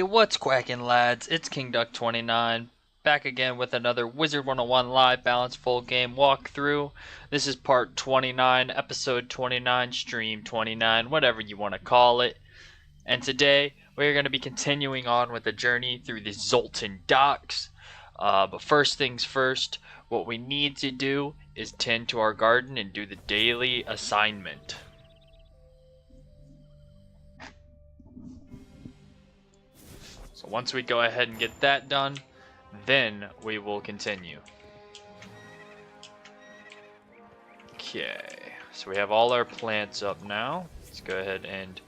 What's quacking, lads? It's King Duck 29 back again with another Wizard 101 live balance full game walkthrough. This is part 29, episode 29, stream 29, whatever you want to call it. And today we're going to be continuing on with the journey through the Zoltan docks. But first things first, what we need to do is tend to our garden and do the daily assignment. So once we go ahead and get that done, then we will continue. Okay, so we have all our plants up now. Let's go ahead and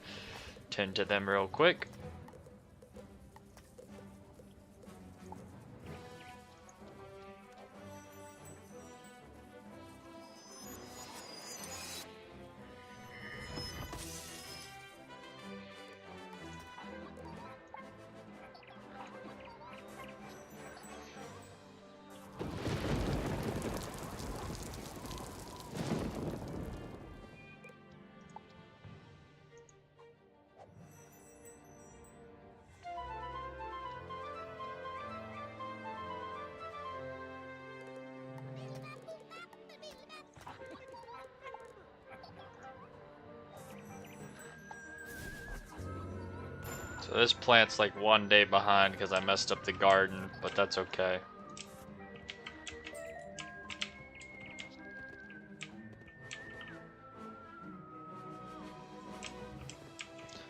tend to them real quick. So this plant's like 1 day behind because I messed up the garden, but that's okay.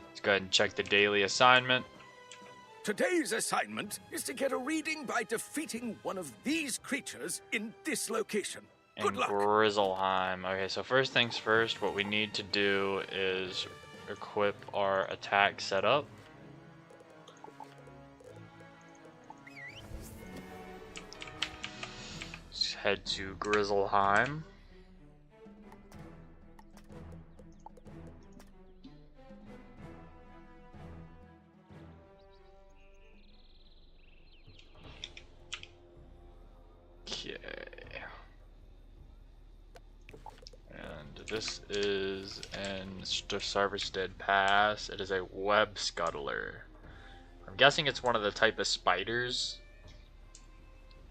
Let's go ahead and check the daily assignment. Today's assignment is to get a reading by defeating one of these creatures in this location. Good luck. Grizzleheim. Okay, so first things first, what we need to do is equip our attack setup. Let's head to Grizzleheim. Okay. And this is in Starvestead Pass. It is a web scuttler. I'm guessing it's one of the type of spiders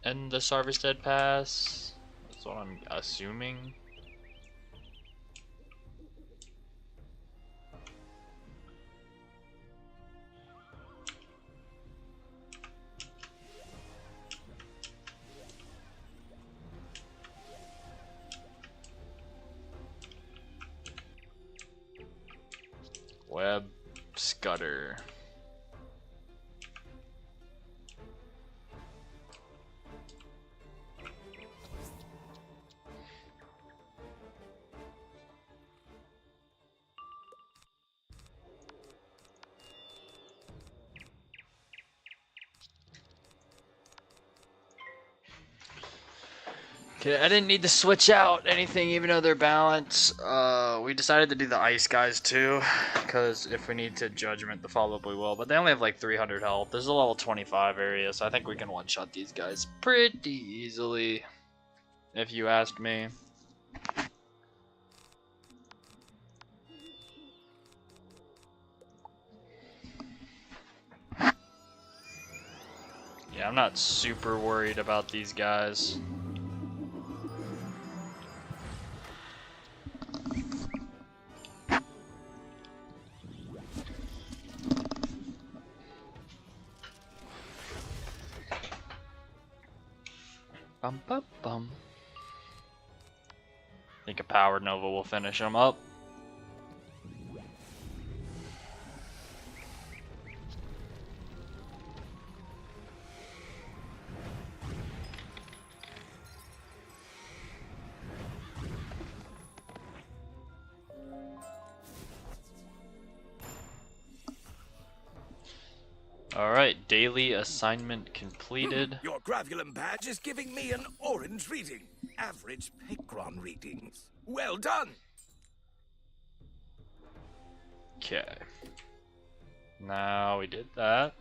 in the Starvestead Pass. That's what I'm assuming. Web scutter. Okay, I didn't need to switch out anything even though they're balanced. We decided to do the ice guys too, because if we need to judgment the follow-up we will, but they only have like 300 health. There's a level 25 area, so I think we can one-shot these guys pretty easily, if you ask me. Yeah, I'm not super worried about these guys. Bum bum bum. I think a power nova will finish him up. Alright, daily assignment completed. Your Gravulum badge is giving me an orange reading. Average Picron readings. Well done. Okay. Now we did that.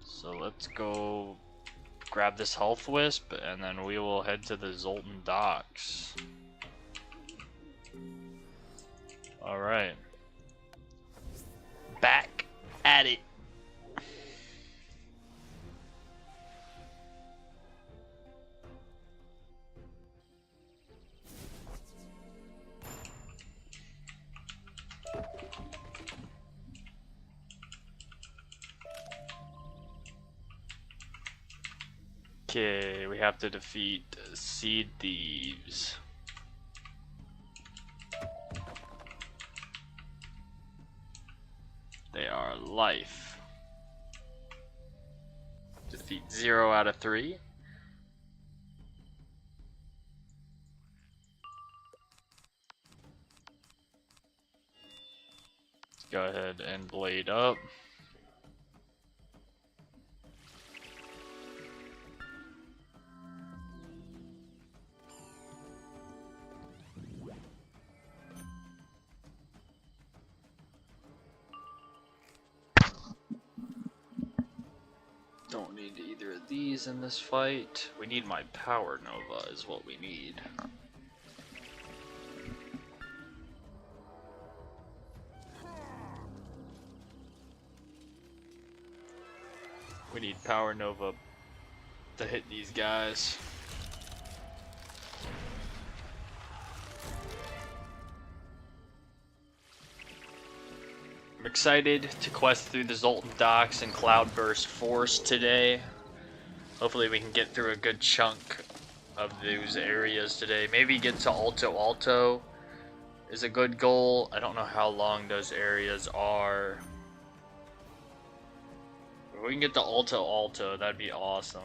So let's go grab this health wisp and then we will head to the Zoltan docks. Alright. Back at it. Okay, we have to defeat Seed Thieves. They are life. Defeat 0 out of 3. Let's go ahead and blade up. Don't need either of these in this fight. We need my Power Nova is what we need. We need Power Nova to hit these guys. I'm excited to quest through the Zoltan Docks and Cloudburst Forest today. Hopefully we can get through a good chunk of those areas today. Maybe get to Alto Alto is a good goal. I don't know how long those areas are. If we can get to Alto Alto, that'd be awesome.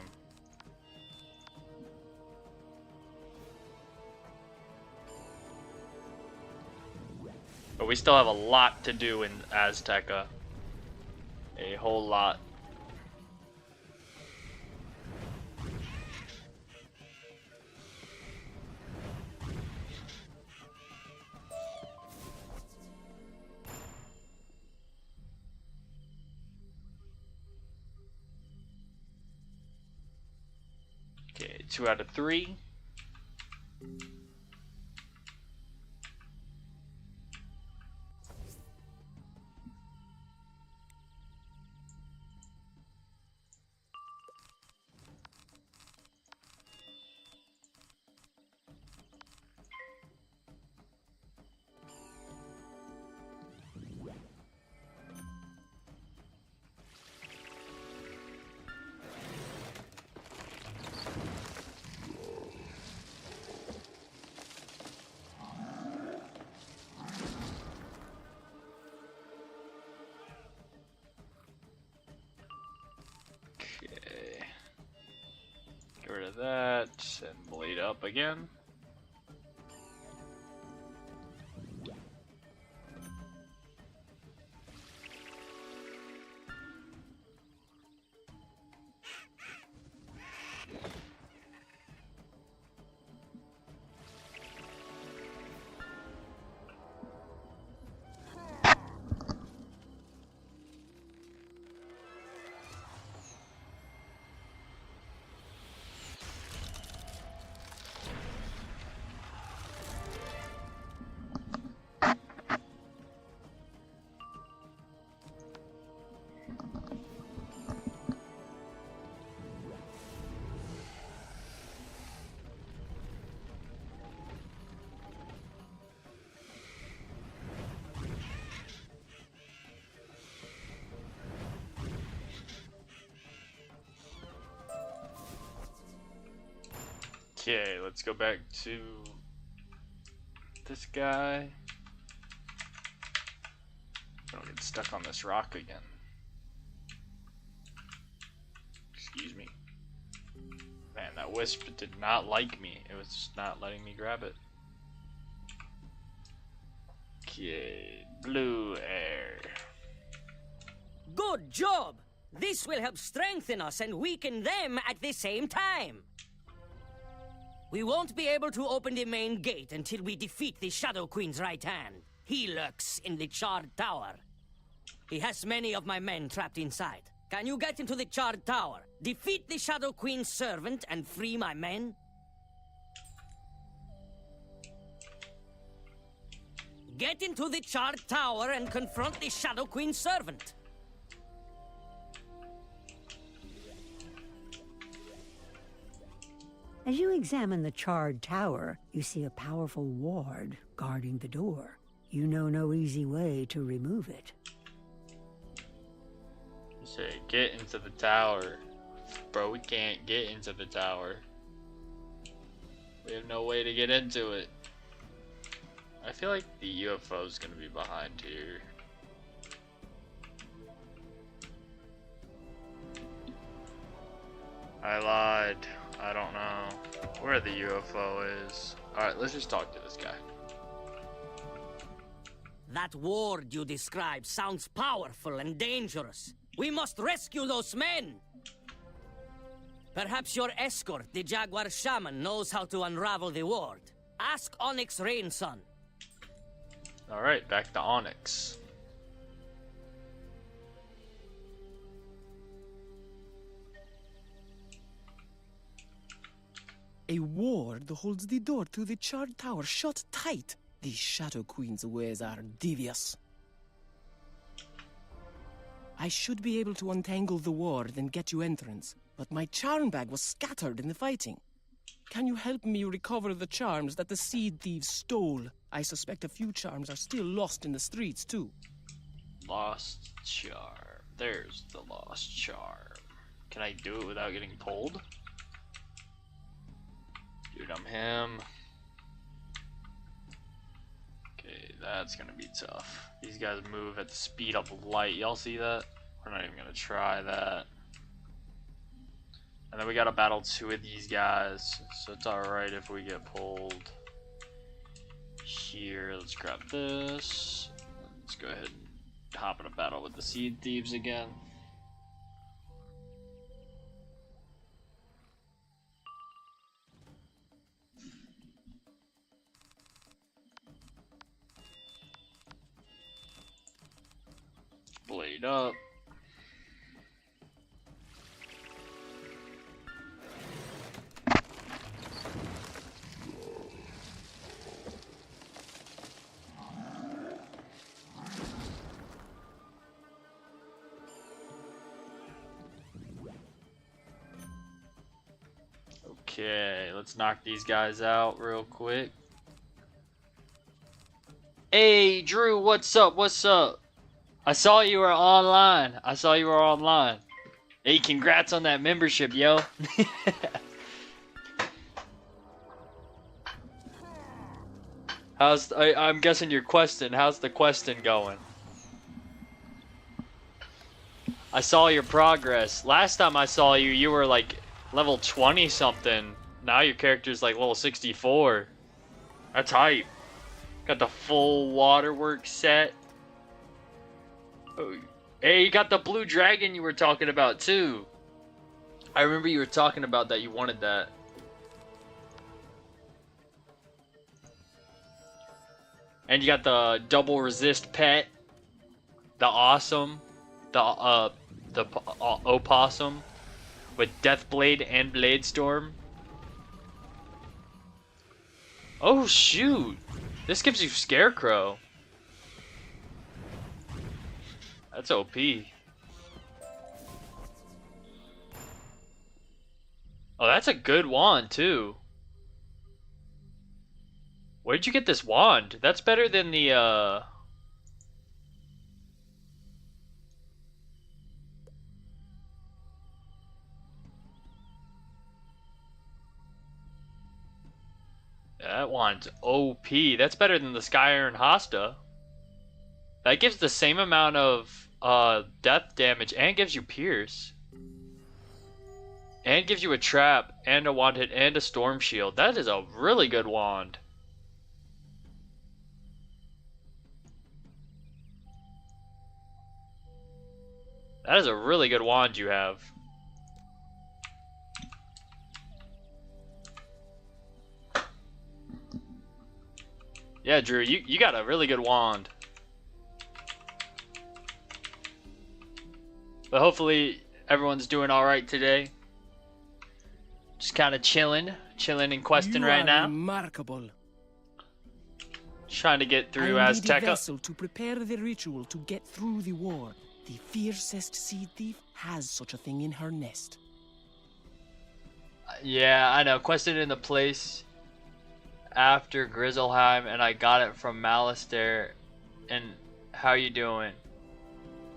But we still have a lot to do in Azteca. A whole lot. Okay, 2 out of 3. Get rid of that and blade up again. Okay, let's go back to this guy. Don't get stuck on this rock again. Excuse me. Man, that wisp did not like me. It was just not letting me grab it. Okay, blue air. Good job! This will help strengthen us and weaken them at the same time. We won't be able to open the main gate until we defeat the Shadow Queen's right hand. He lurks in the charred tower. He has many of my men trapped inside. Can you get into the charred tower, defeat the Shadow Queen's servant, and free my men? Get into the charred tower and confront the Shadow Queen's servant. As you examine the charred tower, you see a powerful ward guarding the door. You know no easy way to remove it. You say, get into the tower, Bro, we can't get into the tower. We have no way to get into it. I feel like the UFO is gonna be behind here. I lied. I don't know where the UFO is. Alright, let's just talk to this guy. That ward you describe sounds powerful and dangerous. We must rescue those men! Perhaps your escort, the Jaguar Shaman, knows how to unravel the ward. Ask Onyx Rainson. Alright, back to Onyx. A ward holds the door to the charred tower shut tight. The Shadow Queen's ways are devious. I should be able to untangle the ward and get you entrance, but my charm bag was scattered in the fighting. Can you help me recover the charms that the seed thieves stole? I suspect a few charms are still lost in the streets, too. Lost charm. There's the lost charm. Can I do it without getting pulled? Dude, I'm him. Okay, that's gonna be tough. These guys move at the speed of light. Y'all see that? We're not even gonna try that. And then we gotta battle 2 of these guys, so it's alright if we get pulled. Here, let's grab this. Let's go ahead and hop in a battle with the seed thieves again. Blade up. Okay, let's knock these guys out real quick. Hey, Drew, what's up? What's up? I saw you were online. Hey, congrats on that membership, yo. I'm guessing you're questing. How's the questing going? I saw your progress. Last time I saw you, you were like level 20 something. Now your character's like level 64. That's hype. Got the full waterworks set. Oh, hey, you got the blue dragon you were talking about too. I remember you were talking about that. You wanted that. And you got the double resist pet. The awesome. The opossum. With Deathblade and Bladestorm. Oh shoot. This gives you Scarecrow. That's OP. Oh, that's a good wand too. Where'd you get this wand? That's better than the that wand's OP. That's better than the Sky Iron Hosta. That gives the same amount of death damage and gives you Pierce. And gives you a trap and a wand hit and a storm shield. That is a really good wand. That is a really good wand you have. Yeah, Drew, you got a really good wand. But hopefully everyone's doing alright today. Just kind of chilling and questing right now. Remarkable. Trying to get through I need a Azteca. vessel to prepare the ritual to get through the ward. The fiercest seed thief has such a thing in her nest. Yeah, I know. Quested in the place after Grizzleheim, and I got it from Malistaire. And how you doing?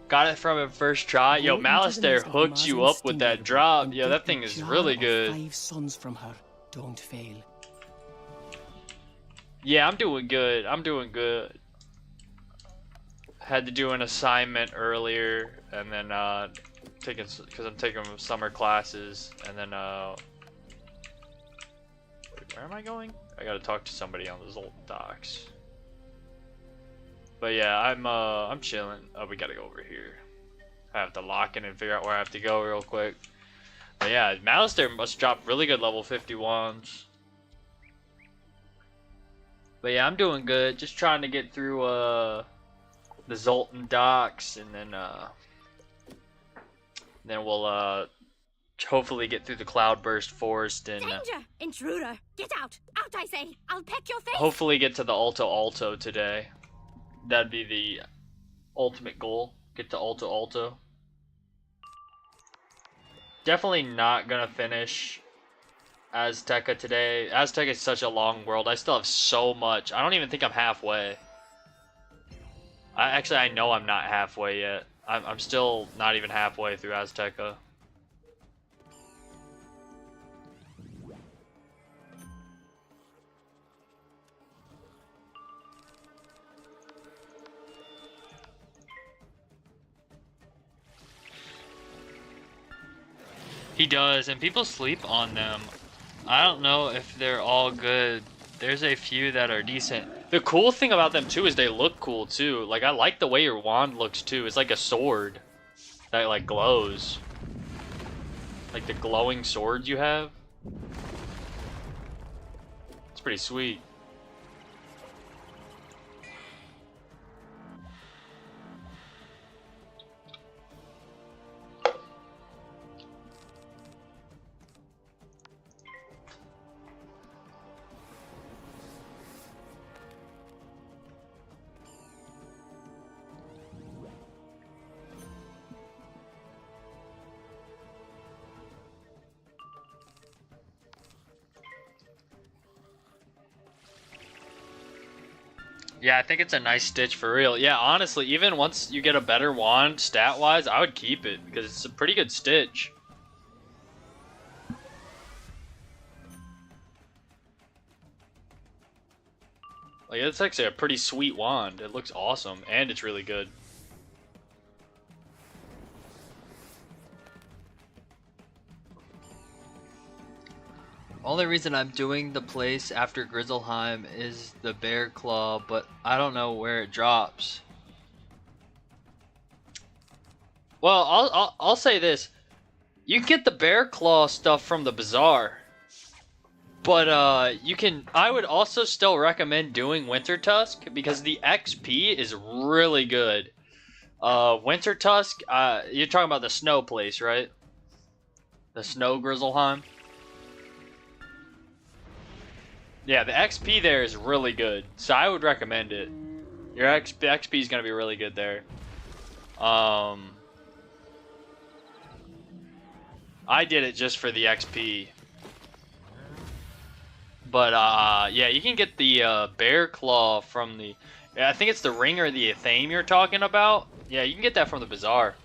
Got it from him first try. Yo, Go into Malice the there nest of hooks you Mazin's up with that Stinging drop. and Yo, get that the thing is jar really of good. 5 sons from her. Don't fail. Yeah, I'm doing good. I'm doing good. Had to do an assignment earlier, and then because I'm taking summer classes, and then wait, where am I going? I gotta talk to somebody on the Zoltan docks. But yeah, I'm chilling. Oh, we gotta go over here. I have to lock in and figure out where I have to go real quick. But yeah, Malice there must drop really good level 51s. But yeah, I'm doing good. Just trying to get through the Zoltan docks, and then we'll hopefully get through the Cloudburst Forest and Danger! Intruder! Get out! Out, I say! I'll peck your face! hopefully get to the Alto today. That'd be the ultimate goal. Get to Alto. Definitely not gonna finish Azteca today. Azteca is such a long world. I still have so much. I don't even think I'm halfway. I know I'm not halfway yet. I'm still not even halfway through Azteca. He does, and people sleep on them. I don't know if they're all good. There's a few that are decent. The cool thing about them too is they look cool too. Like, I like the way your wand looks too. It's like a sword that like glows. Like the glowing swords you have. It's pretty sweet. Yeah, I think it's a nice stitch for real. Yeah, honestly, even once you get a better wand stat-wise, I would keep it because it's a pretty good stitch. Like, it's actually a pretty sweet wand. It looks awesome, and it's really good. Only reason I'm doing the place after Grizzleheim is the Bear Claw, but I don't know where it drops. Well, I'll say this: you can get the Bear Claw stuff from the bazaar, but I would also still recommend doing Winter Tusk because the XP is really good. Winter Tusk, you're talking about the snow place, right? The Snow Grizzleheim. Yeah, the XP there is really good, so I would recommend it. Your XP is gonna be really good there. I did it just for the XP, but yeah, you can get the Bear Claw from the. I think it's the Ring or the Athame you're talking about. Yeah, you can get that from the bazaar.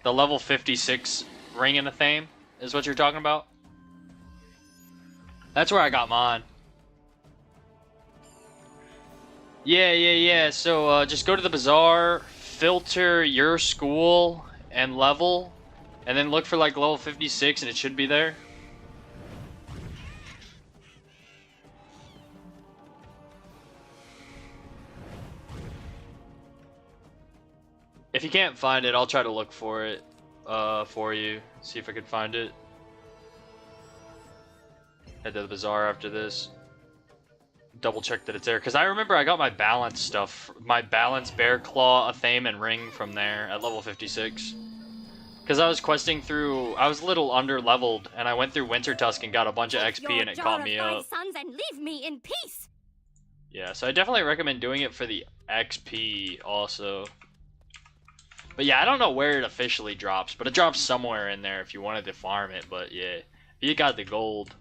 The level 56 Ring and Athame is what you're talking about. That's where I got mine. Yeah. So just go to the bazaar, filter your school and level, and then look for like level 56 and it should be there. If you can't find it, I'll try to look for it for you. See if I can find it. Head to the bazaar after this. Double check that it's there, because I remember I got my balance stuff, my balance Bear Claw, Athame, and Ring from there at level 56. Because I was questing through, I was a little under leveled, and I went through Winter Tusk and got a bunch of XP, and it caught me up. Sons and leave me in peace. Yeah, so I definitely recommend doing it for the XP also. But yeah, I don't know where it officially drops, but it drops somewhere in there if you wanted to farm it. But yeah, you got the gold.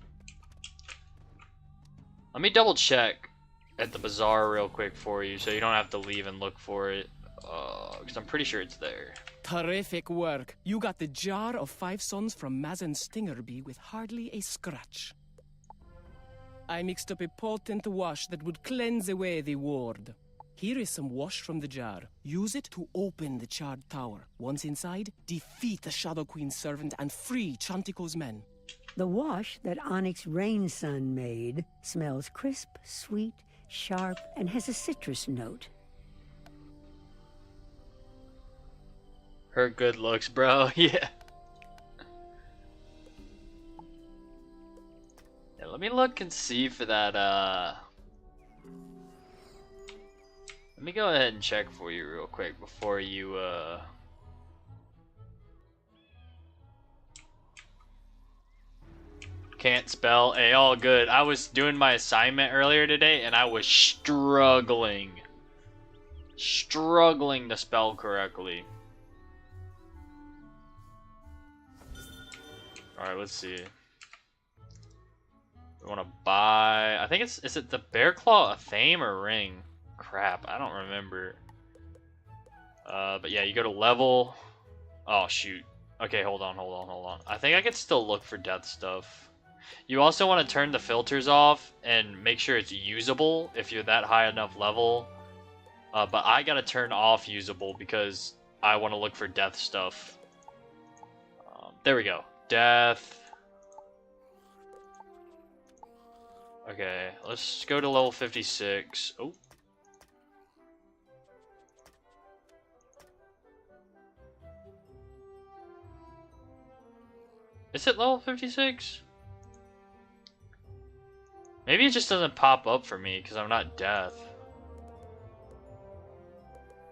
Let me double check at the bazaar real quick for you so you don't have to leave and look for it. Because I'm pretty sure it's there. Terrific work. You got the jar of 5 suns from Mazen Stingerby with hardly a scratch. I mixed up a potent wash that would cleanse away the ward. Here is some wash from the jar. Use it to open the charred tower. Once inside, defeat the Shadow Queen's servant and free Chantico's men. The wash that Onyx Rainsun made smells crisp, sweet, sharp, and has a citrus note. Her good looks, bro. Yeah. Yeah, let me look and see for that, Let me go ahead and check for you real quick before you, Can't spell. Hey, all good. I was doing my assignment earlier today and I was struggling to spell correctly. Alright, let's see. We want to buy... I think it's... Is it the Bear Claw, a Fame, or Ring? Crap, I don't remember. But yeah, you go to level... Oh, shoot. Okay, hold on. I think I could still look for death stuff. You also want to turn the filters off and make sure it's usable if you're that high enough level. But I gotta turn off usable because I want to look for death stuff. There we go. Death. Okay, let's go to level 56. Oh. Is it level 56? Maybe it just doesn't pop up for me because I'm not death.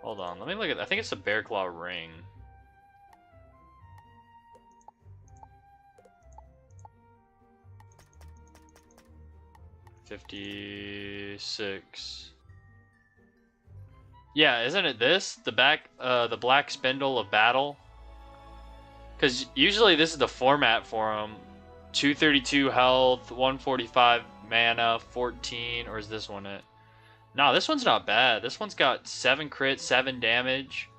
Hold on, let me look at... I think it's the Bear Claw Ring. $56. Yeah, isn't it this? The Black Spindle of Battle? Because usually this is the format for them. 232 health, 145 mana, 14, or is this one it? No, this one's not bad. This one's got 7 crit, 7 damage.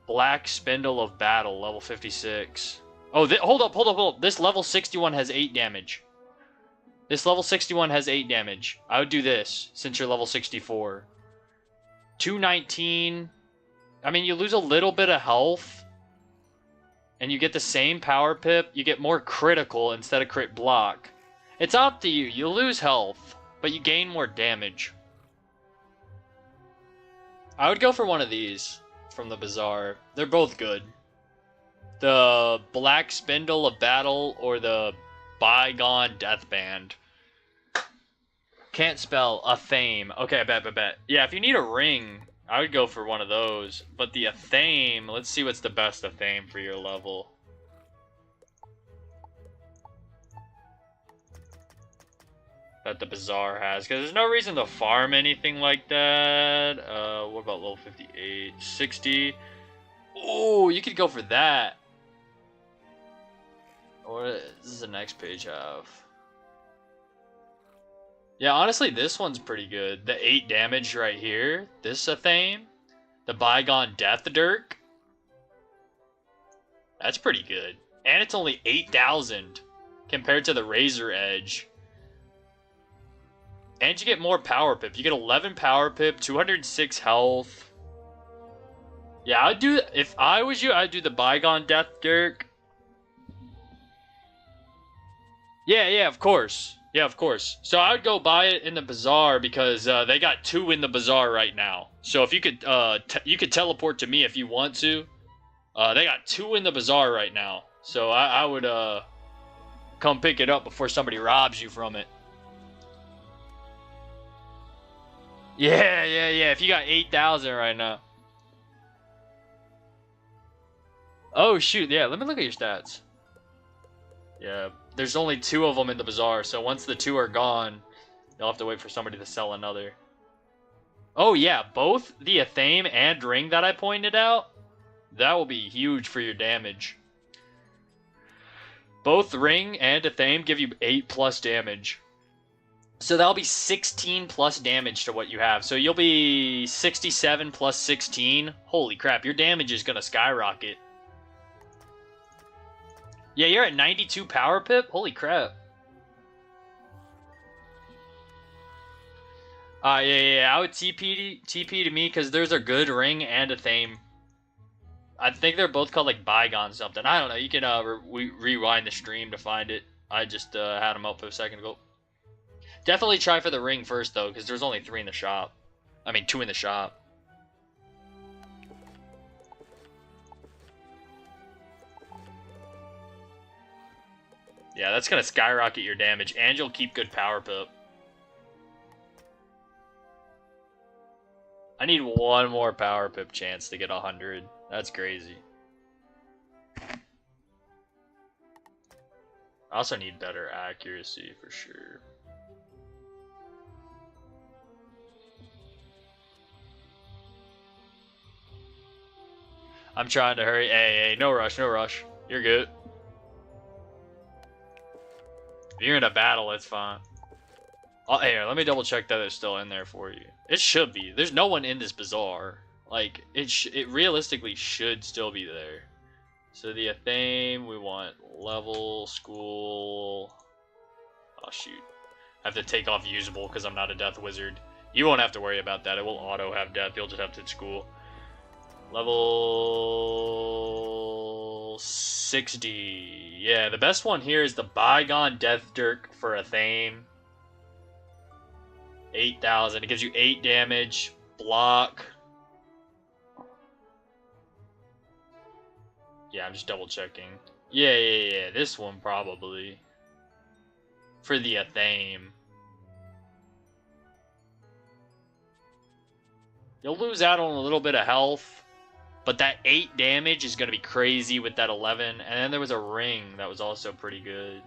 Black Spindle of Battle, level 56. Oh, hold up. This level 61 has 8 damage. This level 61 has 8 damage. I would do this, since you're level 64. 219. I mean, you lose a little bit of health. And you get the same power pip. You get more critical instead of crit block. It's up to you. You lose health, but you gain more damage. I would go for one of these from the Bazaar. They're both good. The Black Spindle of Battle or the Bygone Deathband. Can't spell. A Fame. Okay, I bet. Yeah, if you need a ring, I would go for one of those. But the Athame, let's see what's the best Athame for your level. That the Bazaar has. Because there's no reason to farm anything like that. What about level 58? 60. Oh, you could go for that. Or this is the next page have. Yeah, honestly, this one's pretty good. The 8 damage right here. This Athame. The Bygone Death Dirk. That's pretty good. And it's only 8,000 compared to the Razor Edge. And you get more power pip. You get 11 power pip, 206 health. Yeah, I'd do... If I was you, I'd do the Bygone Death Dirk. Yeah, of course. Yeah, of course. So I would go buy it in the Bazaar because they got 2 in the Bazaar right now. So if you could, you could teleport to me if you want to. They got 2 in the Bazaar right now. So I would come pick it up before somebody robs you from it. Yeah. If you got 8,000 right now. Oh shoot, yeah. Let me look at your stats. Yeah. There's only 2 of them in the Bazaar, so once the 2 are gone, you'll have to wait for somebody to sell another. Oh yeah, both the Athame and Ring that I pointed out, that will be huge for your damage. Both Ring and Athame give you 8+ damage. So that'll be 16 plus damage to what you have. So you'll be 67 plus 16. Holy crap, your damage is gonna skyrocket. Yeah, you're at 92 power pip? Holy crap. Yeah, I would TP to me because there's a good ring and a theme. I think they're both called like Bygone something. I don't know. You can rewind the stream to find it. I just had them up a second ago. Definitely try for the ring first though, because there's only 3 in the shop. I mean, 2 in the shop. Yeah, that's gonna skyrocket your damage, and you'll keep good power pip. I need 1 more power pip chance to get 100. That's crazy. I also need better accuracy for sure. I'm trying to hurry. Hey, no rush, no rush. You're good. If you're in a battle, it's fine. Oh, here, let me double check that it's still in there for you. It should be. There's no one in this bazaar. Like, it realistically should still be there. So the theme, we want level, school. Oh, shoot. I have to take off usable because I'm not a death wizard. You won't have to worry about that. It will auto have death. You'll just have to school. Level 60. Yeah, the best one here is the Bygone Death Dirk for a theme. 8,000. It gives you 8 damage. Block. Yeah, I'm just double checking. Yeah. This one probably. For the theme. You'll lose out on a little bit of health. But that 8 damage is going to be crazy with that 11. And then there was a ring that was also pretty good.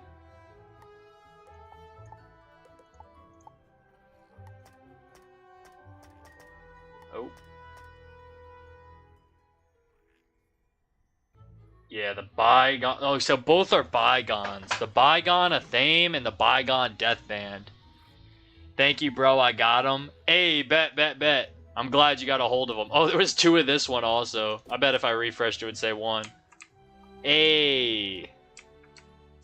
Oh. Yeah, the Bygone. Oh, so both are Bygones. The Bygone a theme and the Bygone Death Band. Thank you, bro. I got them. Hey, bet. I'm glad you got a hold of them. Oh, there was 2 of this one also. I bet if I refreshed it would say 1. Hey.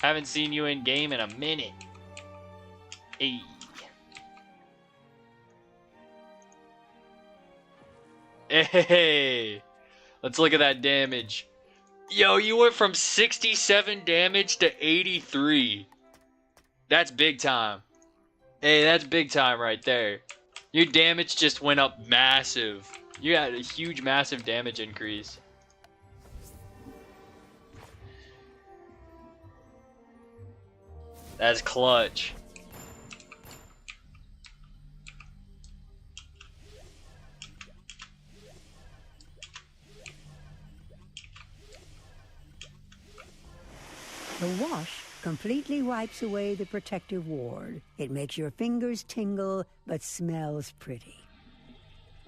Haven't seen you in game in a minute. Hey. Hey. Let's look at that damage. Yo, you went from 67 damage to 83. That's big time. Hey, that's big time right there. Your damage just went up massive. You had a huge, massive damage increase. That's clutch. The wash completely wipes away the protective ward. It makes your fingers tingle, but smells pretty.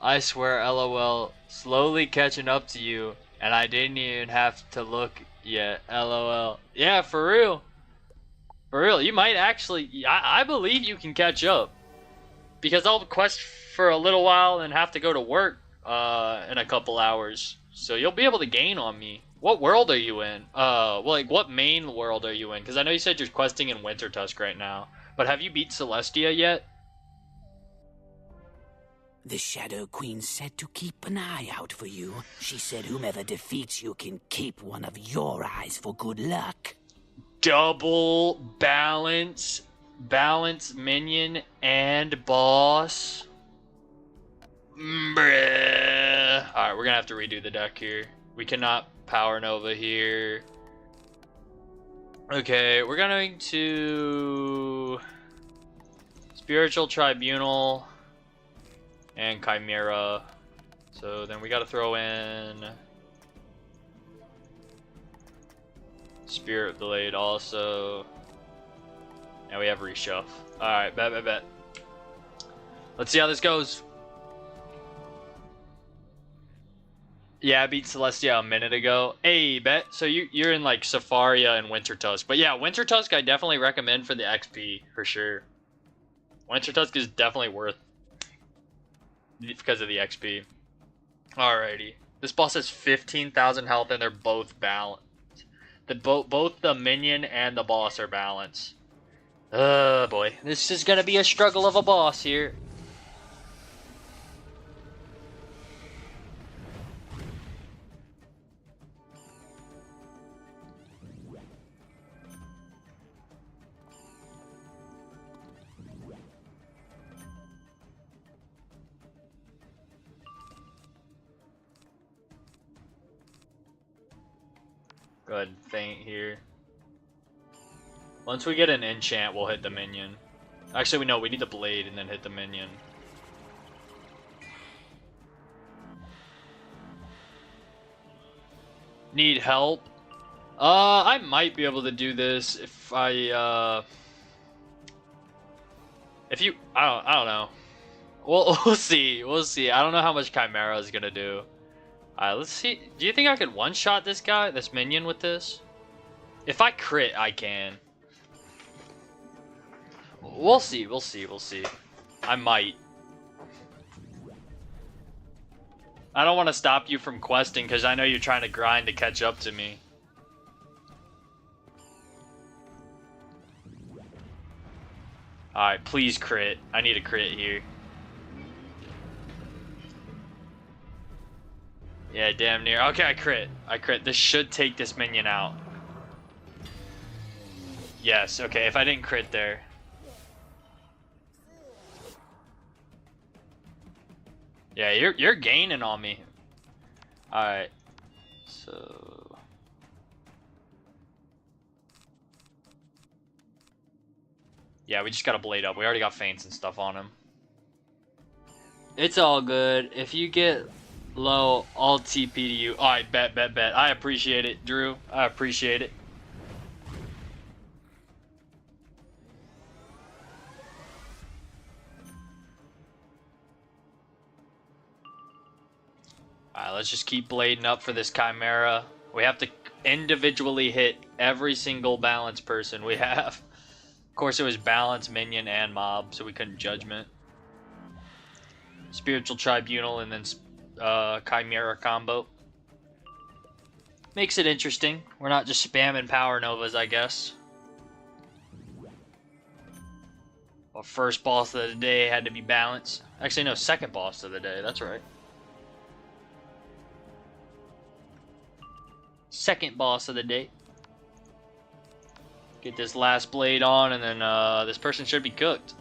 I swear, LOL, slowly catching up to you, and I didn't even have to look yet, LOL. Yeah, for real. For real, you might actually, I believe you can catch up. Because I'll quest for a little while and have to go to work in a couple hours. So you'll be able to gain on me. What world are you in? Well, like, what main world are you in? Because I know you said you're questing in Wintertusk right now. But have you beat Celestia yet? The Shadow Queen said to keep an eye out for you. She said whomever defeats you can keep one of your eyes for good luck. Double balance. Balance minion and boss. Bruh. Alright, we're gonna have to redo the deck here. We cannot Power Nova here. Okay, we're going to Spiritual Tribunal and Chimera. So then we got to throw in Spirit Blade also. And we have Reshuff. Alright, bet. Let's see how this goes. Yeah, I beat Celestia a minute ago. Hey, bet. So you're in like Safaria and Wintertusk. But yeah, Wintertusk I definitely recommend for the XP, for sure. Winter Tusk is definitely worth because of the XP. Alrighty. This boss has 15,000 health and they're both balanced. Both the minion and the boss are balanced. Boy. This is gonna be a struggle of a boss here. Go ahead and faint here. Once we get an enchant, we'll hit the minion. Actually, we need the blade and then hit the minion. Need help? I might be able to do this if I I don't know. We'll see. We'll see. I don't know how much Chimera is gonna do. Alright, let's see. Do you think I could one-shot this guy, this minion, with this? If I crit, I can. We'll see, we'll see, we'll see. I might. I don't want to stop you from questing, because I know you're trying to grind to catch up to me. Alright, please crit. I need a crit here. Yeah, damn near. Okay, I crit. I crit. This should take this minion out. Yes, okay, if I didn't crit there. Yeah, you're gaining on me. Alright. So yeah, we just gotta blade up. We already got feints and stuff on him. It's all good. If you get low, I'll TP to you. Alright, bet. I appreciate it, Drew. I appreciate it. Alright, let's just keep blading up for this Chimera. We have to individually hit every single balance person we have. Of course, it was balance, minion, and mob, so we couldn't judgment. Spiritual Tribunal, and then Chimera combo. Makes it interesting. We're not just spamming Power Novas, I guess. Well, first boss of the day had to be balance. Actually, no, second boss of the day. That's right. Second boss of the day. Get this last blade on, and then this person should be cooked.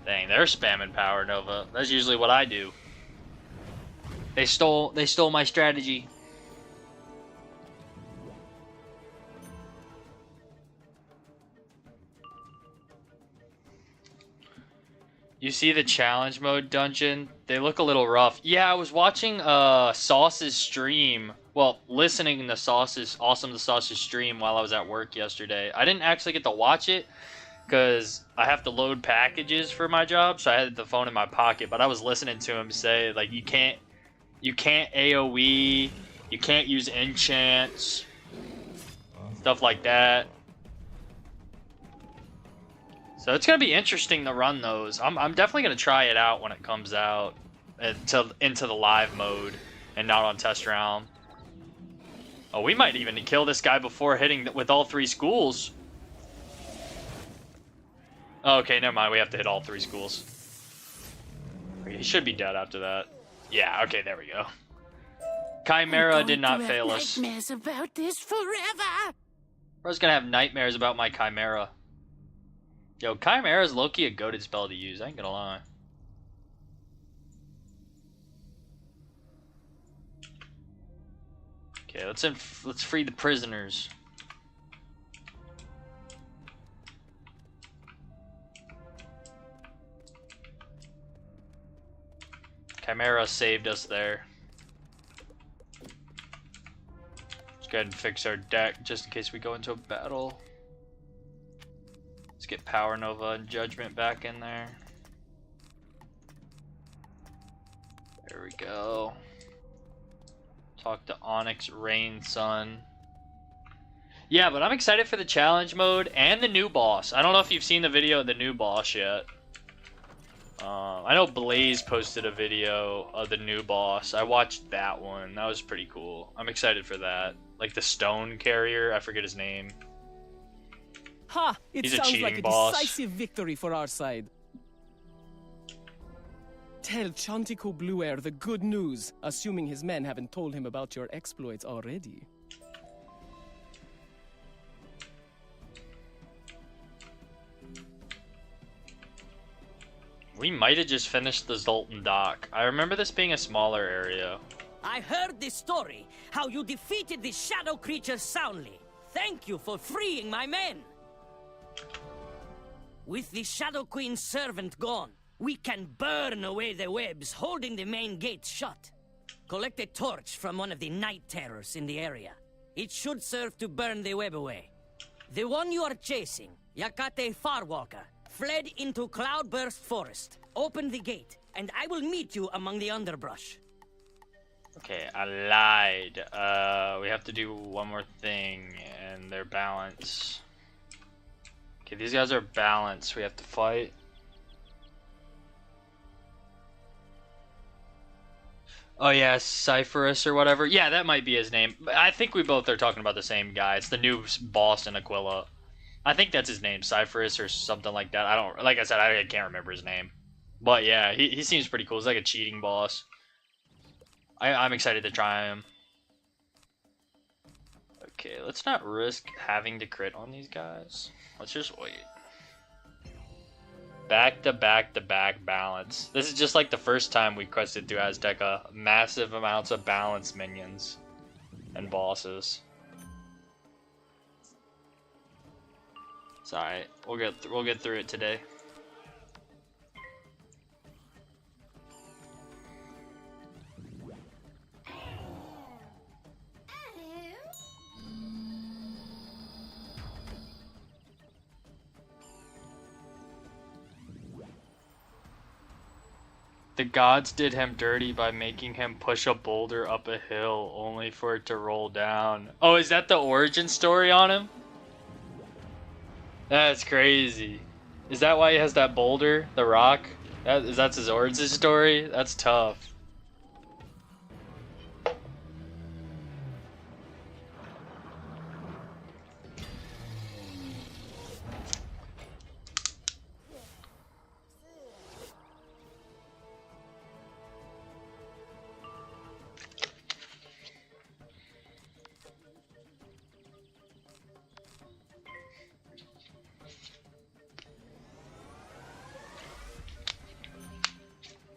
Dang, they're spamming Power Nova. That's usually what I do. They stole my strategy. You see the challenge mode dungeon? They look a little rough. Yeah, I was watching Sauce's stream. Well, listening to Sauce's stream while I was at work yesterday. I didn't actually get to watch it because I have to load packages for my job, so I had the phone in my pocket. But I was listening to him say, like, you can't AoE, you can't use enchants, stuff like that. So it's gonna be interesting to run those. I'm definitely gonna try it out when it comes out into the live mode and not on test round. Oh, we might even kill this guy before hitting with all 3 schools. Oh, okay, never mind. We have to hit all 3 schools. Okay, he should be dead after that. Yeah, okay, there we go. Chimera did not fail us. Nightmares about this forever. I was gonna have nightmares about my Chimera. Yo, Chimera is low-key a goated spell to use, I ain't gonna lie. Okay, let's free the prisoners. Chimera saved us there. Let's go ahead and fix our deck just in case we go into a battle. Let's get Power Nova and Judgment back in there. There we go. Talk to Onyx, Rain, Sun. Yeah, but I'm excited for the challenge mode and the new boss. I don't know if you've seen the video of the new boss yet. I know Blaze posted a video of the new boss. I watched that one. That was pretty cool. I'm excited for that. Like the stone carrier, I forget his name. Ha! It He's a sounds cheating like a boss. decisive victory for our side. Tell Chantico Blue Air the good news, assuming his men haven't told him about your exploits already. We might have just finished the Zoltan Dock. I remember this being a smaller area. I heard this story, how you defeated the shadow creatures soundly. Thank you for freeing my men. With the Shadow Queen's servant gone, we can burn away the webs holding the main gate shut. Collect a torch from one of the night terrors in the area. It should serve to burn the web away. The one you are chasing, Yakate Farwalker, fled into Cloudburst Forest. Open the gate, and I will meet you among the underbrush. Okay, I lied. We have to do one more thing, and they're balanced. Okay, these guys are balanced. We have to fight. Oh yeah, Cypherus or whatever. Yeah, that might be his name. I think we both are talking about the same guy. It's the new boss in Aquila. I think that's his name, Cypherus or something like that. I don't, like I said, I can't remember his name. But yeah, he seems pretty cool. He's like a cheating boss. I'm excited to try him. Okay, let's not risk having to crit on these guys. Let's just wait. Back to back to back balance. This is just like the first time we quested through Azteca. Massive amounts of balance minions and bosses. It's alright. We'll get through it today. The gods did him dirty by making him push a boulder up a hill only for it to roll down. Oh, is that the origin story on him? That's crazy. Is that why he has that boulder, the rock? That's his origin story? That's tough.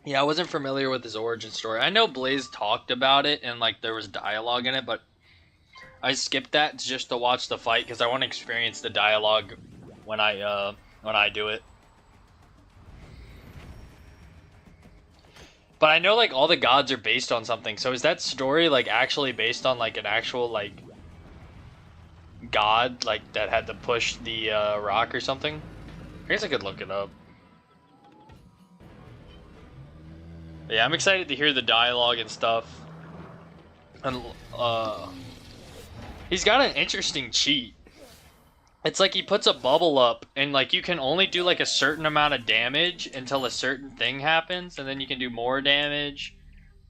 Yeah, I wasn't familiar with his origin story. I know Blaze talked about it and like there was dialogue in it, but I skipped that just to watch the fight because I want to experience the dialogue when I do it. But I know like all the gods are based on something. So is that story like actually based on like an actual like god like that had to push the rock or something? I guess I could look it up. Yeah, I'm excited to hear the dialogue and stuff. And he's got an interesting cheat. It's like he puts a bubble up and like you can only do like a certain amount of damage until a certain thing happens and then you can do more damage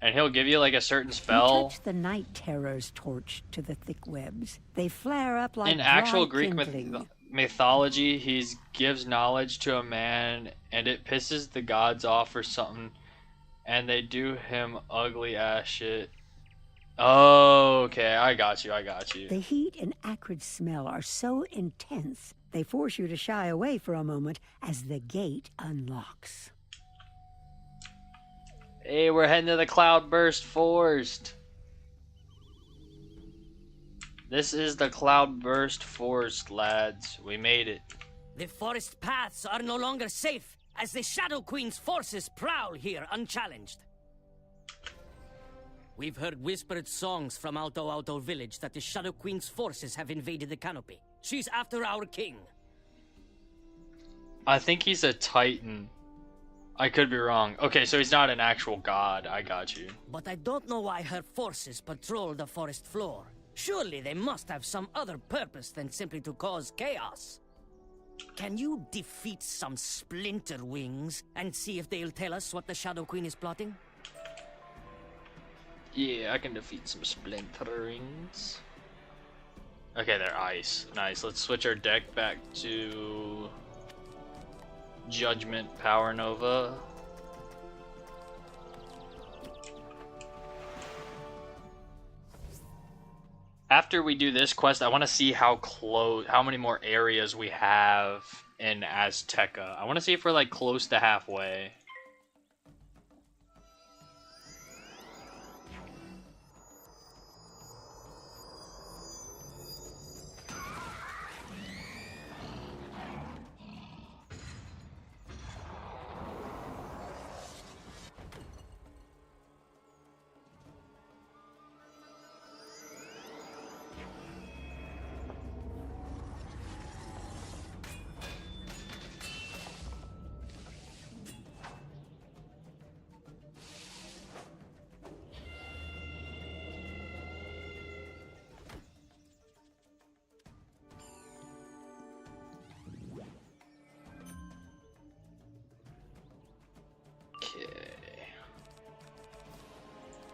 and he'll give you like a certain spell. You touch the night terror's torch to the thick webs. They flare up like in actual Greek kindling. mythology, he gives knowledge to a man and it pisses the gods off or something. And they do him ugly ass shit. Oh, okay, I got you. The heat and acrid smell are so intense, they force you to shy away for a moment as the gate unlocks. Hey, we're heading to the Cloudburst Forest. This is the Cloudburst Forest, lads. We made it. The forest paths are no longer safe, as the Shadow Queen's forces prowl here unchallenged. We've heard whispered songs from Alto Alto village that the Shadow Queen's forces have invaded the canopy. She's after our king. I think he's a titan. I could be wrong. Okay, so he's not an actual god. I got you. But I don't know why her forces patrol the forest floor. Surely they must have some other purpose than simply to cause chaos. Can you defeat some splinter wings and see if they'll tell us what the Shadow Queen is plotting? Yeah, I can defeat some splinterings. Okay, they're ice. Nice. Let's switch our deck back to Judgment Power Nova. After we do this quest, I want to see how many more areas we have in Azteca. I want to see if we're like close to halfway.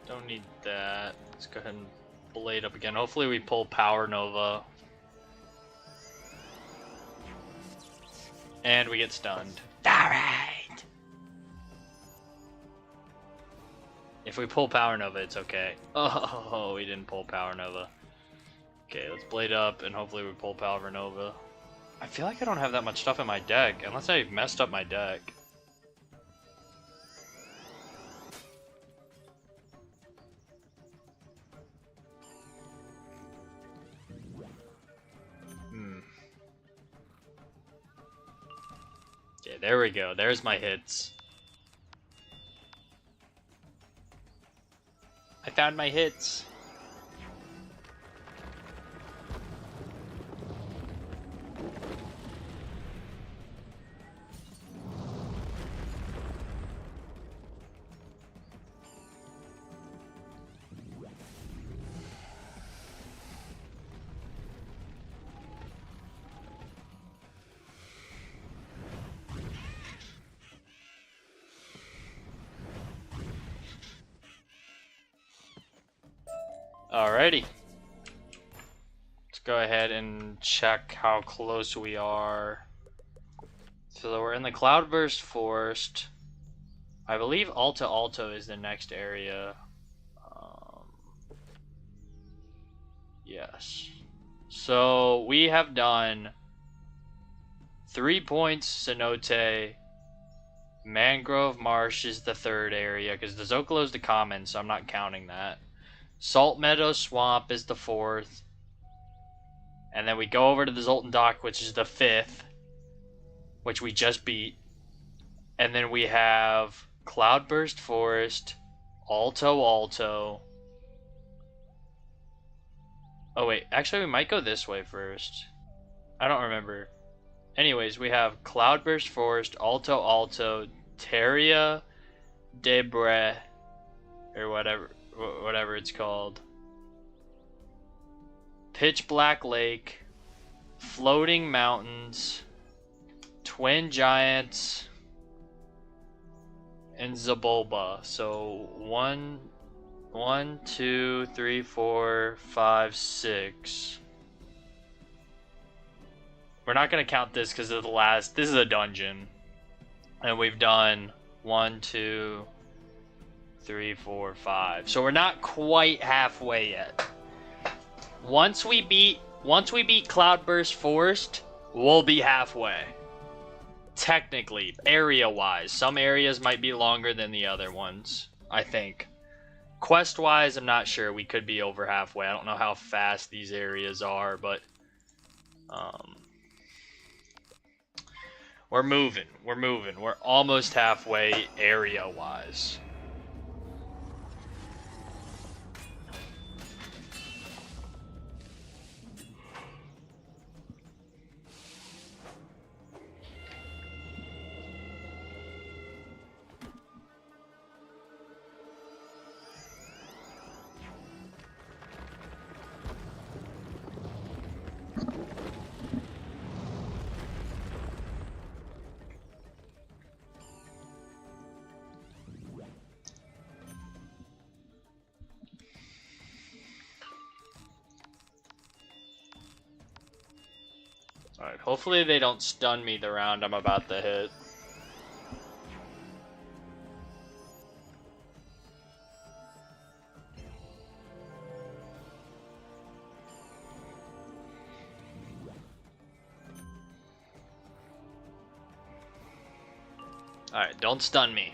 Don't need that. Let's go ahead and blade up again. Hopefully we pull Power Nova. And we get stunned. Alright! If we pull Power Nova, it's okay. Oh, we didn't pull Power Nova. Okay, let's blade up and hopefully we pull Power Nova. I feel like I don't have that much stuff in my deck, unless I messed up my deck. Okay, there we go. There's my hits. I found my hits. Alrighty. Let's go ahead and check how close we are. So we're in the Cloudburst Forest. I believe Alto Alto is the next area. Yes. So we have done 3 points Cenote. Mangrove Marsh is the third area because the Zocalo is the common, so I'm not counting that. Salt Meadow Swamp is the fourth. And then we go over to the Zoltan Dock, which is the fifth, which we just beat. And then we have Cloudburst Forest, Alto Alto. Oh wait, actually we might go this way first. I don't remember. Anyways, we have Cloudburst Forest, Alto Alto, Terria Debre, or whatever it's called. Pitch Black Lake, Floating Mountains, Twin Giants, and Zabulba. So 1, 2, 3, 4, 5, 6. We're not gonna count this because of the last. This is a dungeon, and we've done 1, 2, 3, 4, 5. So we're not quite halfway yet. Once we beat Cloudburst Forest, we'll be halfway. Technically, area-wise, some areas might be longer than the other ones. I think. Quest-wise, I'm not sure. We could be over halfway. I don't know how fast these areas are, but we're moving. We're almost halfway area-wise. Alright, hopefully they don't stun me the round I'm about to hit. Alright, don't stun me.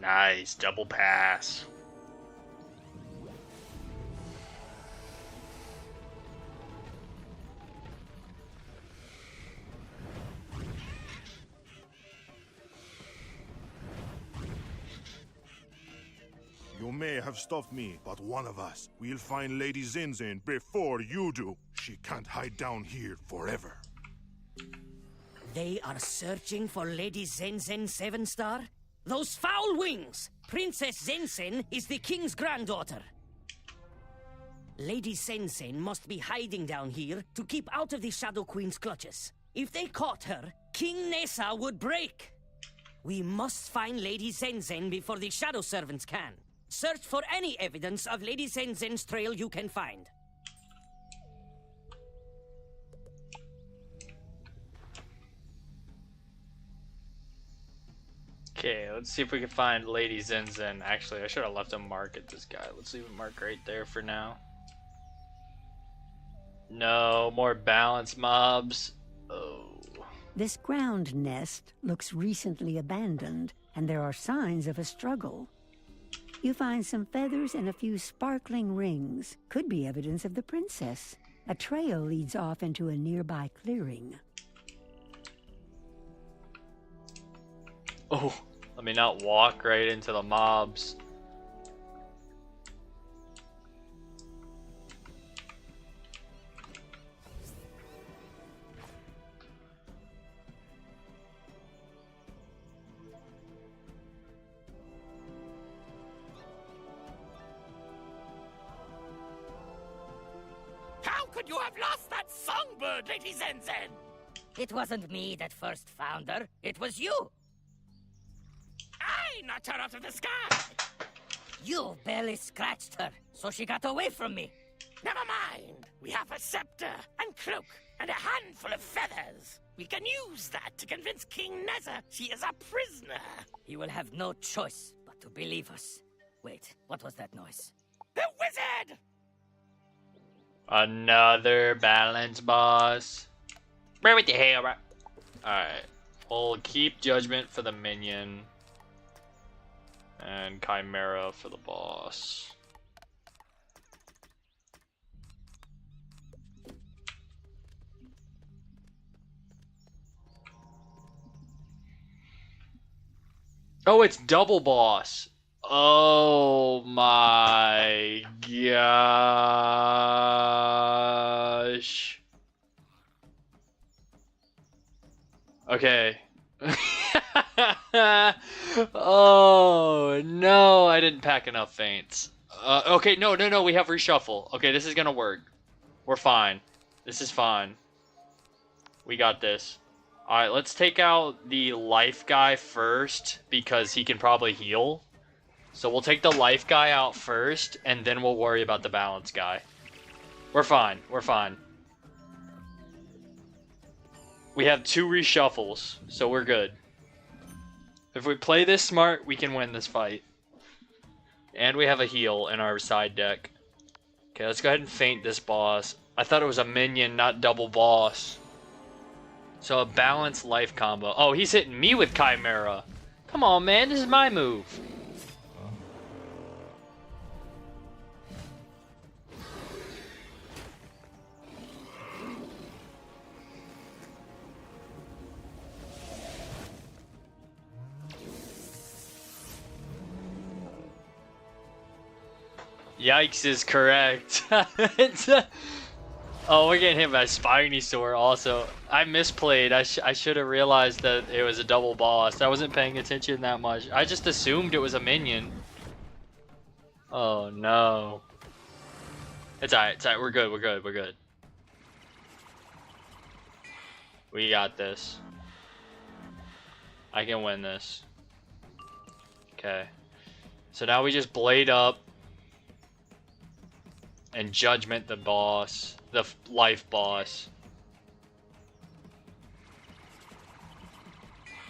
Nice, double pass. You may have stopped me, but one of us will find Lady Zinzin before you do. She can't hide down here forever. They are searching for Lady Zenzen Seven Star? Those foul wings! Princess Zenzen is the king's granddaughter. Lady Zenzen must be hiding down here to keep out of the Shadow Queen's clutches. If they caught her, King Nessa would break. We must find Lady Zenzen before the Shadow Servants can. Search for any evidence of Lady Zenzen's trail you can find. Okay, let's see if we can find Lady Zinzin. Actually, I should have left a mark at this guy. Let's leave a mark right there for now. No, more balance mobs. Oh. This ground nest looks recently abandoned, and there are signs of a struggle. You find some feathers and a few sparkling rings. Could be evidence of the princess. A trail leads off into a nearby clearing. Oh, let me not walk right into the mobs. How could you have lost that songbird, Lady Zenzen? It wasn't me that first found her. It was you. I knocked her out of the sky. You barely scratched her, so she got away from me. Never mind. We have a scepter and cloak and a handful of feathers. We can use that to convince King Neza she is a prisoner. He will have no choice but to believe us. Wait, what was that noise? The wizard! Another balance boss. Where with the hell? Alright. We'll keep Judgment for the minion. And Chimera for the boss. Oh, it's double boss. Oh my gosh. Okay. Oh no, I didn't pack enough feints. Okay, no, we have reshuffle. Okay, this is gonna work. We're fine. This is fine. We got this. Alright, let's take out the life guy first, because he can probably heal. So we'll take the life guy out first, and then we'll worry about the balance guy. We're fine, we're fine. We have 2 reshuffles, so we're good. If we play this smart, we can win this fight. And we have a heal in our side deck. Okay, let's go ahead and feint this boss. I thought it was a minion, not double boss. So a balanced life combo. Oh, he's hitting me with Chimera. Come on, man, this is my move. Yikes is correct. Oh, we're getting hit by a Spinosaur also. I misplayed. I should have realized that it was a double boss. I wasn't paying attention that much. I just assumed it was a minion. Oh no. It's alright, it's alright. We're good, we're good, we're good. We got this. I can win this. Okay. So now we just blade up. And Judgment the boss. The life boss.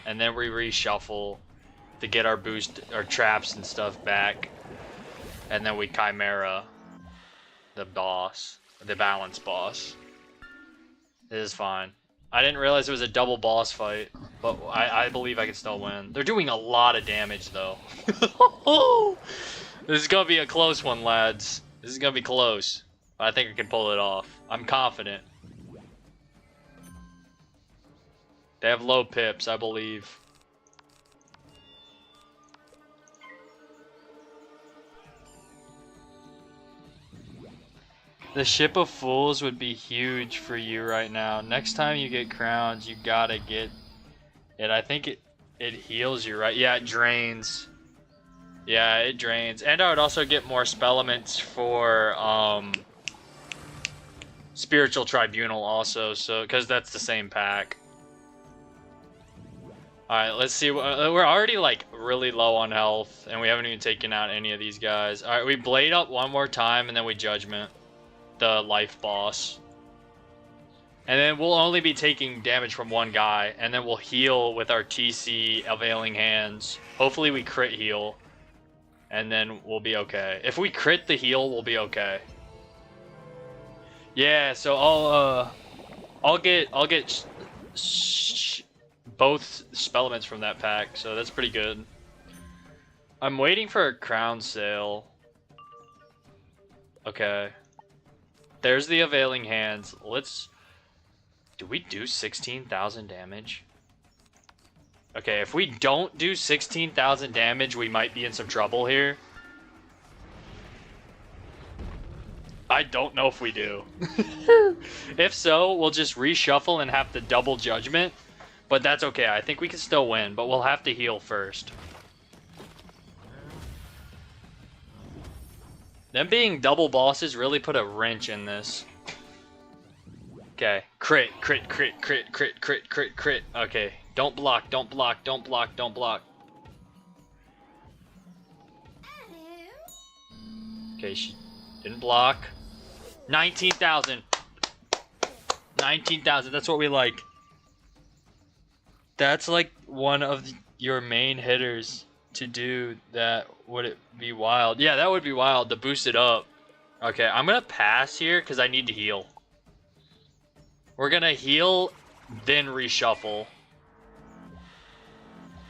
and then we reshuffle to get our boost, our traps and stuff back, and then we Chimera the boss, the balance boss. It is fine. I didn't realize it was a double boss fight, but I believe I can still win. They're doing a lot of damage though. This is gonna be a close one, lads. This is gonna be close, but I think I can pull it off. I'm confident. They have low pips, I believe. The Ship of Fools would be huge for you right now. Next time you get crowns, you gotta get it. I think it heals you, right? Yeah, it drains. Yeah, it drains. And I would also get more spellements for Spiritual Tribunal also, so because that's the same pack. Alright, let's see. We're already like really low on health, and we haven't even taken out any of these guys. Alright, we blade up one more time, and then we Judgment the life boss. And then we'll only be taking damage from one guy, and then we'll heal with our TC Availing Hands. Hopefully we crit heal, and then we'll be okay. If we crit the heal, we'll be okay. Yeah, so I'll get both spellements from that pack, so that's pretty good. I'm waiting for a crown sale. Okay. There's the Availing Hands. Do we do 16,000 damage? Okay, if we don't do 16,000 damage, we might be in some trouble here. I don't know if we do. If so, we'll just reshuffle and have to double Judgment. But that's okay. I think we can still win, but we'll have to heal first. Them being double bosses really put a wrench in this. Okay. Crit, crit, crit, crit, crit, crit, crit, crit. Okay. Don't block, don't block, don't block, don't block. Okay, she didn't block. 19,000. 19,000. That's what we like. That's like one of your main hitters to do that. Would it be wild? Yeah, that would be wild to boost it up. Okay, I'm gonna pass here because I need to heal. We're gonna heal, then reshuffle.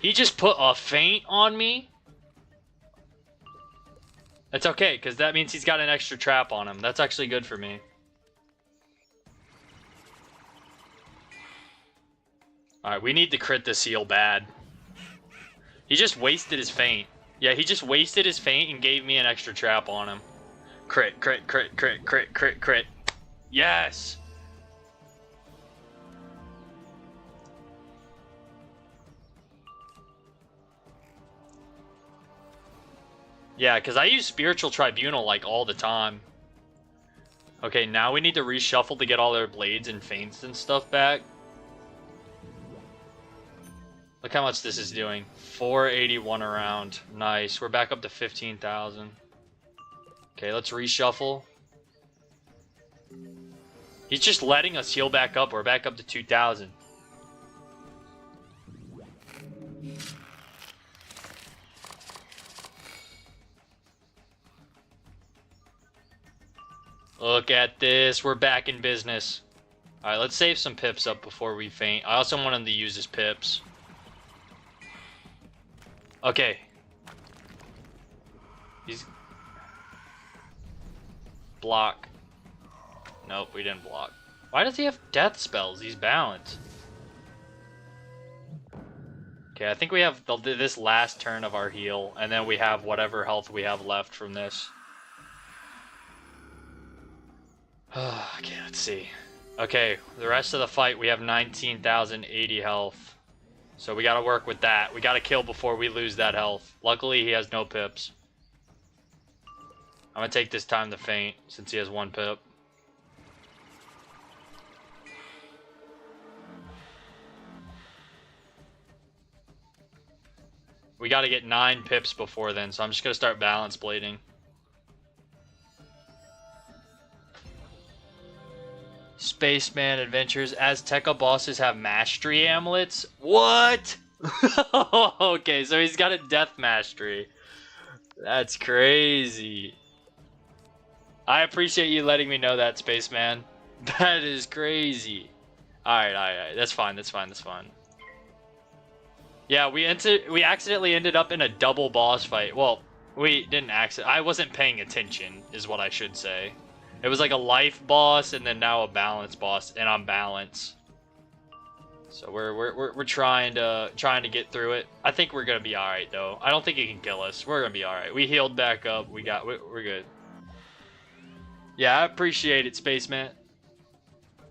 He just put a feint on me. It's okay, because that means he's got an extra trap on him. That's actually good for me. Alright, we need to crit this heal bad. He just wasted his feint. Yeah, he just wasted his feint and gave me an extra trap on him. Crit, crit, crit, crit, crit, crit, crit. Yes! Yeah, because I use Spiritual Tribunal like all the time. Okay, now we need to reshuffle to get all their blades and feints and stuff back. Look how much this is doing. 481 around. Nice. We're back up to 15,000. Okay, let's reshuffle. He's just letting us heal back up. We're back up to 2,000. Look at this. We're back in business. Alright, let's save some pips up before we faint. I also want him to use his pips. Okay. He's... Block. Nope, we didn't block. Why does he have death spells? He's balanced. Okay, I think we have this last turn of our heal, and then we have whatever health we have left from this. Okay, let's see. Okay, the rest of the fight, we have 19,080 health. So we gotta work with that. We gotta kill before we lose that health. Luckily, he has no pips. I'm gonna take this time to faint, since he has 1 pip. We gotta get 9 pips before then, so I'm just gonna start balance blading. Spaceman Adventures. Azteca bosses have mastery amulets? What? Okay, so he's got a death mastery. That's crazy. I appreciate you letting me know that, Spaceman. That is crazy. Alright. That's fine. Yeah, we accidentally ended up in a double boss fight. Well, we didn't I wasn't paying attention, is what I should say. It was like a life boss and then now a balance boss, and I'm balance. So we're trying to get through it. I think we're gonna be alright though. I don't think he can kill us. We're gonna be alright. We healed back up. We're good. Yeah, I appreciate it, Spaceman.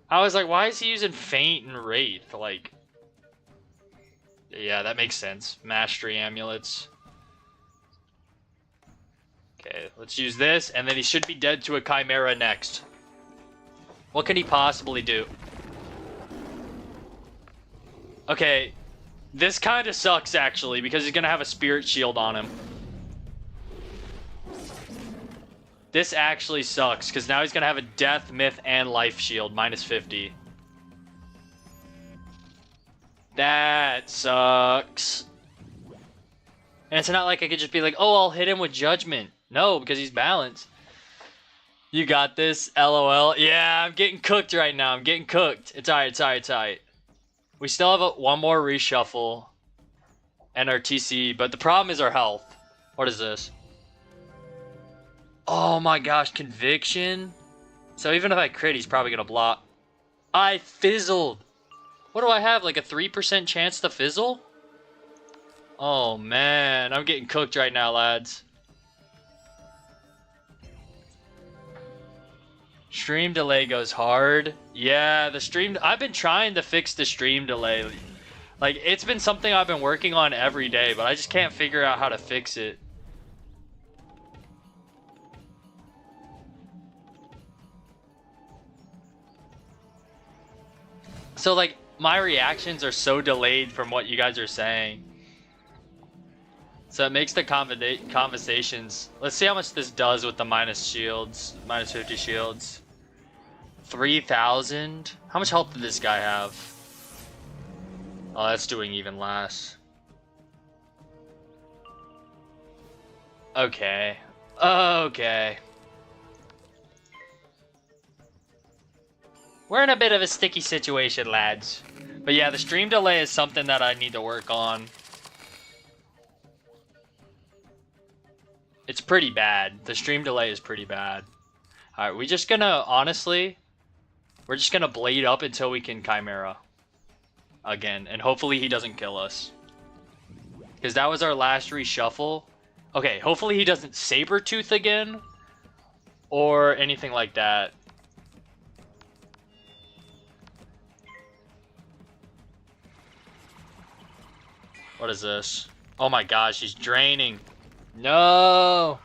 I was like, why is he using Feint and Wraith? Like, yeah, that makes sense. Mastery amulets. Okay, let's use this, and then he should be dead to a Chimera next. What can he possibly do? Okay, this kind of sucks, actually, because he's gonna have a Spirit Shield on him. This actually sucks, because now he's gonna have a Death, Myth, and Life Shield, -50. That sucks. And it's not like I could just be like, oh, I'll hit him with Judgment. No, because he's balanced. You got this, LOL. Yeah, I'm getting cooked right now. I'm getting cooked. It's alright. We still have one more reshuffle and our TC, but the problem is our health. What is this? Oh my gosh, Conviction. So even if I crit, he's probably gonna block. I fizzled. What do I have, like a 3% chance to fizzle? Oh man, I'm getting cooked right now, lads. Stream delay goes hard. Yeah, I've been trying to fix the stream delay. Like, it's been something I've been working on every day, but I just can't figure out how to fix it. So, like, my reactions are so delayed from what you guys are saying. So it makes the conversations... Let's see how much this does with the -50 shields. 3,000? How much health did this guy have? Oh, that's doing even less. Okay. We're in a bit of a sticky situation, lads. But yeah, the stream delay is something that I need to work on. It's pretty bad. The stream delay is pretty bad. Alright, we're just gonna blade up until we can Chimera. Again, and hopefully he doesn't kill us. Because that was our last reshuffle. Okay, hopefully he doesn't Sabertooth again. Or anything like that. What is this? Oh my gosh, he's draining. No!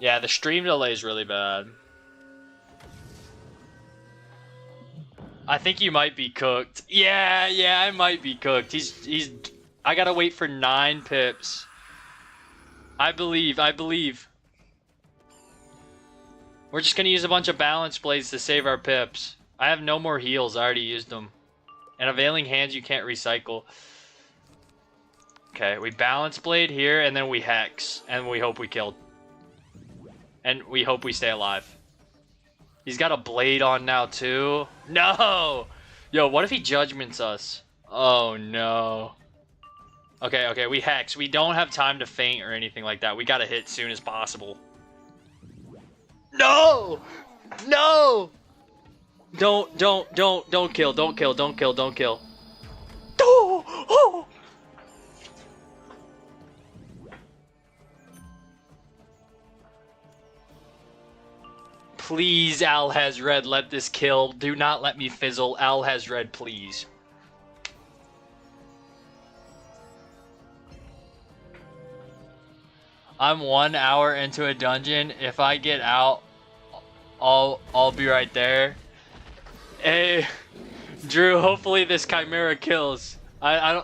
Yeah, the stream delay is really bad. I think you might be cooked. Yeah, I might be cooked. I gotta wait for 9 pips. I believe. We're just gonna use a bunch of balance blades to save our pips. I have no more heals, I already used them. And Availing Hands you can't recycle. Okay, we balance blade here, and then we hex. And we hope we killed. And we hope we stay alive. He's got a blade on now, too. No! Yo, what if he judgments us? Oh, no. Okay, we hex. We don't have time to feint or anything like that. We gotta hit soon as possible. No! No! Don't kill. Oh! Please, Al has red, let this kill. Do not let me fizzle. Al has red, please. I'm 1 hour into a dungeon. If I get out, I'll be right there. Hey, Drew, hopefully this Chimera kills. I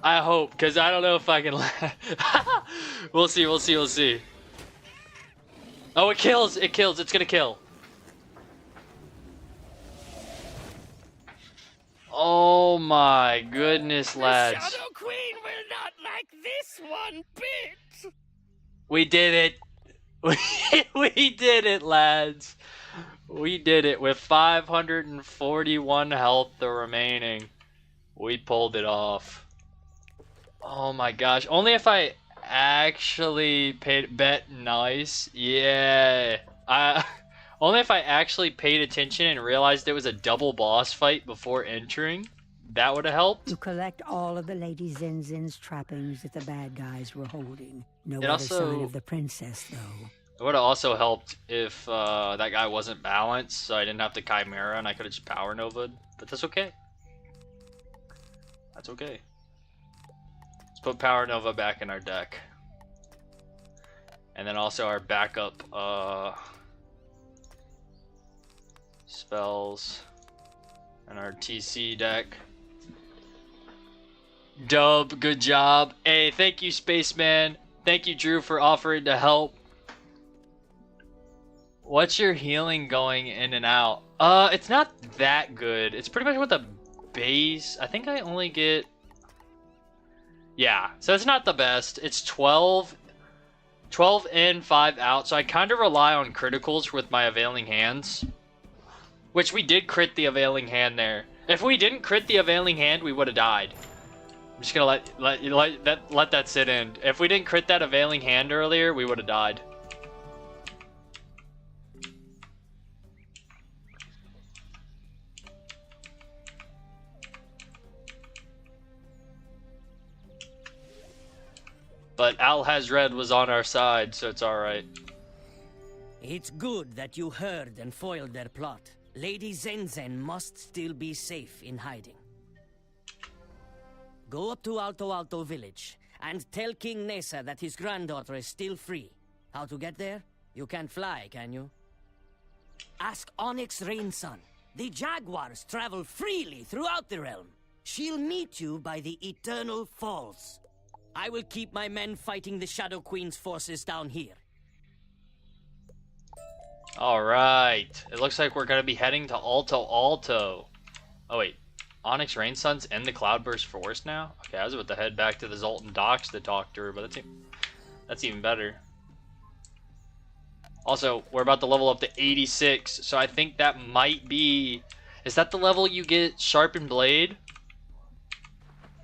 hope, because I don't know if I can... We'll see. Oh, it kills, it's gonna kill. my goodness, The lads. Shadow Queen will not like this one bit. We did it. We did it, lads. We did it with 541 health remaining. We pulled it off. Oh my gosh. Only if I actually bet nice. Yeah. Only if I actually paid attention and realized it was a double boss fight before entering. That would have helped. You collect all of the Lady Zinzin's trappings that the bad guys were holding. No It other also- sign of the princess, though. It would have also helped if that guy wasn't balanced, so I didn't have to Chimera and I could have just Power Nova'd. But that's okay. That's okay. Let's put Power Nova back in our deck. And then also our backup spells and our TC deck. Dub, good job. Hey, thank you, Spaceman. Thank you, Drew, for offering to help. What's your healing going in and out? It's not that good. It's pretty much what the base. I think I only get. Yeah, so it's not the best. It's 12 in, 5 out. So I kind of rely on criticals with my Availing Hands. Which we did crit the Availing Hand there. If we didn't crit the Availing Hand, we would have died. I'm just gonna let that sit in. If we didn't crit that Availing Hand earlier, we would have died. But Al-Hazred was on our side, so it's alright. It's good that you heard and foiled their plot. Lady Zenzen must still be safe in hiding. Go up to Alto Alto village and tell King Nessa that his granddaughter is still free. How to get there? You can't fly, can you? Ask Onyx Rainsun. The Jaguars travel freely throughout the realm. She'll meet you by the Eternal Falls. I will keep my men fighting the Shadow Queen's forces down here. Alright. It looks like we're going to be heading to Alto Alto. Oh, wait. Onyx Rainsun's in the Cloudburst Forest now? Okay, I was about to head back to the Zoltan Docks to talk to her, but that's even better. Also, we're about to level up to 86, so I think that might be... Is that the level you get Sharpened Blade?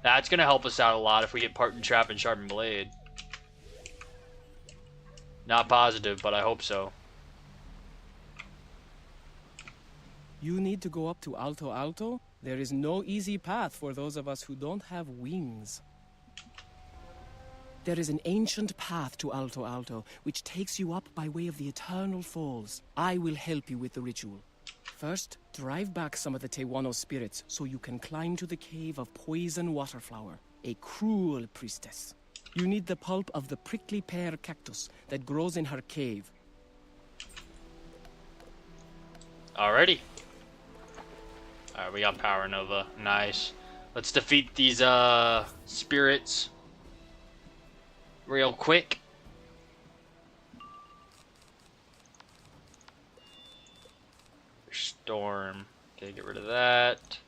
That's going to help us out a lot if we get Parton Trap and Sharpened Blade. Not positive, but I hope so. You need to go up to Alto Alto? There is no easy path for those of us who don't have wings. There is an ancient path to Alto Alto, which takes you up by way of the Eternal Falls. I will help you with the ritual. First, drive back some of the Tewano spirits so you can climb to the cave of Poison Waterflower, a cruel priestess. You need the pulp of the prickly pear cactus that grows in her cave. Alrighty. Alright, we got Power Nova. Nice. Let's defeat these spirits real quick. Storm. Okay, get rid of that.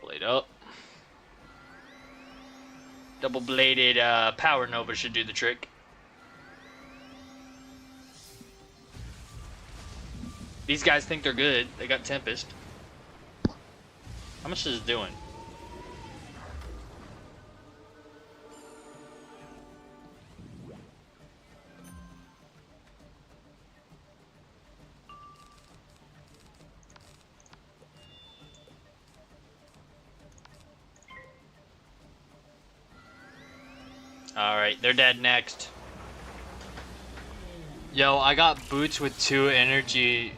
Blade up. Double bladed Power Nova should do the trick. These guys think they're good. They got Tempest. How much is it doing? Alright, they're dead next. Yo, I got boots with 2 energy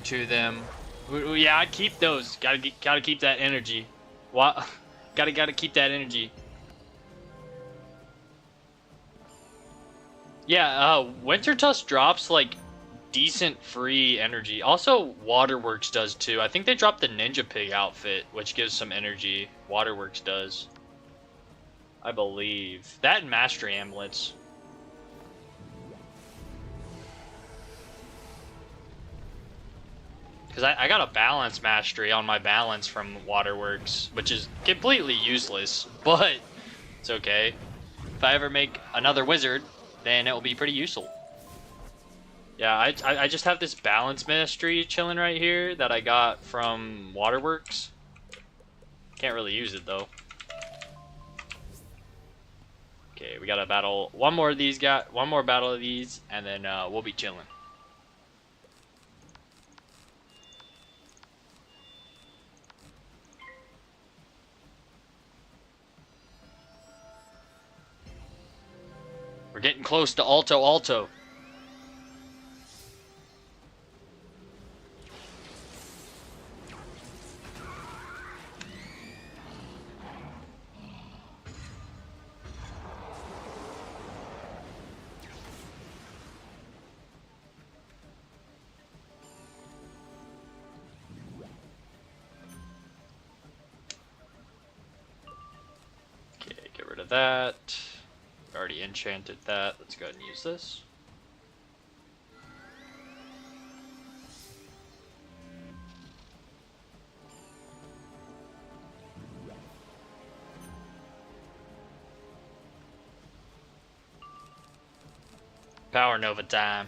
to them. Yeah, I'd keep those. Gotta keep that energy. What? Gotta keep that energy. Yeah, Winter Tusk drops like decent free energy. Also, Waterworks does too. I think they dropped the Ninja Pig outfit, which gives some energy. Waterworks does. I believe. That and Mastery Amulets. Because I got a balance mastery on my balance from Waterworks, which is completely useless, but it's okay. If I ever make another wizard, then it will be pretty useful. Yeah, I just have this balance mastery chilling right here that I got from Waterworks. Can't really use it though. Okay, we got to battle one more of these guys, one more battle of these, and then we'll be chilling. We're getting close to Alto Alto. Okay, get rid of that. Already enchanted that. Let's go ahead and use this. Power Nova time.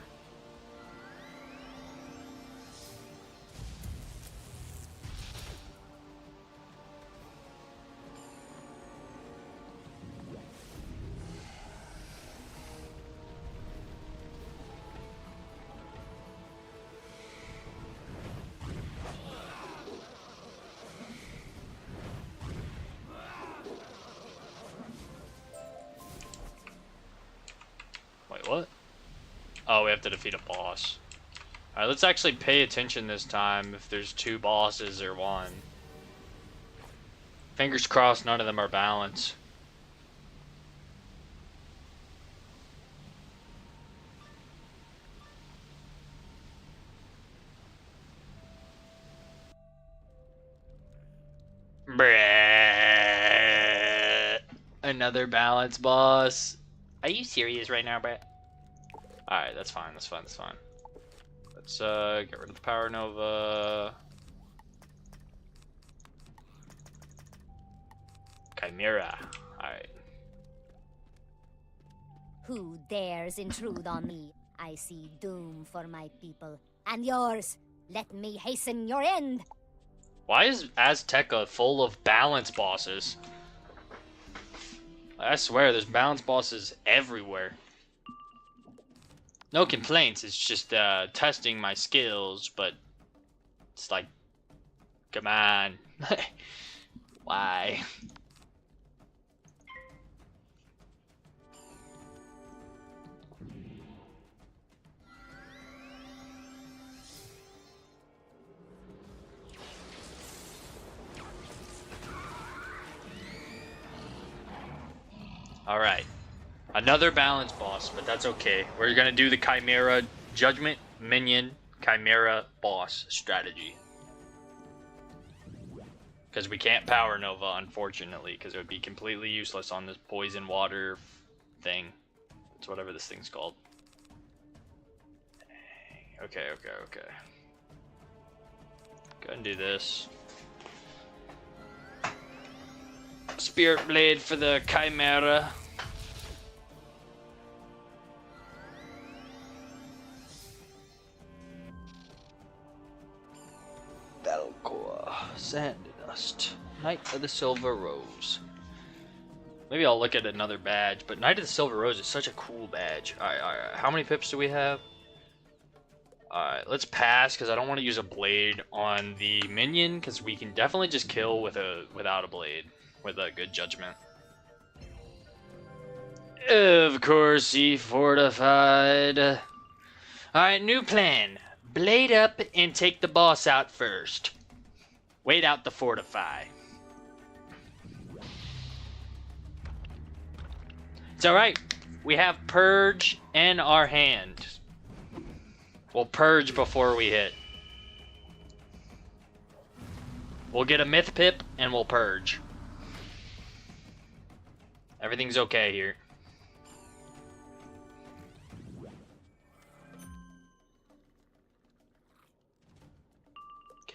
Wait, what? Oh, we have to defeat a boss. Alright, let's actually pay attention this time if there's two bosses or one. Fingers crossed none of them are balanced. Bruh. Another balance boss. Are you serious right now, Brett? Alright, that's fine, that's fine, that's fine. Let's get rid of the Power Nova. Chimera. Alright. Who dares intrude on me? I see doom for my people. And yours. Let me hasten your end. Why is Azteca full of balance bosses? I swear, there's balance bosses everywhere. No complaints, it's just testing my skills, but it's like, come on. Why? Alright. Another balance boss, but that's okay. We're gonna do the Chimera Judgment Minion Chimera Boss strategy. Because we can't Power Nova, unfortunately, because it would be completely useless on this poison water thing. It's whatever this thing's called. Okay. Go ahead and do this. Spirit Blade for the Chimera. Battle Core. Sandust. Knight of the Silver Rose. Maybe I'll look at another badge, but Knight of the Silver Rose is such a cool badge. Alright. How many pips do we have? Alright, let's pass, because I don't want to use a blade on the minion, because we can definitely just kill without a blade. With a good judgment. Of course, he fortified. Alright, new plan. Blade up and take the boss out first. Wait out the fortify. It's alright. We have Purge in our hand. We'll Purge before we hit. We'll get a Myth Pip and we'll Purge. Everything's okay here.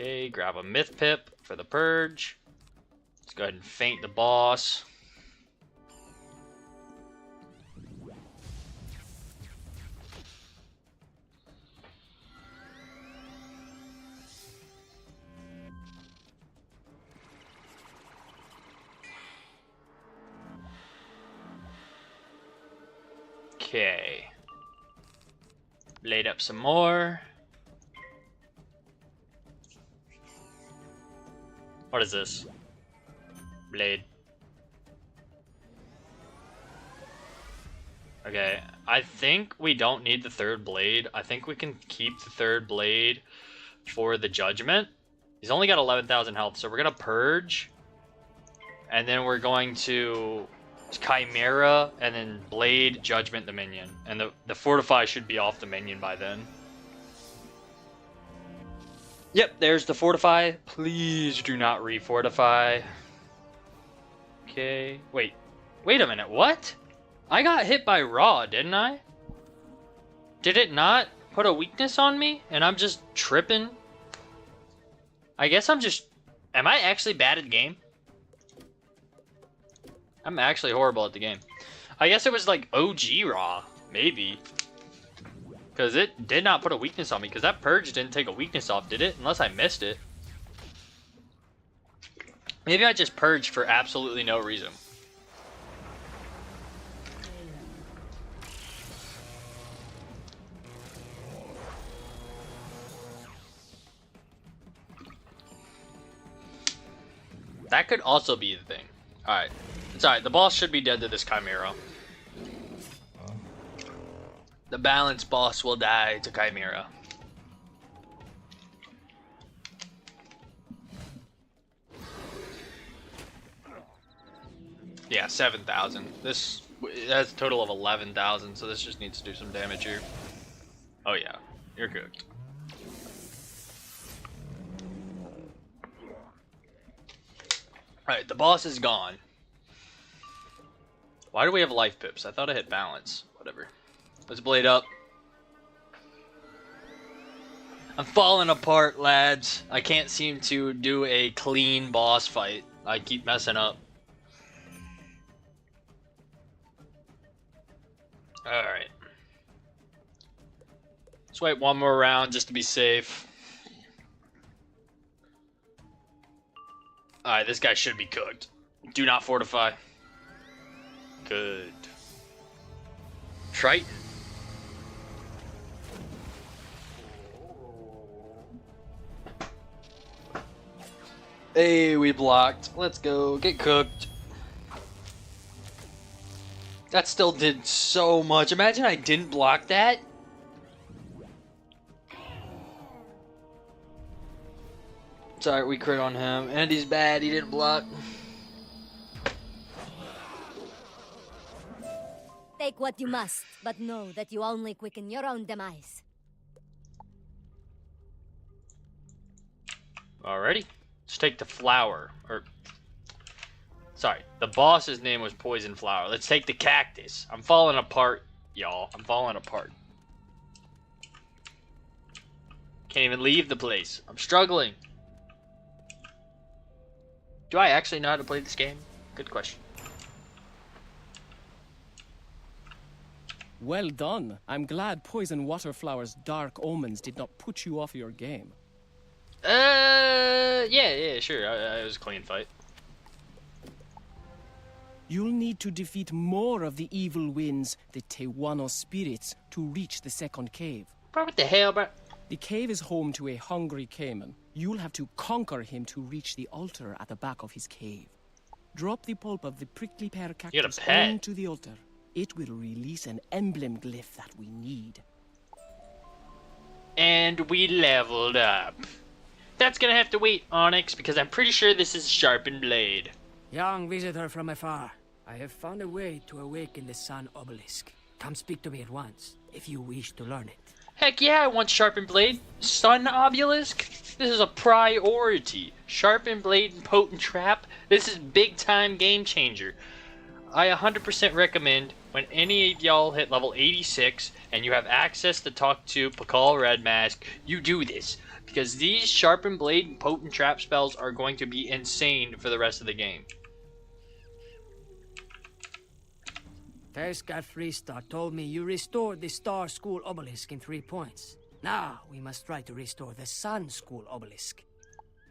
Okay, grab a myth pip for the purge. Let's go ahead and feint the boss. Okay. Blade up some more. What is this? Blade. Okay, I think we don't need the third blade. I think we can keep the third blade for the judgment. He's only got 11,000 health, so we're gonna purge. And then we're going to Chimera, and then Blade, Judgment, the minion. And the Fortify should be off the minion by then. Yep, there's the Fortify. Please do not re-fortify. Okay, wait a minute, what? I got hit by Raw, didn't I? Did it not put a weakness on me? And I'm just tripping? I guess I'm just... Am I actually bad at the game? I'm actually horrible at the game. I guess it was like OG Raw, maybe. Because it did not put a weakness on me, because that purge didn't take a weakness off, did it? Unless I missed it. Maybe I just purged for absolutely no reason. That could also be the thing. Alright. It's alright, the boss should be dead to this Chimera. The balance boss will die to Chimera. Yeah, 7,000. This has a total of 11,000, so this just needs to do some damage here. Oh yeah, you're cooked. Alright, the boss is gone. Why do we have life pips? I thought I had balance. Whatever. Let's blade up. I'm falling apart, lads. I can't seem to do a clean boss fight. I keep messing up. Alright. Let's wait one more round just to be safe. Alright, this guy should be cooked. Do not fortify. Good. Triton. Hey, we blocked. Let's go. Get cooked. That still did so much. Imagine I didn't block that. Sorry, we crit on him. And he's bad. He didn't block. Take what you must, but know that you only quicken your own demise. Alrighty. Let's take the flower. Or, sorry, the boss's name was Poison Flower. Let's take the cactus. I'm falling apart, y'all. I'm falling apart. Can't even leave the place. I'm struggling. Do I actually know how to play this game? Good question. Well done. I'm glad Poison Waterflower's dark omens did not put you off your game. Yeah, sure. It was a clean fight. You'll need to defeat more of the evil winds, the Tewano spirits, to reach the second cave. Bro, what the hell, bro? The cave is home to a hungry caiman. You'll have to conquer him to reach the altar at the back of his cave. Drop the pulp of the prickly pear cactus onto the altar. It will release an emblem glyph that we need. And we leveled up. That's gonna have to wait, Onyx, because I'm pretty sure this is Sharpened Blade. Young visitor from afar, I have found a way to awaken the Sun Obelisk. Come speak to me at once, if you wish to learn it. Heck yeah, I want Sharpened Blade. Sun Obelisk? This is a priority. Sharpened Blade and Potent Trap? This is big time game changer. I 100% recommend When any of y'all hit level 86 and you have access to talk to Pakal Red Mask, you do this. Because these Sharpened Blade and Potent Trap spells are going to be insane for the rest of the game. Terskat Freestar told me you restored the Star School Obelisk in 3 points. Now we must try to restore the Sun School Obelisk.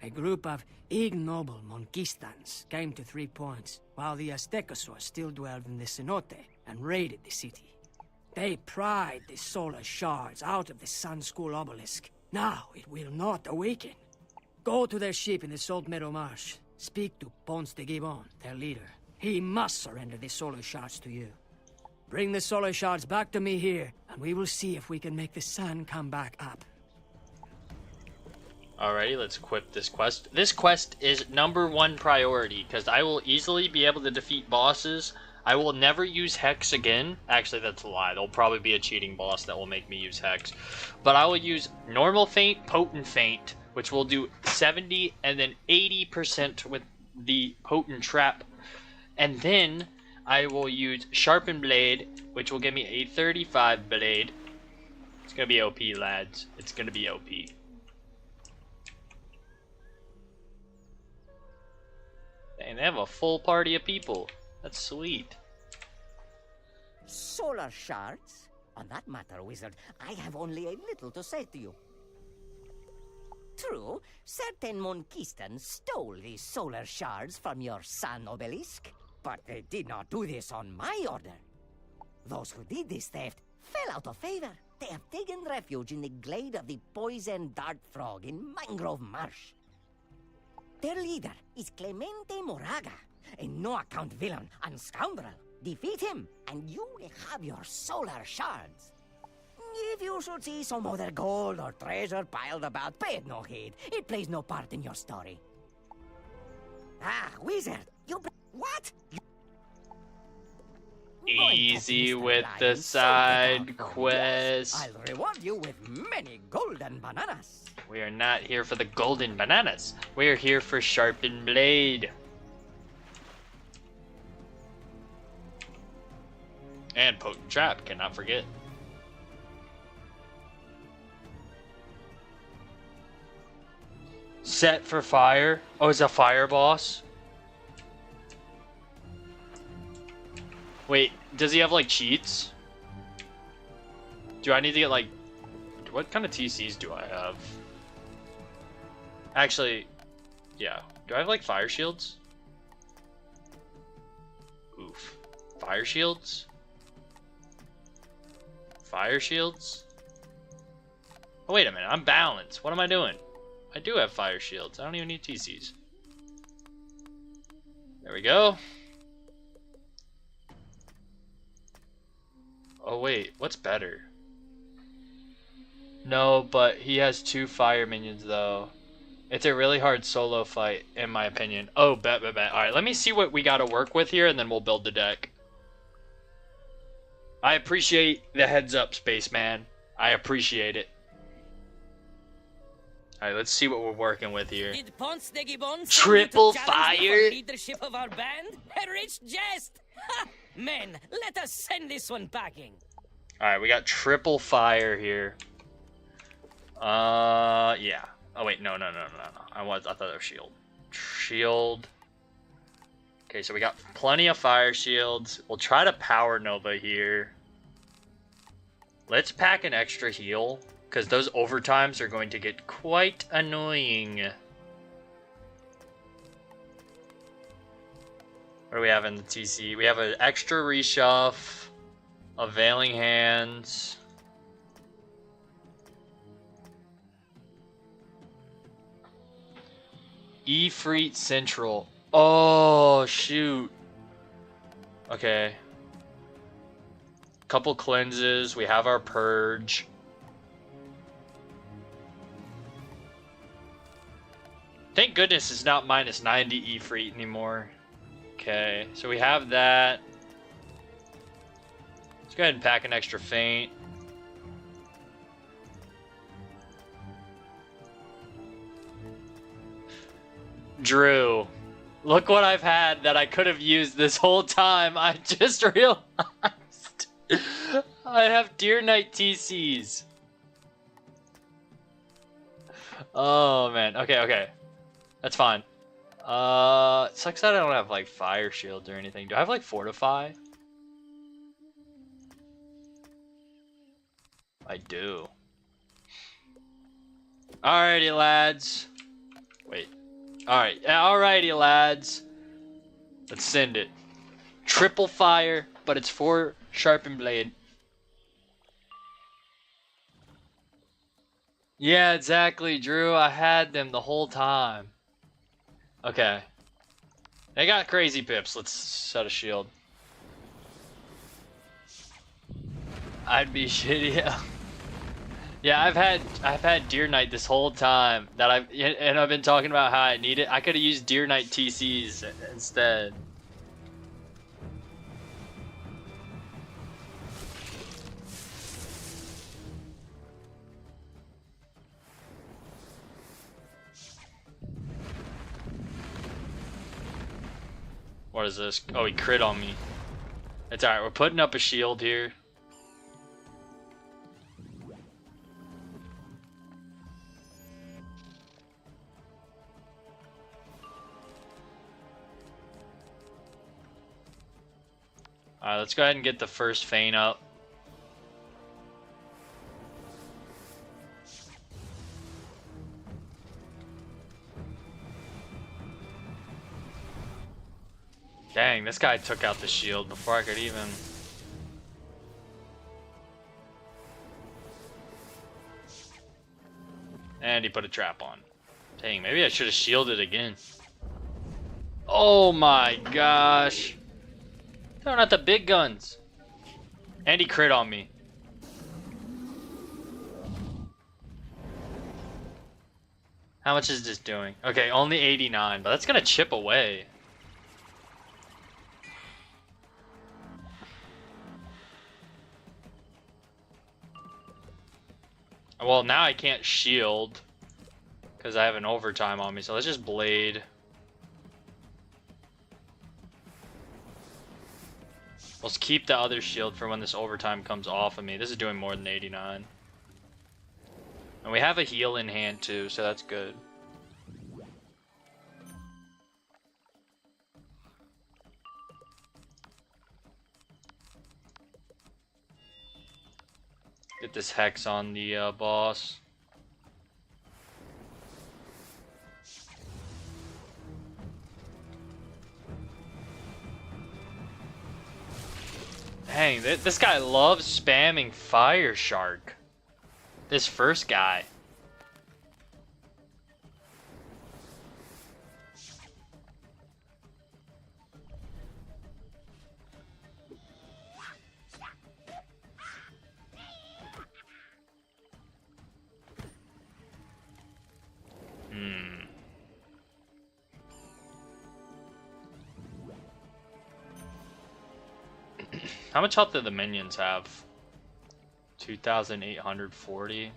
A group of ignoble Monquistans came to 3 points, while the Aztecosaurs still dwelled in the cenote and raided the city. They pried the solar shards out of the Sun School Obelisk. Now it will not awaken. Go to their ship in the Salt Meadow Marsh. Speak to Ponce de Gibon, their leader. He must surrender the solar shards to you. Bring the solar shards back to me here, and we will see if we can make the sun come back up. Alrighty, let's equip this quest. This quest is #1 priority, because I will easily be able to defeat bosses. I will never use Hex again. Actually, that's a lie. There'll probably be a cheating boss that will make me use Hex. But I will use Normal Feint, Potent Feint, which will do 70 and then 80% with the Potent Trap. And then I will use Sharpened Blade, which will give me a 35 blade. It's going to be OP, lads. It's going to be OP. And they have a full party of people. That's sweet. Solar shards? On that matter, Wizard, I have only a little to say to you. True, certain Monquistans stole these solar shards from your sun obelisk, but they did not do this on my order. Those who did this theft fell out of favor. They have taken refuge in the glade of the poison dart frog in Mangrove Marsh. Their leader is Clemente Moraga, a no-account villain and scoundrel. Defeat him, and you will have your solar shards. If you should see some other gold or treasure piled about, pay it no heed. It plays no part in your story. Ah, Wizard, you... What? Easy with the side quest. I'll reward you with many golden bananas. We are not here for the golden bananas. We are here for Sharpened Blade. And Potent Trap, cannot forget. Set for fire. Oh, it's a fire boss? Wait, does he have like cheats? Do I need to get like... What kind of TCs do I have? Actually, yeah. Do I have like fire shields? Oof. Fire shields? Fire shields? Oh, wait a minute. I'm balanced. What am I doing? I do have fire shields. I don't even need TCs. There we go. Oh, wait. What's better? No, but he has 2 fire minions, though. It's a really hard solo fight, in my opinion. Oh, bet. Alright, let me see what we gotta work with here, and then we'll build the deck. I appreciate the heads up, Spaceman. I appreciate it. Alright, let's see what we're working with here. Did Ponce de Gibon Triple send you to challenge me fire? for leadership of our band? A rich jest! Ha! Men, let us send this one packing. Alright, we got triple fire here. Yeah. Oh wait, no. I thought that was shield. Shield. Okay, so we got plenty of fire shields. We'll try to power Nova here. Let's pack an extra heal, because those overtimes are going to get quite annoying. What do we have in the TC? We have an extra reshove, Availing Hands. Efreet Central. Oh, shoot. Okay. Couple cleanses. We have our purge. Thank goodness it's not minus 90 Efreet anymore. Okay, so we have that. Let's go ahead and pack an extra feint. Drew, look what I've had that I could have used this whole time. I just realized. I have Deer Knight TCs. Oh man. Okay, okay. That's fine. Sucks that I don't have like fire shields or anything. Do I have like fortify? I do. Alrighty, lads. Wait. Alright. Alrighty, lads. Let's send it. Triple fire, but it's for sharpened blade. Yeah, exactly, Drew. I had them the whole time. Okay. They got crazy pips. Let's set a shield. I'd be shitty. Yeah, I've had Deer Knight this whole time that I've been talking about how I need it. I could have used Deer Knight TCs instead. What is this? Oh, he crit on me. It's alright, we're putting up a shield here. Alright, let's go ahead and get the first feint up. Dang, this guy took out the shield before I could even... And he put a trap on. Dang, maybe I should have shielded again. Oh my gosh. Throwing out the big guns. And he crit on me. How much is this doing? Okay, only 89, but that's gonna chip away. Well, now I can't shield because I have an overtime on me, so let's just blade. Let's keep the other shield for when this overtime comes off of me. This is doing more than 89. And we have a heal in hand too, so that's good. Get this hex on the boss. Dang, this guy loves spamming Fire Shark. This first guy. How much health do the minions have? 2,840.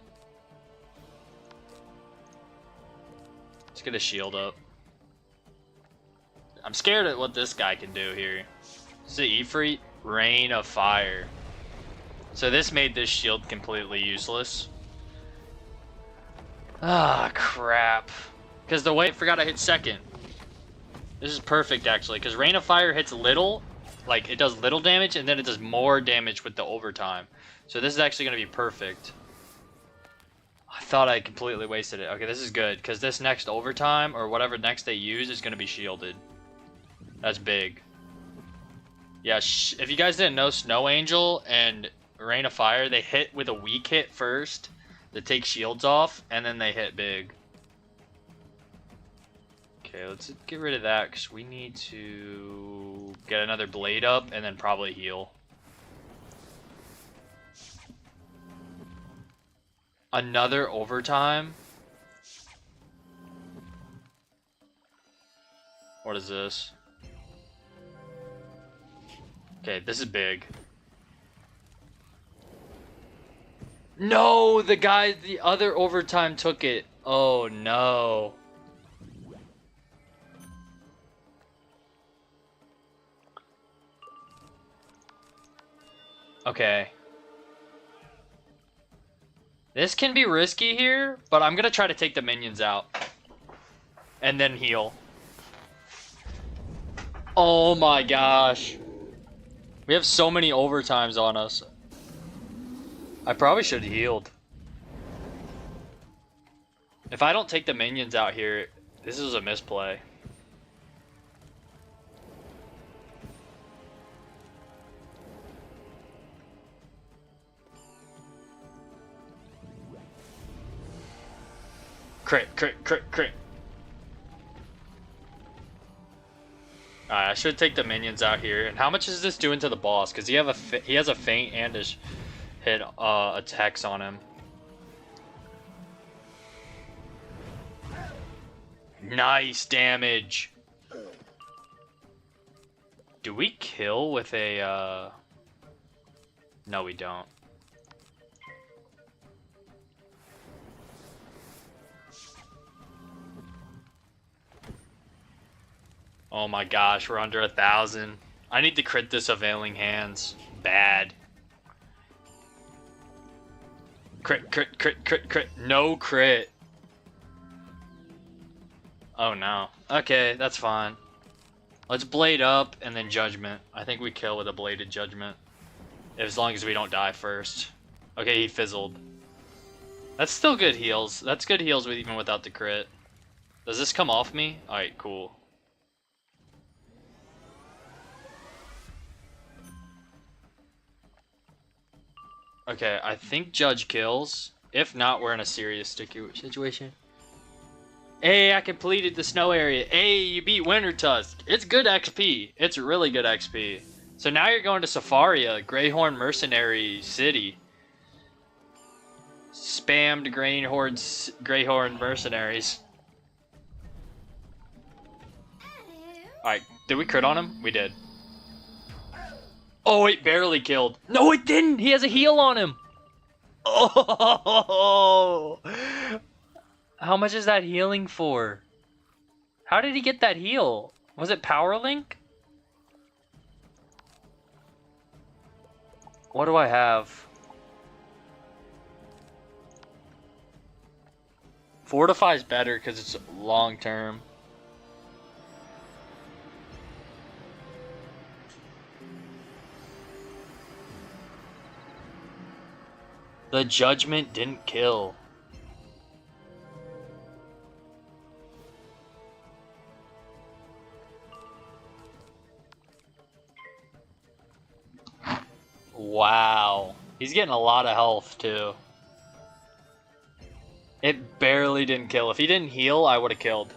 Let's get a shield up. I'm scared at what this guy can do here. This is an Ifrit, Rain of Fire. So this made this shield completely useless. Ah, crap. Because the way I forgot I hit second. This is perfect actually, because Rain of Fire hits little. Like, it does little damage, and then it does more damage with the overtime. So this is actually going to be perfect. I thought I completely wasted it. Okay, this is good, because this next overtime, or whatever next they use, is going to be shielded. That's big. Yeah, if you guys didn't know, Snow Angel and Rain of Fire, they hit with a weak hit first, that takes shields off, and then they hit big. Okay, let's get rid of that because we need to get another blade up and then probably heal. Another overtime? What is this? Okay, this is big. No, the other overtime took it. Oh no. Okay. This can be risky here, but I'm gonna try to take the minions out. And then heal. Oh my gosh. We have so many overtimes on us. I probably should have healed. If I don't take the minions out here, this is a misplay. Crit, crit, crit, crit. Alright, I should take the minions out here. And how much is this doing to the boss? Because he has a feint and a hit attacks on him. Nice damage. Do we kill with a No, we don't. Oh my gosh, we're under 1,000. I need to crit this Availing Hands. Bad. Crit, crit, crit, crit, crit. No crit. Oh no. Okay, that's fine. Let's blade up and then judgment. I think we kill with a bladed judgment. As long as we don't die first. Okay, he fizzled. That's still good heals. That's good heals with even without the crit. Does this come off me? Alright, cool. Okay, I think Judge kills. If not, we're in a serious sticky situation. Hey, I completed the snow area. Hey, you beat Winter Tusk. It's good XP. It's really good XP. So now you're going to Safaria, Greyhorn Mercenary City. Spammed Greyhorn Mercenaries. Alright, did we crit on him? We did. Oh, it barely killed. No, it didn't! He has a heal on him! Oh! How much is that healing for? How did he get that heal? Was it Power Link? What do I have? Fortify's better because it's long term. The judgment didn't kill. Wow. He's getting a lot of health too. It barely didn't kill. If he didn't heal, I would have killed.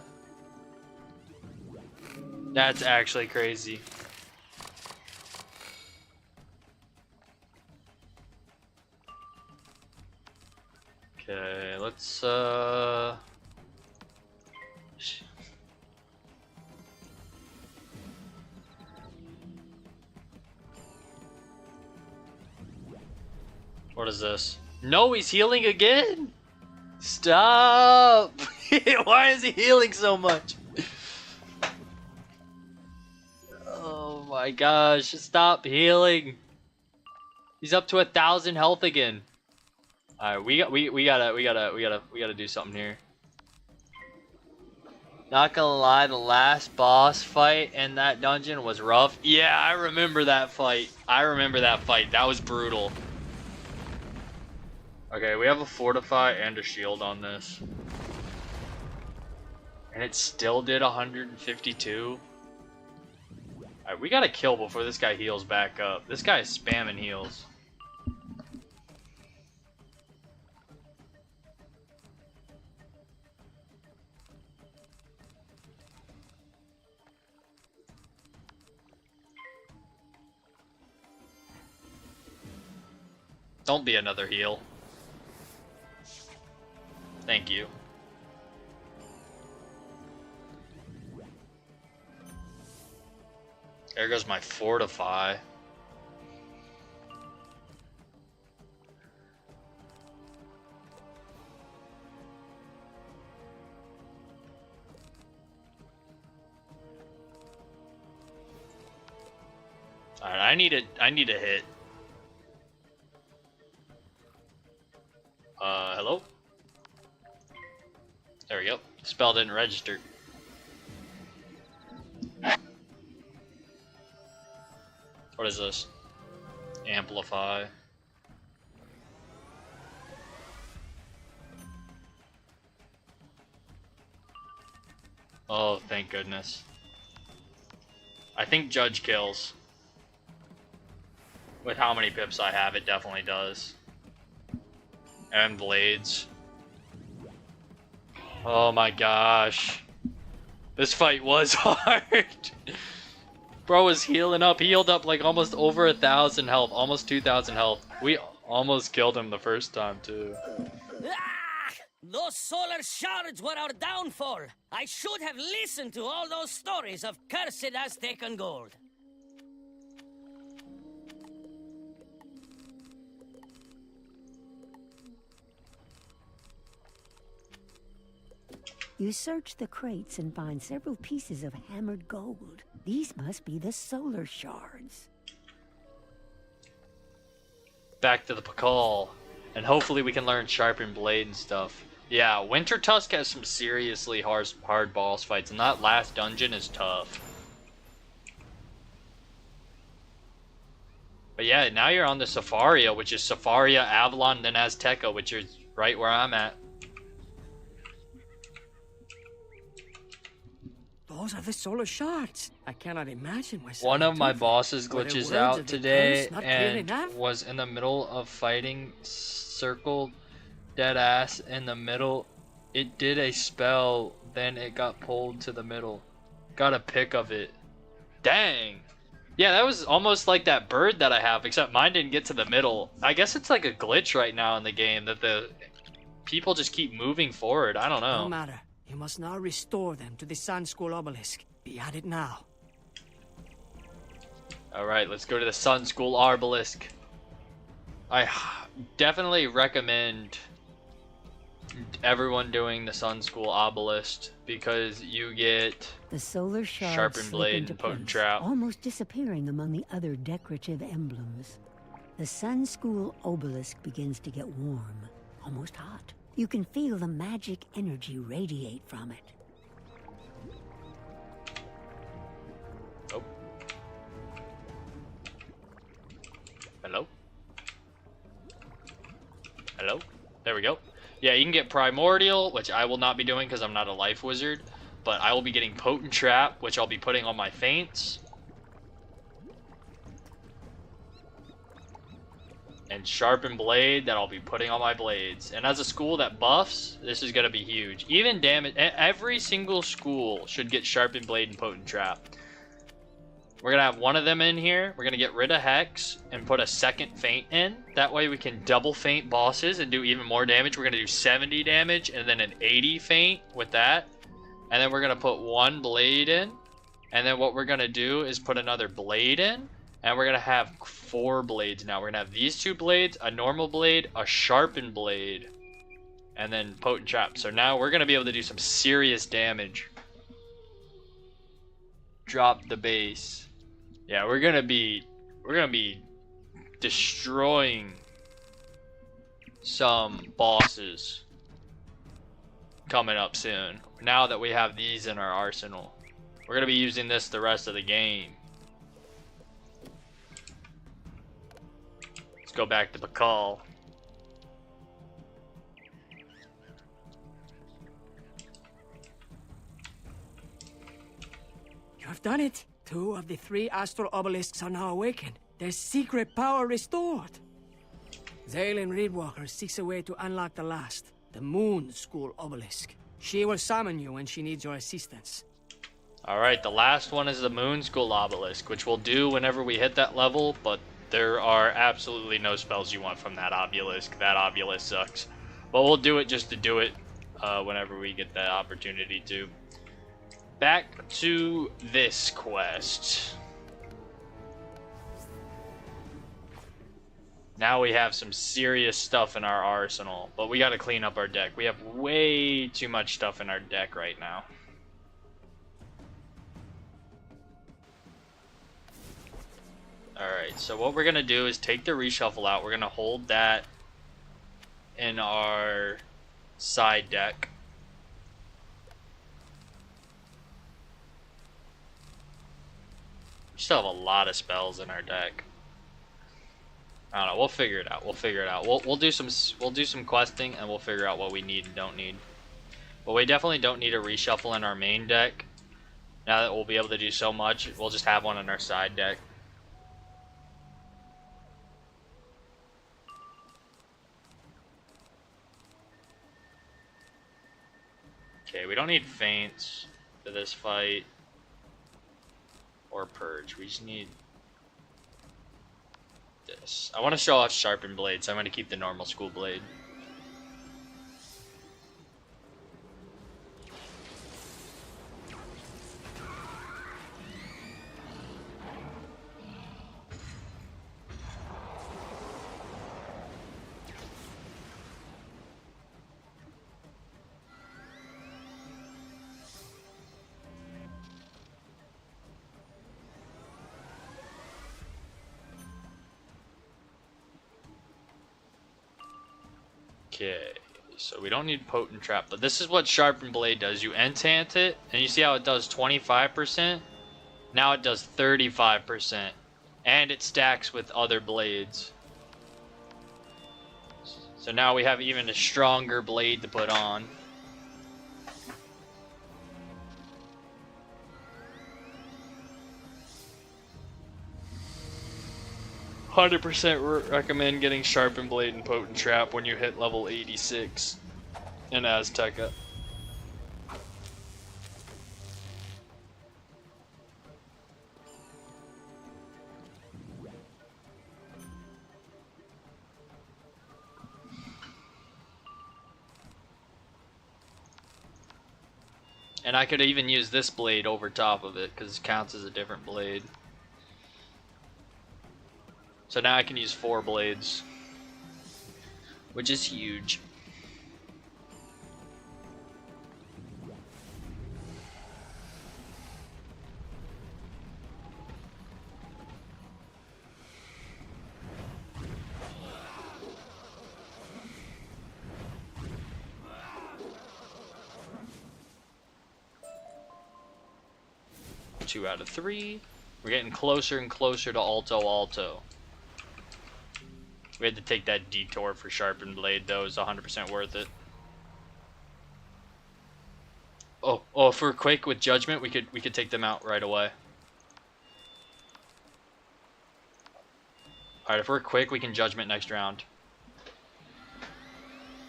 That's actually crazy. Okay, let's what is this? No, he's healing again? Stop! Why is he healing so much? Oh my gosh, stop healing. He's up to 1,000 health again. Alright, we gotta do something here. Not gonna lie, the last boss fight in that dungeon was rough. Yeah, I remember that fight. That was brutal. Okay, we have a fortify and a shield on this. And it still did 152. Alright, we gotta kill before this guy heals back up. This guy is spamming heals. Don't be another heal. Thank you. There goes my fortify. Alright, I need a hit. There we go. Spell didn't register. What is this? Amplify. Oh, thank goodness. I think Judge kills. With how many pips I have, it definitely does. And blades. Oh my gosh. This fight was hard. Bro was healing up. He healed up like almost over 1,000 health. Almost 2,000 health. We almost killed him the first time too. Ah! Those solar shards were our downfall. I should have listened to all those stories of cursed Aztecan gold. You search the crates and find several pieces of hammered gold. These must be the solar shards. Back to the Pakal. And hopefully we can learn Sharpened Blade and stuff. Yeah, Winter Tusk has some seriously hard boss fights, and that last dungeon is tough. But yeah, now you're on the Safaria, which is Safaria, Avalon, then Azteca, which is right where I'm at. Those are the solar shards. I cannot imagine myself. One of my doing bosses Were the glitches words out of the today curse not clear and enough? was in the middle of fighting, circled dead ass in the middle. It did a spell, then it got pulled to the middle. Got a pic of it. Dang. Yeah, that was almost like that bird that I have, except mine didn't get to the middle. I guess it's like a glitch right now in the game that the people just keep moving forward. I don't know. No matter. You must now restore them to the Sun School obelisk. Be at it now. Alright, let's go to the Sun School obelisk. I definitely recommend everyone doing the Sun School obelisk because you get The solar shards Sharpened slip Blade into and Potent place, Trap. almost disappearing among the other decorative emblems. The Sun School obelisk begins to get warm, almost hot. You can feel the magic energy radiate from it. Oh. Hello? Hello? There we go. Yeah, you can get Primordial, which I will not be doing because I'm not a life wizard. But I will be getting Potent Trap, which I'll be putting on my feints. And Sharpened Blade that I'll be putting on my blades. And as a school that buffs, this is going to be huge. Even damage, every single school should get Sharpened Blade and Potent Trap. We're going to have one of them in here. We're going to get rid of Hex and put a second feint in. That way we can double feint bosses and do even more damage. We're going to do 70 damage and then an 80 feint with that. And then we're going to put one blade in. And then what we're going to do is put another blade in. And we're going to have 4 blades now. We're going to have these 2 blades, a normal blade, a sharpened blade, and then Potent Trap. So now we're going to be able to do some serious damage. Drop the base. Yeah, we're going to be destroying some bosses coming up soon. Now that we have these in our arsenal. We're going to be using this the rest of the game. Go back to Pakal. You have done it. 2 of the 3 astral obelisks are now awakened. Their secret power restored. Zaylin Reedwalker seeks a way to unlock the last, the Moon School obelisk. She will summon you when she needs your assistance. Alright, the last one is the Moon School obelisk, which we'll do whenever we hit that level, but there are absolutely no spells you want from that obelisk. That obelisk sucks. But we'll do it just to do it whenever we get that opportunity to. Back to this quest. Now we have some serious stuff in our arsenal, but we gotta clean up our deck. We have way too much stuff in our deck right now. Alright, so what we're going to do is take the reshuffle out. We're going to hold that in our side deck. We still have a lot of spells in our deck. I don't know. We'll figure it out. We'll figure it out. We'll do some questing, and we'll figure out what we need and don't need. But we definitely don't need a reshuffle in our main deck. Now that we'll be able to do so much, we'll just have one in our side deck. Okay, we don't need feints for this fight. Or purge. We just need this. I want to show off sharpened blade, so I'm going to keep the normal school blade. Okay, so we don't need Potent Trap, but this is what Sharpened Blade does. You enchant it, and you see how it does 25%? Now it does 35%. And it stacks with other blades. So now we have even a stronger blade to put on. 100% recommend getting Sharpened Blade and Potent Trap when you hit level 86 in Azteca. And I could even use this blade over top of it because it counts as a different blade. So now I can use 4 blades, which is huge. Two out of 3. We're getting closer and closer to Alto. We had to take that detour for Sharpened Blade, though. It's 100% worth it. Oh, if we're quick with Judgment, we could take them out right away. Alright, if we're quick, we can Judgment next round.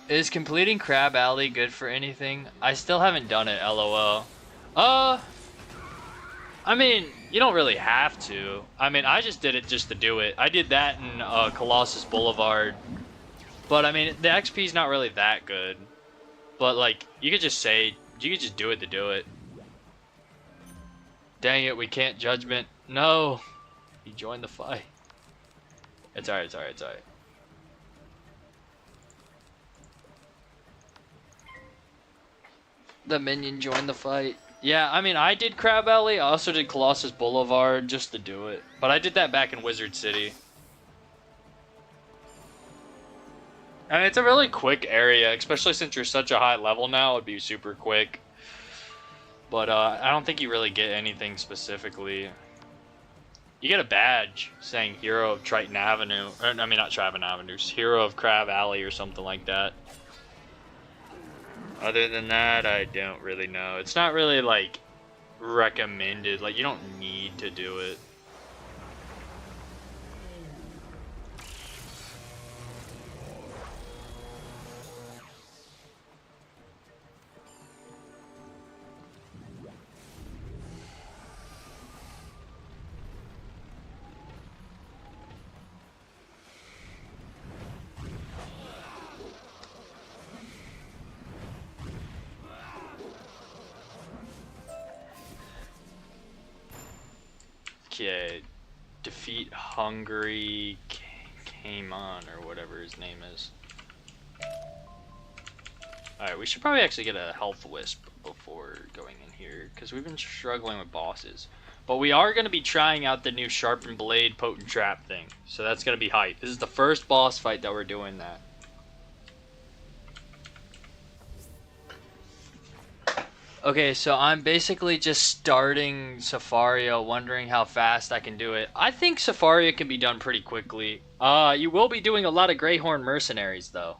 Is completing Crab Alley good for anything? I still haven't done it, LOL. I mean, you don't really have to. I mean, I just did it just to do it. I did that in Colossus Boulevard. But, I mean, the XP's not really that good. But, like, you could just do it to do it. Dang it, we can't Judgment. No! He joined the fight. It's alright, it's alright, it's alright. The minion joined the fight. Yeah, I mean, I did Crab Alley. I also did Colossus Boulevard just to do it. But I did that back in Wizard City. I mean, it's a really quick area, especially since you're such a high level now. It'd be super quick. But I don't think you really get anything specifically. You get a badge saying Hero of Triton Avenue. Or, I mean, not Triton Avenue. Hero of Crab Alley or something like that. Other than that, I don't really know. It's not really, like, recommended. Like, you don't need to do it. Okay, defeat Hungry came on or whatever his name is. Alright, we should probably actually get a health wisp before going in here because we've been struggling with bosses. But we are going to be trying out the new Sharpened Blade Potent Trap thing, so that's going to be hype. This is the first boss fight that we're doing that. Okay, so I'm basically just starting Safaria, wondering how fast I can do it. I think Safaria can be done pretty quickly. You will be doing a lot of Greyhorn mercenaries, though.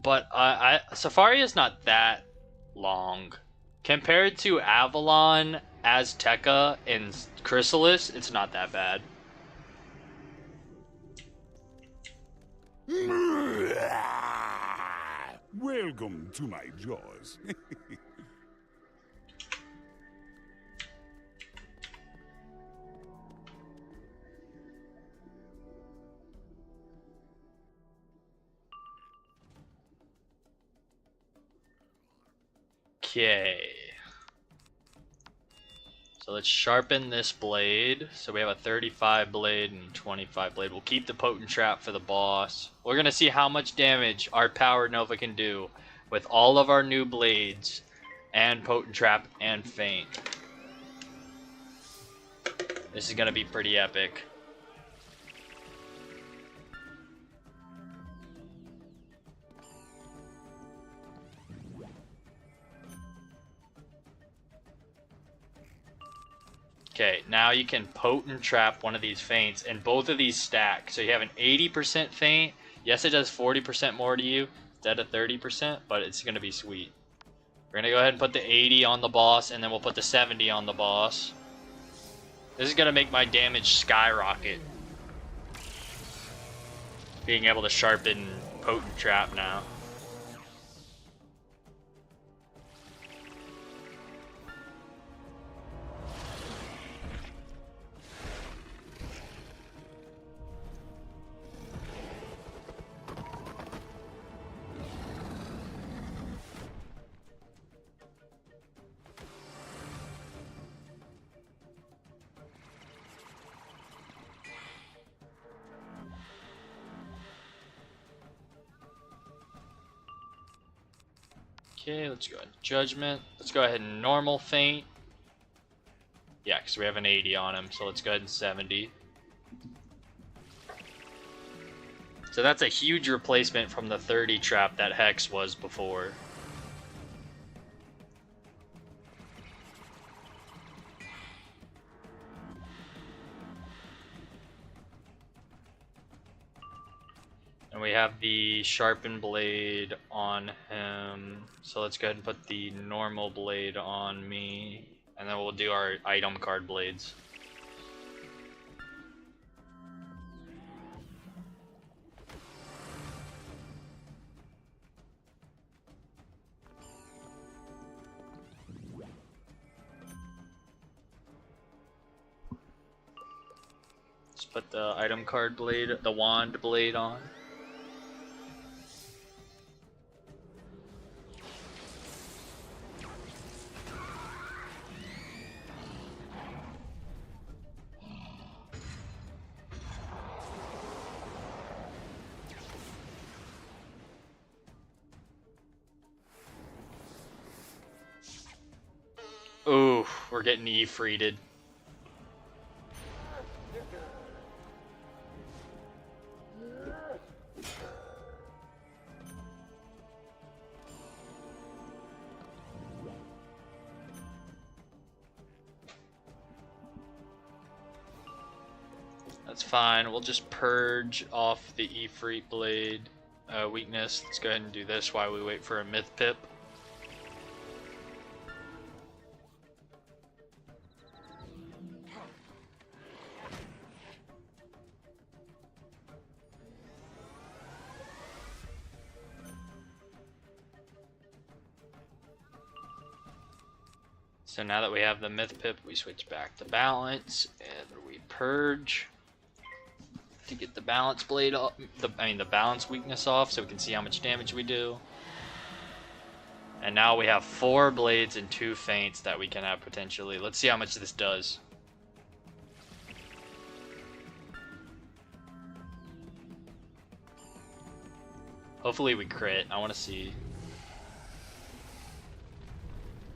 But Safaria is not that long. Compared to Avalon, Azteca, and Chrysalis, it's not that bad. Welcome to my jaws. Okay. So let's sharpen this blade. So we have a 35 blade and 25 blade. We'll keep the potent trap for the boss. We're going to see how much damage our power nova can do with all of our new blades and potent trap and feint. This is going to be pretty epic. Okay, now you can potent trap one of these feints, and both of these stack. So you have an 80% feint. Yes, it does 40% more to you instead of 30%, but it's going to be sweet. We're going to go ahead and put the 80 on the boss, and then we'll put the 70 on the boss. This is going to make my damage skyrocket. Being able to sharpen potent trap now. Okay, let's go ahead and judgment. Let's go ahead and normal feint. Yeah, because we have an 80 on him, so let's go ahead and 70. So that's a huge replacement from the 30 trap that Hex was before. And we have the sharpened blade on him. So let's go ahead and put the normal blade on me. And then we'll do our item card blades. Let's put the item card blade, the wand blade on. Ooh, we're getting E-freeded. That's fine. We'll just purge off the Ifrit blade weakness. Let's go ahead and do this while we wait for a myth pip. So now that we have the myth pip, we switch back to balance and we purge to get the balance blade off, the balance weakness off, so we can see how much damage we do. And now we have 4 blades and 2 feints that we can have potentially. Let's see how much this does. Hopefully we crit. I want to see.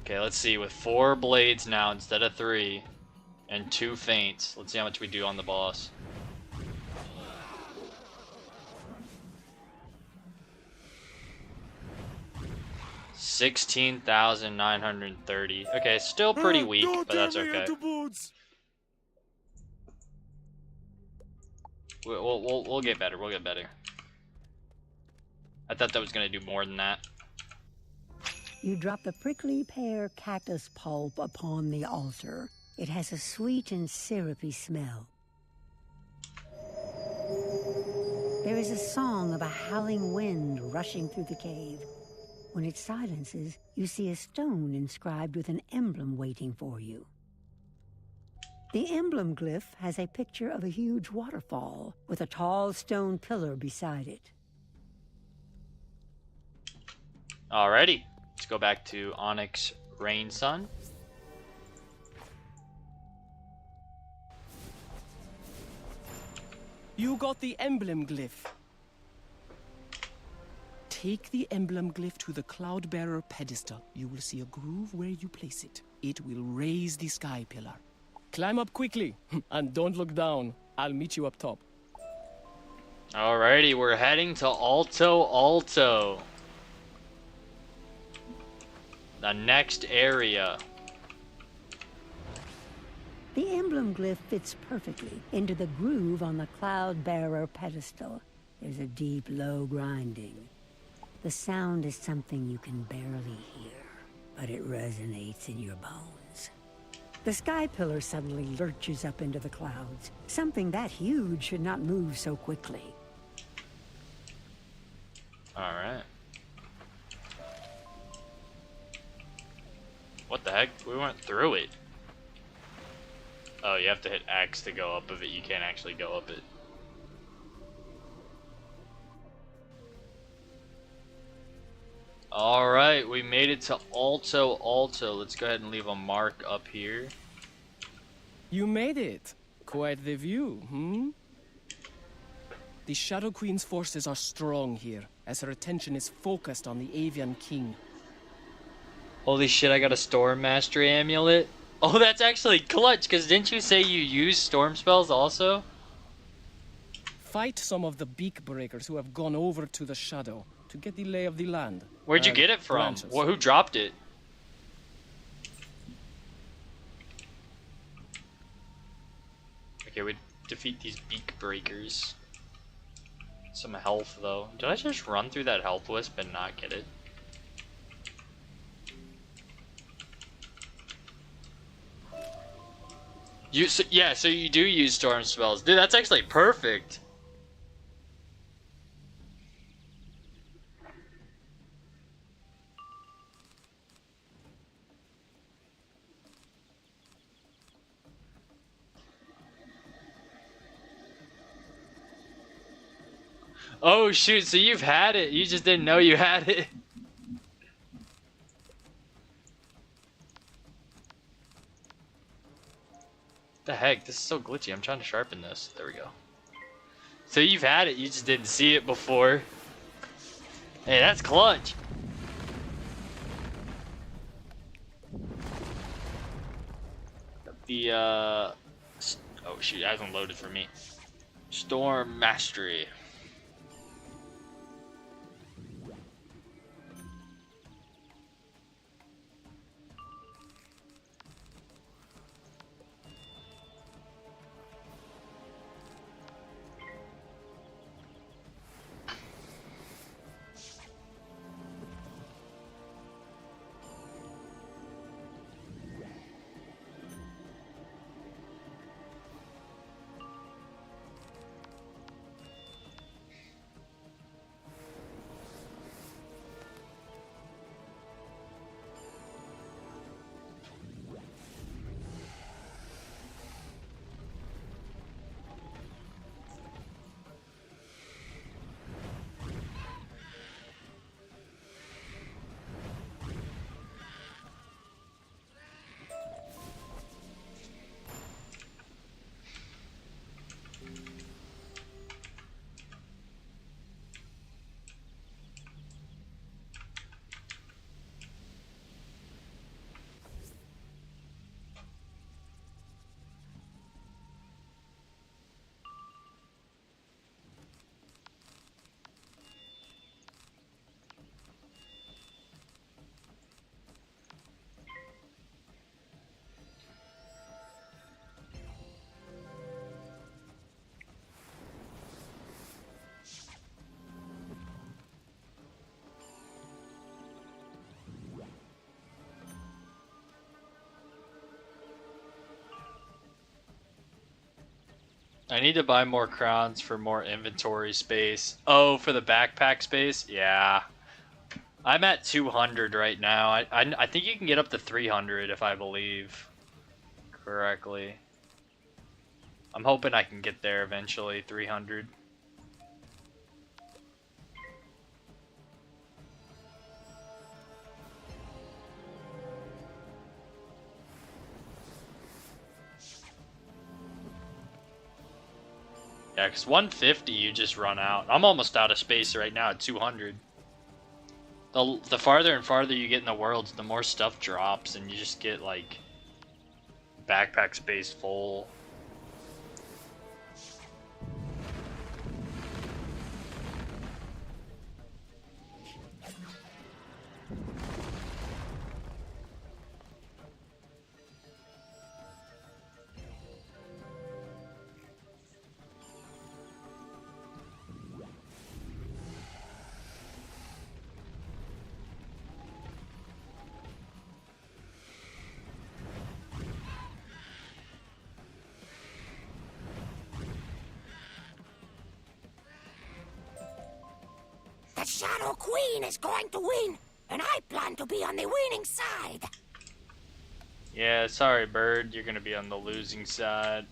Okay, let's see. With 4 blades now instead of 3 and 2 feints, let's see how much we do on the boss. 16,930. Okay, still pretty weak, but that's okay. We'll get better. We'll get better. I thought that was gonna do more than that. You drop the prickly pear cactus pulp upon the altar. It has a sweet and syrupy smell. There is a song of a howling wind rushing through the cave. When it silences, you see a stone inscribed with an emblem waiting for you. The emblem glyph has a picture of a huge waterfall with a tall stone pillar beside it. Alrighty, let's go back to Onyx Rain Sun. You got the emblem glyph. Take the emblem glyph to the Cloudbearer pedestal. You will see a groove where you place it. It will raise the sky pillar. Climb up quickly, and don't look down. I'll meet you up top. Alrighty, we're heading to Alto. The next area. The emblem glyph fits perfectly into the groove on the Cloudbearer pedestal. There's a deep, low grinding. The sound is something you can barely hear, but it resonates in your bones. The sky pillar suddenly lurches up into the clouds. Something that huge should not move so quickly. Alright. What the heck? We went through it. Oh, you have to hit X to go up of it. You can't actually go up it. Alright, we made it to Alto. Let's go ahead and leave a mark up here. You made it. Quite the view, hmm? The Shadow Queen's forces are strong here, as her attention is focused on the Avian King. Holy shit, I got a Storm Mastery amulet. Oh, that's actually clutch, because didn't you say you use storm spells also? Fight some of the beak breakers who have gone over to the Shadow to get the lay of the land. Where'd you get it from? Branches. Who dropped it? Okay, we defeat these beak breakers. Some health, though. Did I just run through that health wisp and not get it? So you do use storm spells. Dude, that's actually perfect. Oh shoot, so you've had it. You just didn't know you had it. The heck? This is so glitchy. I'm trying to sharpen this. There we go. So you've had it. You just didn't see it before. Hey, that's clutch. The, oh shoot, it hasn't loaded for me. Storm Mastery. I need to buy more crowns for more inventory space. Oh, for the backpack space? Yeah. I'm at 200 right now. I think you can get up to 300 if I believe correctly. I'm hoping I can get there eventually, 300. Yeah, because 150 you just run out. I'm almost out of space right now at 200. The farther and farther you get in the worlds, the more stuff drops, and you just get, like, backpack space full. The Shadow Queen is going to win, and I plan to be on the winning side. Yeah, sorry, Bird. You're going to be on the losing side.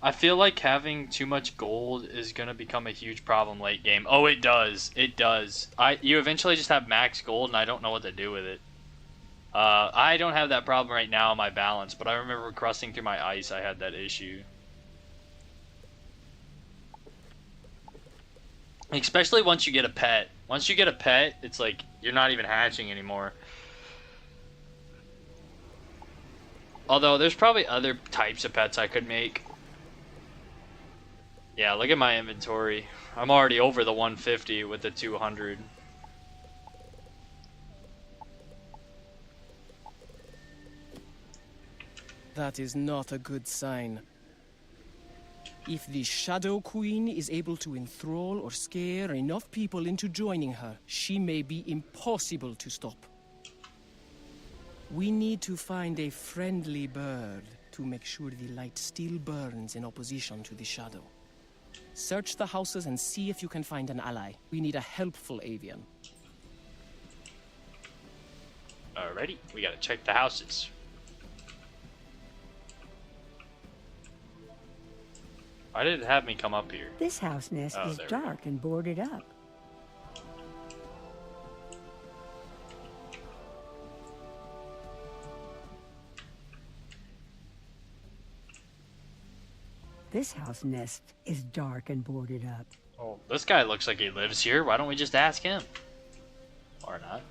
I feel like having too much gold is going to become a huge problem late game. Oh, it does. It does. You eventually just have max gold, and I don't know what to do with it. I don't have that problem right now in my balance, but I remember crossing through my ice, I had that issue. Especially once you get a pet. Once you get a pet, it's like you're not even hatching anymore. Although there's probably other types of pets I could make. Yeah, look at my inventory. I'm already over the 150 with the 200. That is not a good sign. If the Shadow Queen is able to enthrall or scare enough people into joining her, she may be impossible to stop. We need to find a friendly bird to make sure the light still burns in opposition to the shadow. Search the houses and see if you can find an ally. We need a helpful avian. Alrighty, we gotta check the houses. Why did it have me come up here? This house nest is there we dark and boarded up. This house nest is dark and boarded up. Oh, this guy looks like he lives here. Why don't we just ask him? Or not.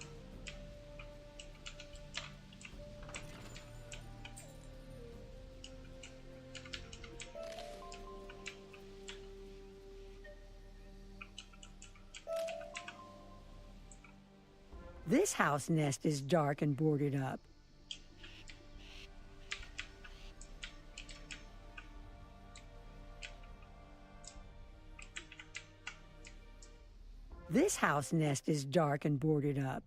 This house nest is dark and boarded up. This house nest is dark and boarded up.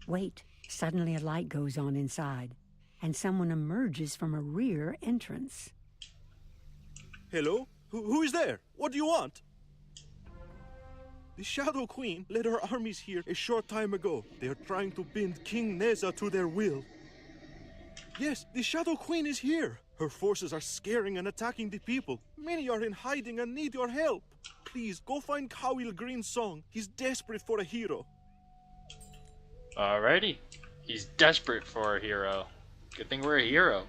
Wait, suddenly a light goes on inside, and someone emerges from a rear entrance. Hello? Who is there? What do you want? The Shadow Queen led her armies here a short time ago. They are trying to bind King Neza to their will. Yes, the Shadow Queen is here. Her forces are scaring and attacking the people. Many are in hiding and need your help. Please, go find Kawil Green's song. He's desperate for a hero. Alrighty. He's desperate for a hero. Good thing we're a hero.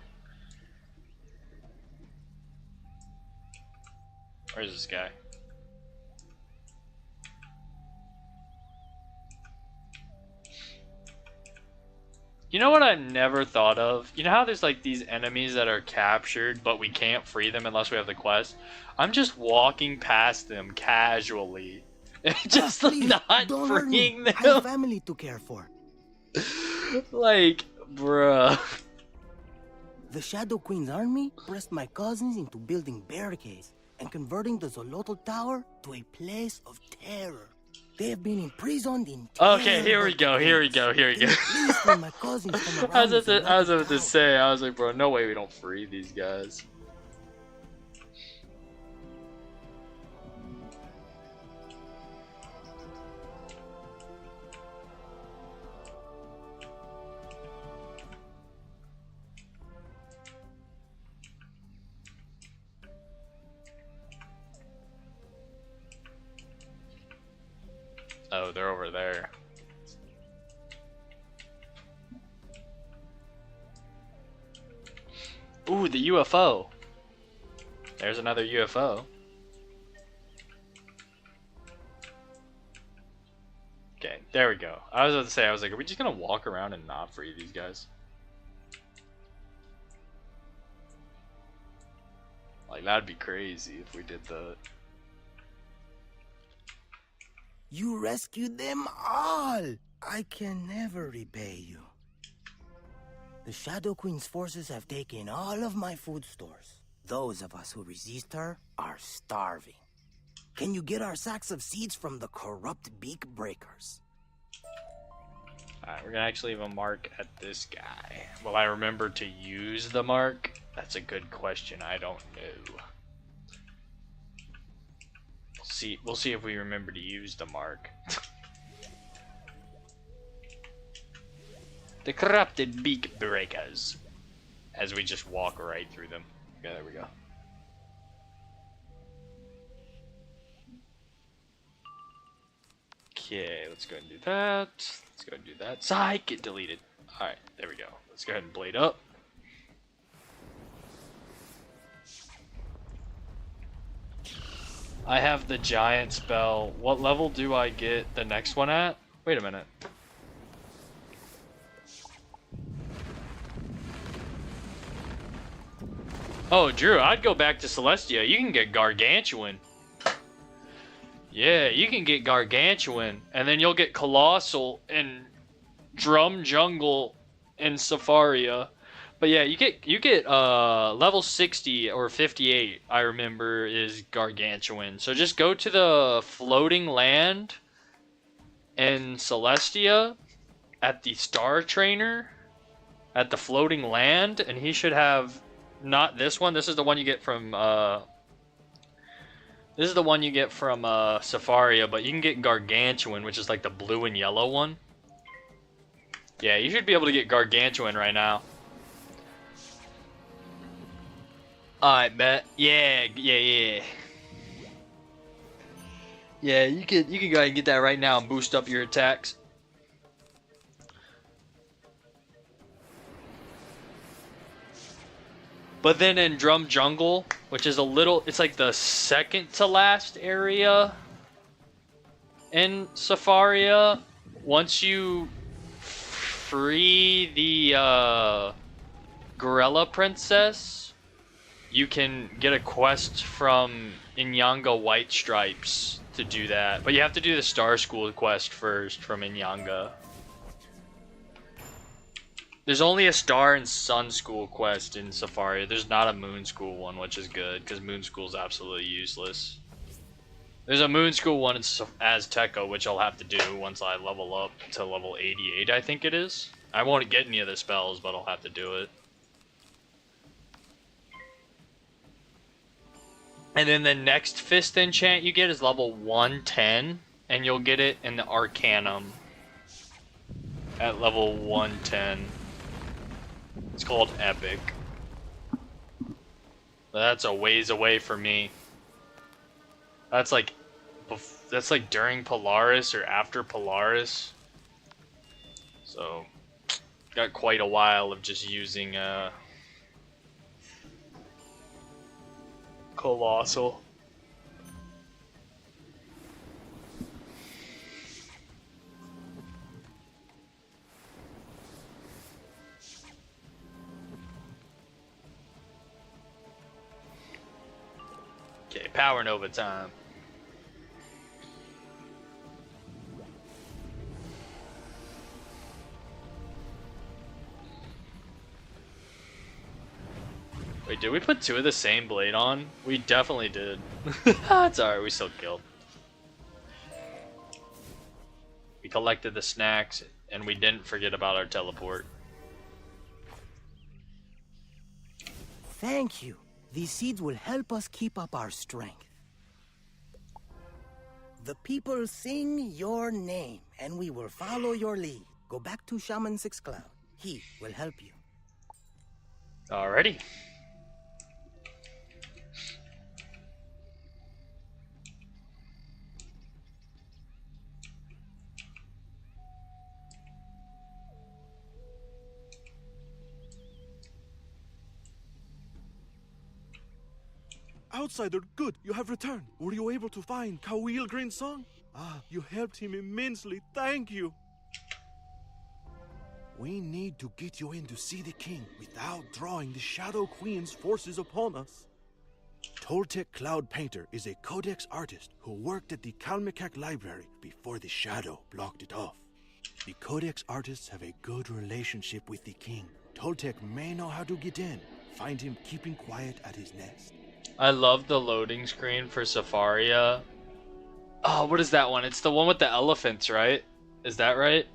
Where's this guy? You know what I never thought of? You know how there's like these enemies that are captured, but we can't free them unless we have the quest? I'm just walking past them casually. Just Please, not don't hurt me. freeing them. I have family to care for. Like, bruh. The Shadow Queen's army pressed my cousins into building barricades and converting the Zolotl Tower to a place of terror. They have been imprisoned in Okay, here we go, here we go, here we go. Please let my cousins come I around was the about to Zolotl say, I was like, bro, no way we don't free these guys. Oh, they're over there. Ooh, the UFO. There's another UFO. Okay, there we go. I was about to say, I was like, are we just gonna walk around and not free these guys? Like, that'd be crazy if we did that. You rescued them all! I can never repay you. The Shadow Queen's forces have taken all of my food stores. Those of us who resist her are starving. Can you get our sacks of seeds from the corrupt beak breakers? Alright, we're gonna actually leave a mark at this guy. Will I remember to use the mark? That's a good question. I don't know. We'll see if we remember to use the mark. The corrupted beak breakers. As we just walk right through them. Yeah, there we go. Okay, let's go ahead and do that. Let's go ahead and do that. Psych! Get deleted. Alright, there we go. Let's go ahead and blade up. I have the giant spell. What level do I get the next one at? Wait a minute. Oh, Drew, I'd go back to Celestia. You can get Gargantuan. Yeah, you can get Gargantuan, and then you'll get Colossal and Drum Jungle and Safaria. But yeah, you get level 60 or 58, I remember, is Gargantuan. So just go to the floating land in Celestia at the Star Trainer at the floating land, and he should have not this one. This is the one you get from Safaria, but you can get Gargantuan, which is like the blue and yellow one. Yeah, you should be able to get Gargantuan right now. Alright, bet. Yeah. Yeah, you can go ahead and get that right now and boost up your attacks. But then in Drum Jungle, which is it's like the second to last area in Safaria, once you free the Gorilla Princess, you can get a quest from Inyanga White Stripes to do that. But you have to do the Star School quest first from Inyanga. There's only a Star and Sun School quest in Safaria. There's not a Moon School one, which is good, because Moon School is absolutely useless. There's a Moon School one in Azteca, which I'll have to do once I level up to level 88, I think it is. I won't get any of the spells, but I'll have to do it. And then the next Fist enchant you get is level 110, and you'll get it in the Arcanum at level 110. It's called Epic. But that's a ways away for me. That's like during Polaris or after Polaris. So got quite a while of just using Colossal. Okay, Power Nova time. Wait, did we put two of the same blade on? We definitely did. It's alright, we still killed. We collected the snacks, and we didn't forget about our teleport. Thank you. These seeds will help us keep up our strength. The people sing your name, and we will follow your lead. Go back to Shaman Six Cloud. He will help you. Alrighty. outsider. Good, you have returned. Were you able to find Kawil Greensong? Ah, you helped him immensely. Thank you. We need to get you in to see the king without drawing the Shadow Queen's forces upon us. Toltec Cloud Painter is a codex artist who worked at the Kalmakak Library before the Shadow blocked it off. The codex artists have a good relationship with the king. Toltec may know how to get in. Find him keeping quiet at his nest. I love the loading screen for Safaria. Oh, what is that one? It's the one with the elephants, right? Is that right?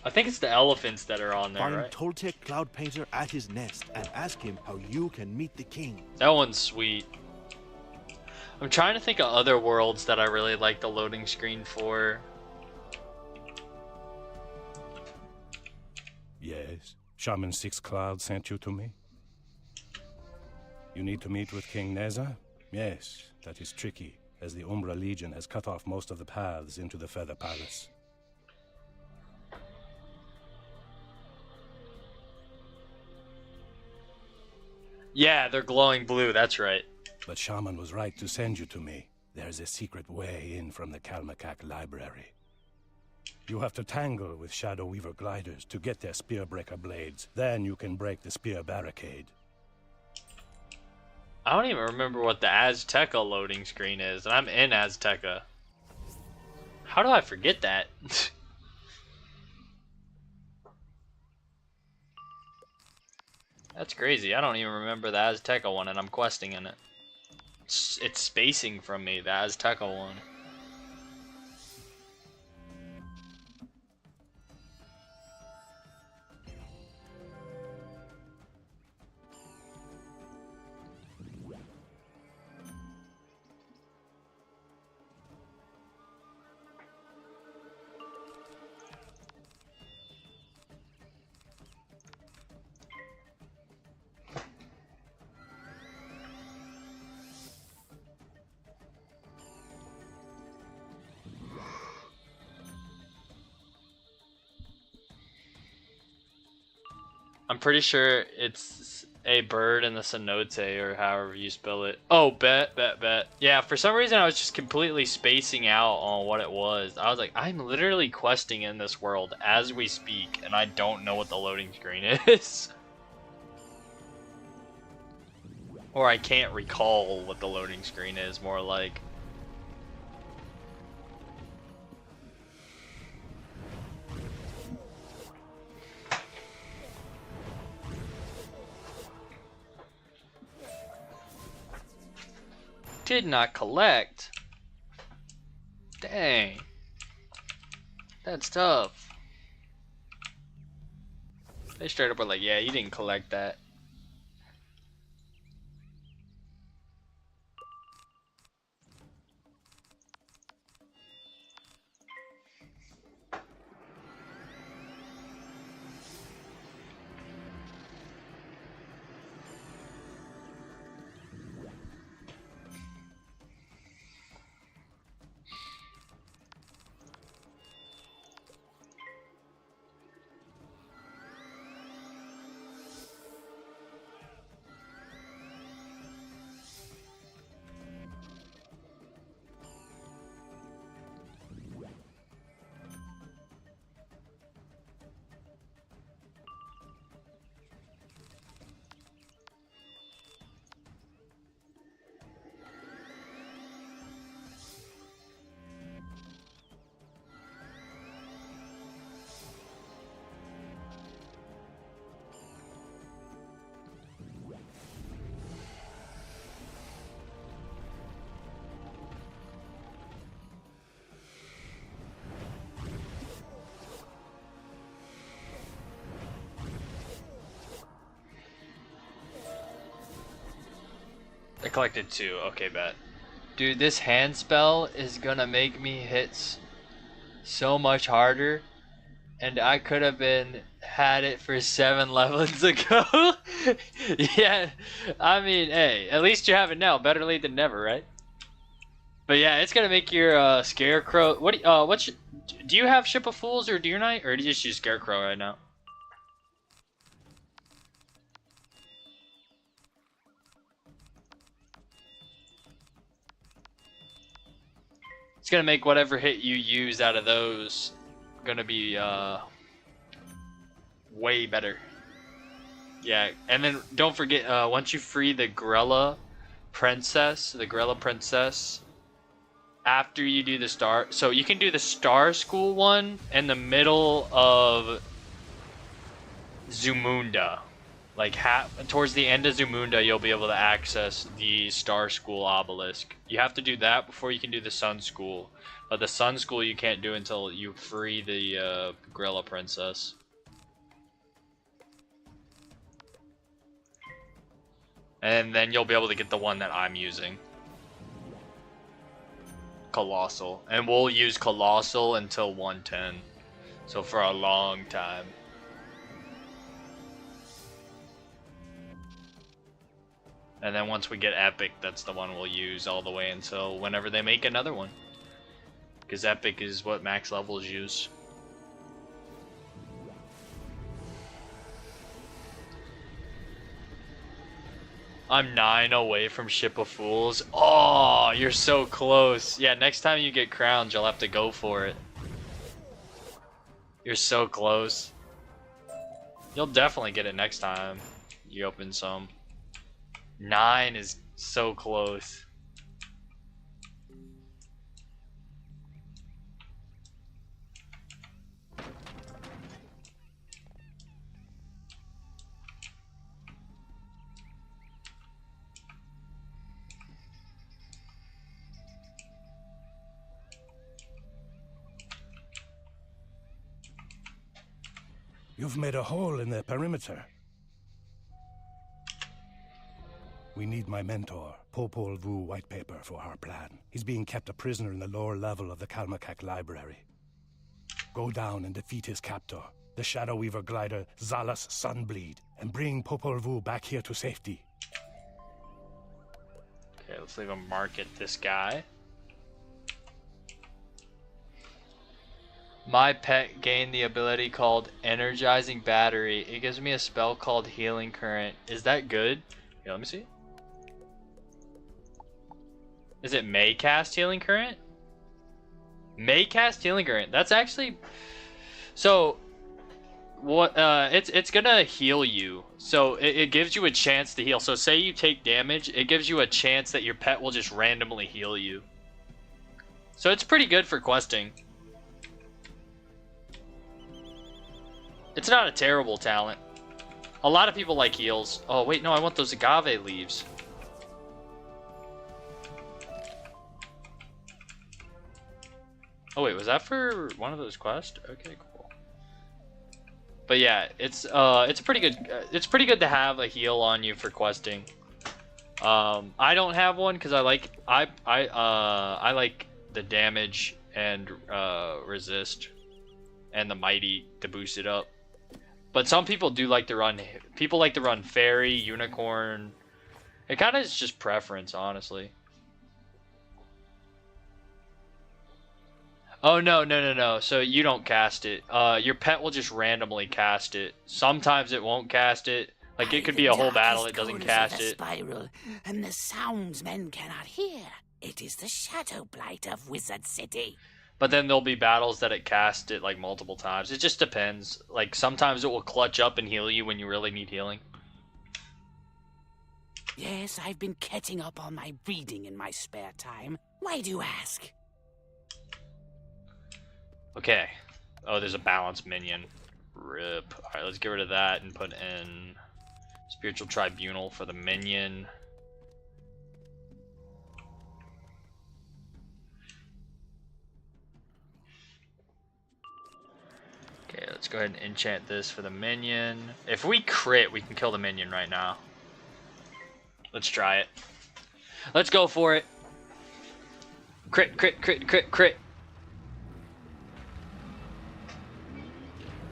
I think it's the elephants that are on there, Find right? Toltec Cloud Painter at his nest and ask him how you can meet the king. That one's sweet. I'm trying to think of other worlds that I really like the loading screen for. Yes, Shaman Six Cloud sent you to me? You need to meet with King Neza? Yes, that is tricky, as the Umbra Legion has cut off most of the paths into the Feather Palace. Yeah, they're glowing blue, that's right. But Shaman was right to send you to me. There's a secret way in from the Kalmakak Library. You have to tangle with Shadow Weaver gliders to get their Spearbreaker blades. Then you can break the spear barricade. I don't even remember what the Azteca loading screen is, and I'm in Azteca. How do I forget that? That's crazy. I don't even remember the Azteca one, and I'm questing in it. It's spacing from me, the Azteca one. I'm pretty sure it's a bird in the cenote, or however you spell it. Oh, bet. Yeah, for some reason I was just completely spacing out on what it was. I was like, I'm literally questing in this world as we speak, and I don't know what the loading screen is. Or I can't recall what the loading screen is, more like. Did not collect. Dang. That's tough. They straight up were like, yeah, you didn't collect that. I collected 2. Okay, bet. Dude, this hand spell is gonna make me hit so much harder, and I could have had it for 7 levels ago. Yeah, I mean, hey, at least you have it now. Better late than never, right? But yeah, it's gonna make your scarecrow. Do you have Ship of Fools or Deer Knight, or do you just use scarecrow right now? It's gonna make whatever hit you use out of those gonna be way better. Yeah, and then don't forget, once you free the Grella Princess, after you do the star, so you can do the Star School one in the middle of Zamunda. Like towards the end of Zamunda, you'll be able to access the Star School obelisk. You have to do that before you can do the Sun School. But the Sun School you can't do until you free the Grella Princess. And then you'll be able to get the one that I'm using. Colossal. And we'll use Colossal until 110. So for a long time. And then once we get Epic, that's the one we'll use all the way until whenever they make another one. Because Epic is what max levels use. I'm 9 away from Ship of Fools. Oh, you're so close. Yeah, next time you get crowned, you'll have to go for it. You're so close. You'll definitely get it next time you open some. 9 is so close. You've made a hole in the perimeter. We need my mentor, Popol Vuh white paper for our plan. He's being kept a prisoner in the lower level of the Kalmakak library. Go down and defeat his captor, the Shadow Weaver glider Zalas Sunbleed, and bring Popol Vuh back here to safety. Okay, let's leave a mark at this guy. My pet gained the ability called Energizing Battery. It gives me a spell called Healing Current. Is that good? Yeah, let me see. Is it May cast Healing Current? May cast Healing Current. That's actually... So, what? It's gonna heal you. So, it gives you a chance to heal. So, say you take damage, it gives you a chance that your pet will just randomly heal you. So, it's pretty good for questing. It's not a terrible talent. A lot of people like heals. Oh, wait, no, I want those agave leaves. Oh, wait, was that for one of those quests? Okay, cool. But yeah, it's pretty good. It's pretty good to have a heal on you for questing. I don't have one because I like the damage and resist and the mighty to boost it up. But some people do like to run. People like to run fairy, unicorn. It kind of is just preference, honestly. Oh no. So you don't cast it. Your pet will just randomly cast it. Sometimes it won't cast it. Like it could be a whole battle it doesn't cast it. Spiral, and the sounds men cannot hear. It is the shadow blight of Wizard City. But then there'll be battles that it casts it like multiple times. It just depends. Like sometimes it will clutch up and heal you when you really need healing. Yes, I've been catching up on my reading in my spare time. Why do you ask? Okay. Oh, there's a balance minion. Rip. Alright, let's get rid of that and put in Spiritual Tribunal for the minion. Okay, let's go ahead and enchant this for the minion. If we crit, we can kill the minion right now. Let's try it. Let's go for it. Crit, crit, crit, crit, crit.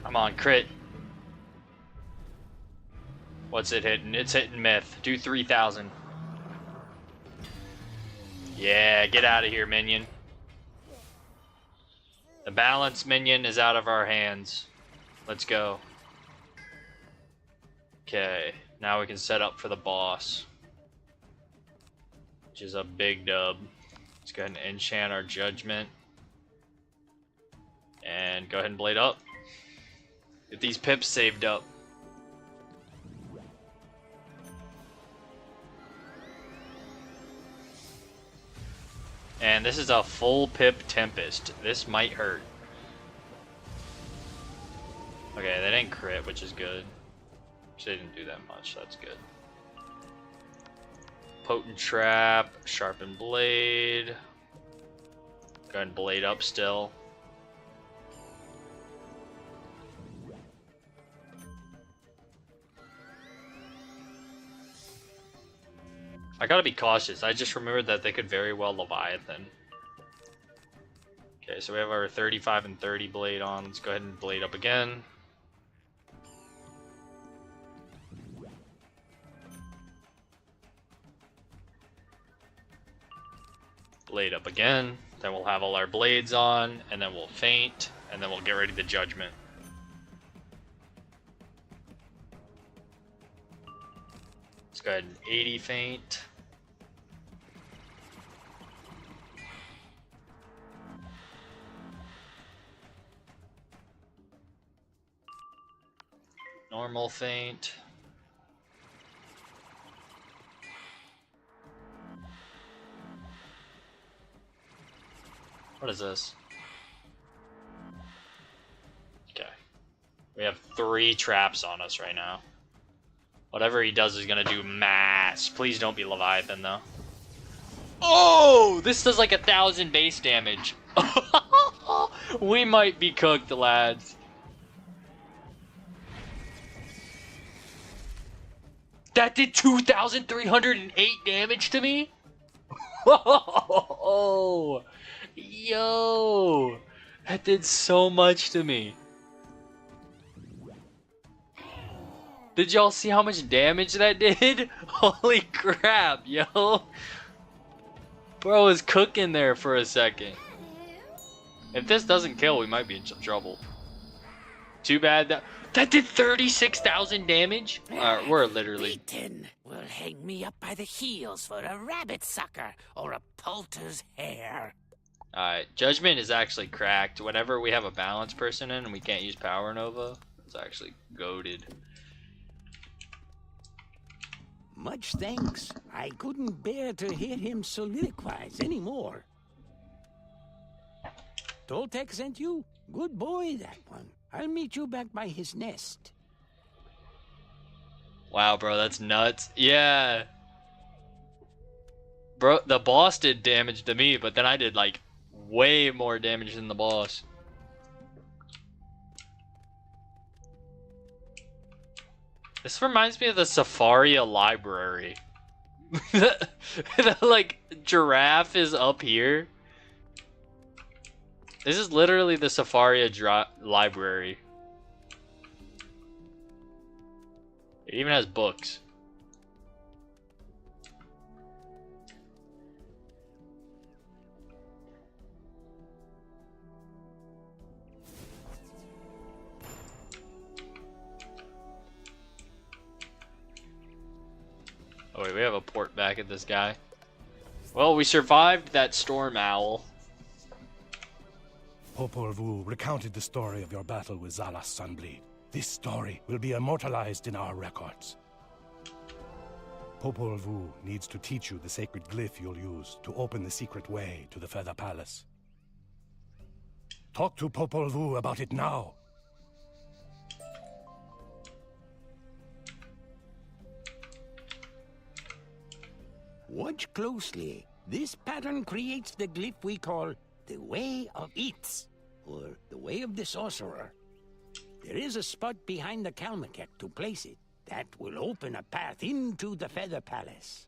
Come on, crit. What's it hitting? It's hitting myth. Do 3,000. Yeah, get out of here, minion. The balance minion is out of our hands. Let's go. Okay, now we can set up for the boss. Which is a big dub. Let's go ahead and enchant our judgment. And go ahead and blade up. Get these pips saved up. And this is a full pip Tempest. This might hurt. Okay, they didn't crit, which is good. They didn't do that much, that's good. Potent Trap, Sharpened Blade. Go ahead and blade up still. I gotta be cautious. I just remembered that they could very well Leviathan. Okay, so we have our 35 and 30 blade on. Let's go ahead and blade up again. Blade up again. Then we'll have all our blades on, and then we'll faint, and then we'll get ready to judgment. Let's go ahead and 80 faint. Normal faint. What is this? Okay. We have 3 traps on us right now. Whatever he does is gonna do mass. Please don't be Leviathan though. Oh! This does like 1,000 base damage. We might be cooked, lads. That did 2,308 damage to me? Oh, yo, that did so much to me. Did y'all see how much damage that did? Holy crap, yo. Bro was cooking there for a second. If this doesn't kill, we might be in some trouble. Too bad that did 36,000 damage. We're literally. Beaten will hang me up by the heels for a rabbit sucker or a poulter's hair. Alright, Judgment is actually cracked. Whenever we have a balance person in and we can't use Power Nova, it's actually goated. Much thanks. I couldn't bear to hear him soliloquize anymore. Toltec sent you? Good boy, that one. I'll meet you back by his nest. Wow, bro, that's nuts. Yeah. Bro, the boss did damage to me, but then I did, like, way more damage than the boss. This reminds me of the Safaria library. The, like, giraffe is up here. This is literally the Safaria library. It even has books. Oh wait, we have a port back at this guy. Well, we survived that storm owl. Popol Vuh recounted the story of your battle with Zala's Sunbleed. This story will be immortalized in our records. Popol Vuh needs to teach you the sacred glyph you'll use to open the secret way to the Feather Palace. Talk to Popol Vuh about it now. Watch closely. This pattern creates the glyph we call the Way of Eats, or the Way of the Sorcerer. There is a spot behind the Kalmakek to place it. That will open a path into the Feather Palace.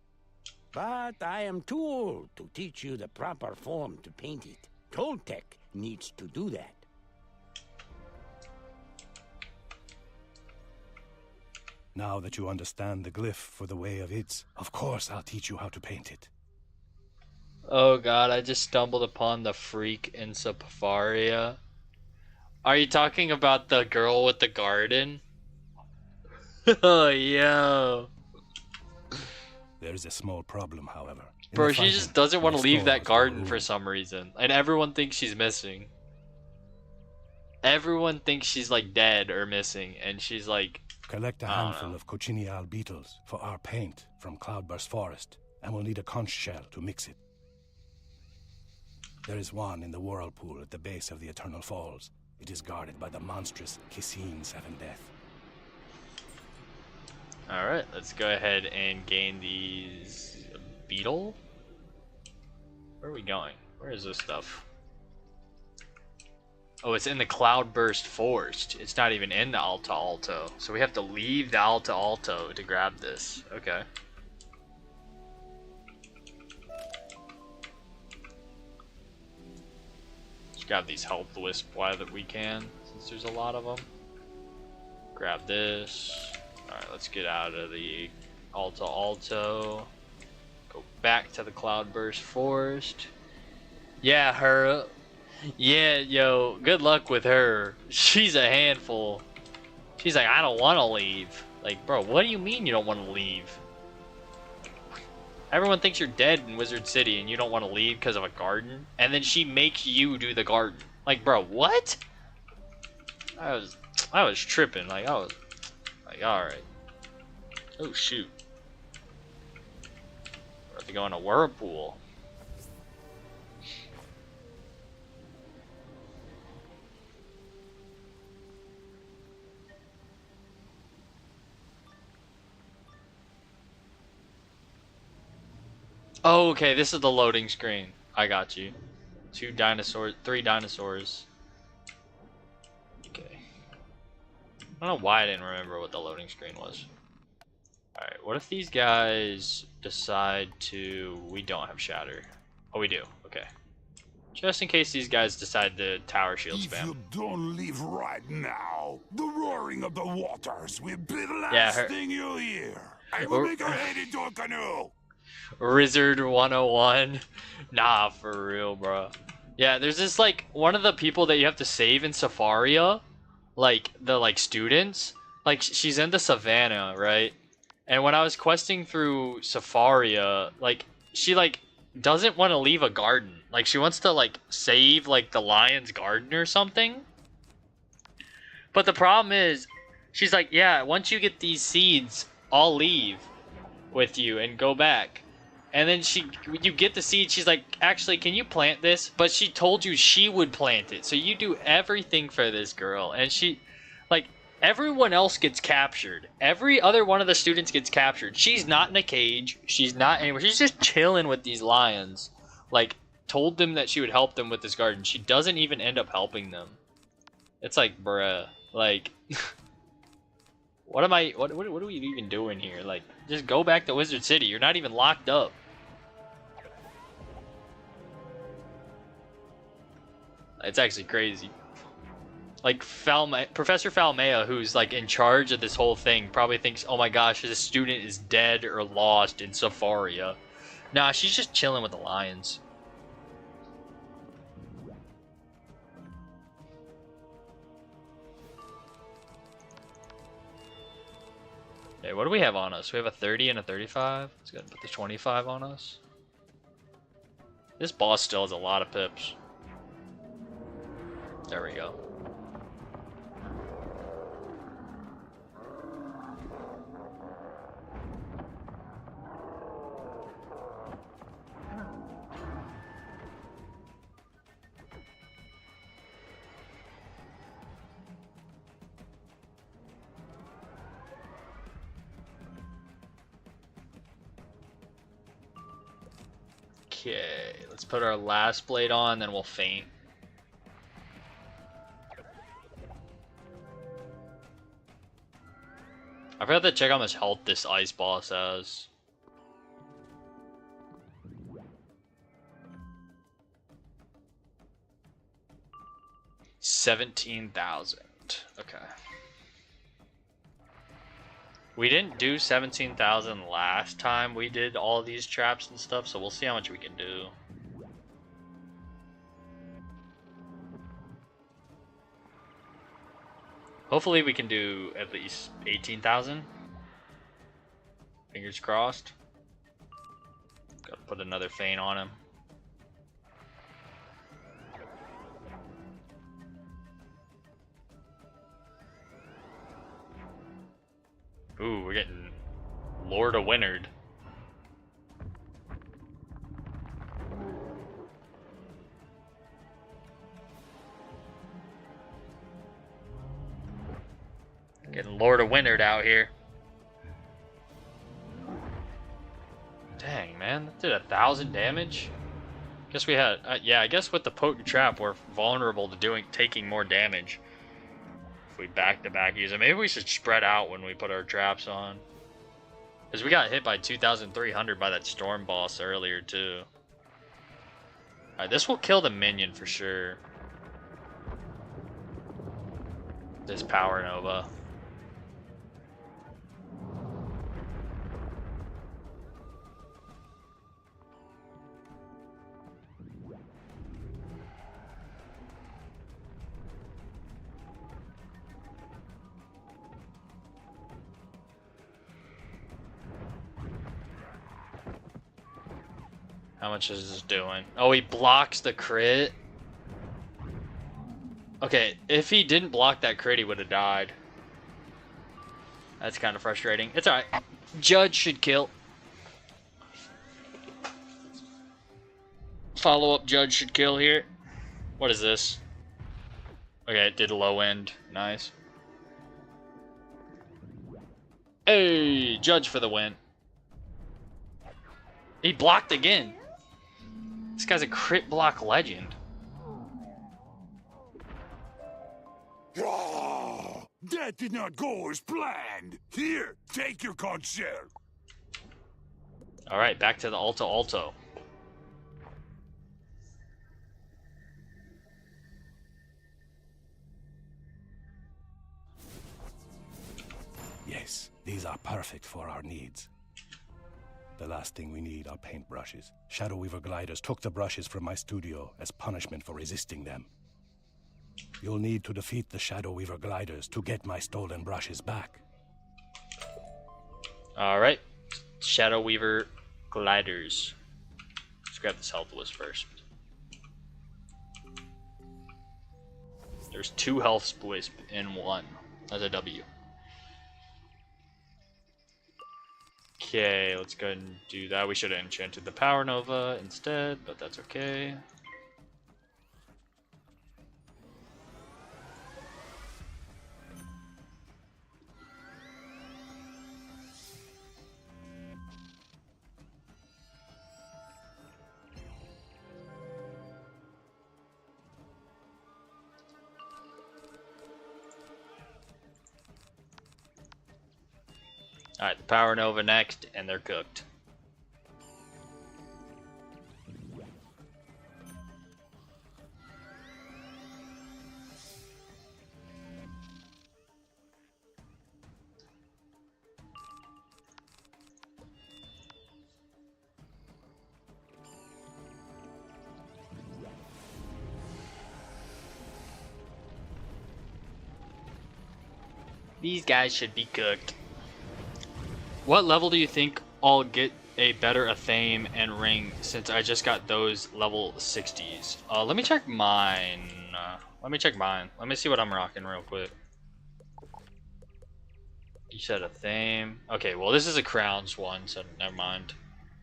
But I am too old to teach you the proper form to paint it. Toltec needs to do that. Now that you understand the glyph for the Way of Ids, of course I'll teach you how to paint it. Oh god, I just stumbled upon the freak in Safaria. Are you talking about the girl with the garden? Oh, yo. There's a small problem, however. Bro, the she fighting, just doesn't want my to leave that stores are garden for ruined. some reason. And everyone thinks she's missing. Everyone thinks she's like dead or missing. And she's like, Collect a I don't handful know. of cochineal beetles for our paint from Cloudburst Forest, and we'll need a conch shell to mix it. There is one in the whirlpool at the base of the Eternal Falls. It is guarded by the monstrous Kissine Seven Death. Alright, let's go ahead and gain these beetle. Where are we going? Where is this stuff? Oh, it's in the Cloudburst Forest. It's not even in the Alta Alto. So we have to leave the Alta Alto to grab this. Okay. Let's grab these health wisp while that we can, since there's a lot of them. Grab this. Alright, let's get out of the Alta Alto. Go back to the Cloudburst Forest. Yeah, her. Yeah, yo, good luck with her. She's a handful. She's like, I don't want to leave. Like, bro, what do you mean you don't want to leave? Everyone thinks you're dead in Wizard City and you don't want to leave because of a garden. And then she makes you do the garden. Like, bro, what? I was tripping. Like, I was like, alright. Oh, shoot. We have to go in a whirlpool. Oh, okay, this is the loading screen. I got you. 2 dinosaurs, 3 dinosaurs. Okay. I don't know why I didn't remember what the loading screen was. Alright, what if these guys decide to... We don't have shatter. Oh, we do. Okay. Just in case these guys decide to tower shield If spam. you don't leave right now, the roaring of the waters will be the last Yeah, thing you'll hear. I will make her head into a canoe. Wizard101. Nah, for real, bro. Yeah, there's this, like, one of the people that you have to save in Safaria. Like, the, like, students. Like, she's in the savannah, right? And when I was questing through Safaria, like, she, like, doesn't want to leave a garden. Like, she wants to, like, save, like, the lion's garden or something. But the problem is, she's like, yeah, once you get these seeds, I'll leave with you and go back. And then you get the seed, she's like, actually, can you plant this? But she told you she would plant it. So you do everything for this girl. And she, like, everyone else gets captured. Every other one of the students gets captured. She's not in a cage. She's not anywhere. She's just chilling with these lions. Like, told them that she would help them with this garden. She doesn't even end up helping them. It's like, bruh. Like, what are we even doing here? Like, just go back to Wizard City. You're not even locked up. It's actually crazy. Like, Professor Falmea, who's, like, in charge of this whole thing, probably thinks, oh my gosh, this student is dead or lost in Safaria. Nah, she's just chilling with the lions. Hey, what do we have on us? We have a 30 and a 35. Let's go ahead and put the 25 on us. This boss still has a lot of pips. There we go. Okay, let's put our last blade on, then we'll faint. I forgot to check how much health this ice boss has. $17,000. Okay. We didn't do 17,000 last time we did all of these traps and stuff, so we'll see how much we can do. Hopefully we can do at least 18,000. Fingers crossed. Got Put another feint on him. Ooh, we're getting Lord of Winard. Getting Lord of Winard out here. Dang, man, that did 1,000 damage. Guess we had, yeah, I guess with the potent trap, we're vulnerable to taking more damage. If we back-to-back use it. Maybe we should spread out when we put our traps on. Because we got hit by 2,300 by that storm boss earlier, too. Alright, this will kill the minion for sure. This Power Nova. How much is this doing? Oh, he blocks the crit. Okay, if he didn't block that crit, he would have died. That's kind of frustrating. It's alright. Judge should kill. Follow-up Judge should kill here. What is this? Okay, it did low end. Nice. Hey, Judge for the win. He blocked again. This guy's a crit block legend. Ah, that did not go as planned. Here, take your concert. Alright, back to the Alto. Yes, these are perfect for our needs. The last thing we need are paintbrushes. Shadow Weaver gliders took the brushes from my studio as punishment for resisting them. You'll need to defeat the Shadow Weaver gliders to get my stolen brushes back. Alright. Shadow Weaver gliders. Let's grab this health wisp first. There's 2 health wisp in 1. That's a W. Okay, let's go ahead and do that. We should have enchanted the Power Nova instead, but that's okay. Alright, the Power Nova next, and they're cooked. These guys should be cooked. What level do you think I'll get a better Athame and Ring since I just got those level 60s? Let me check mine. Let me see what I'm rocking real quick. You said Athame. Okay, well this is a Crowns one, so never mind.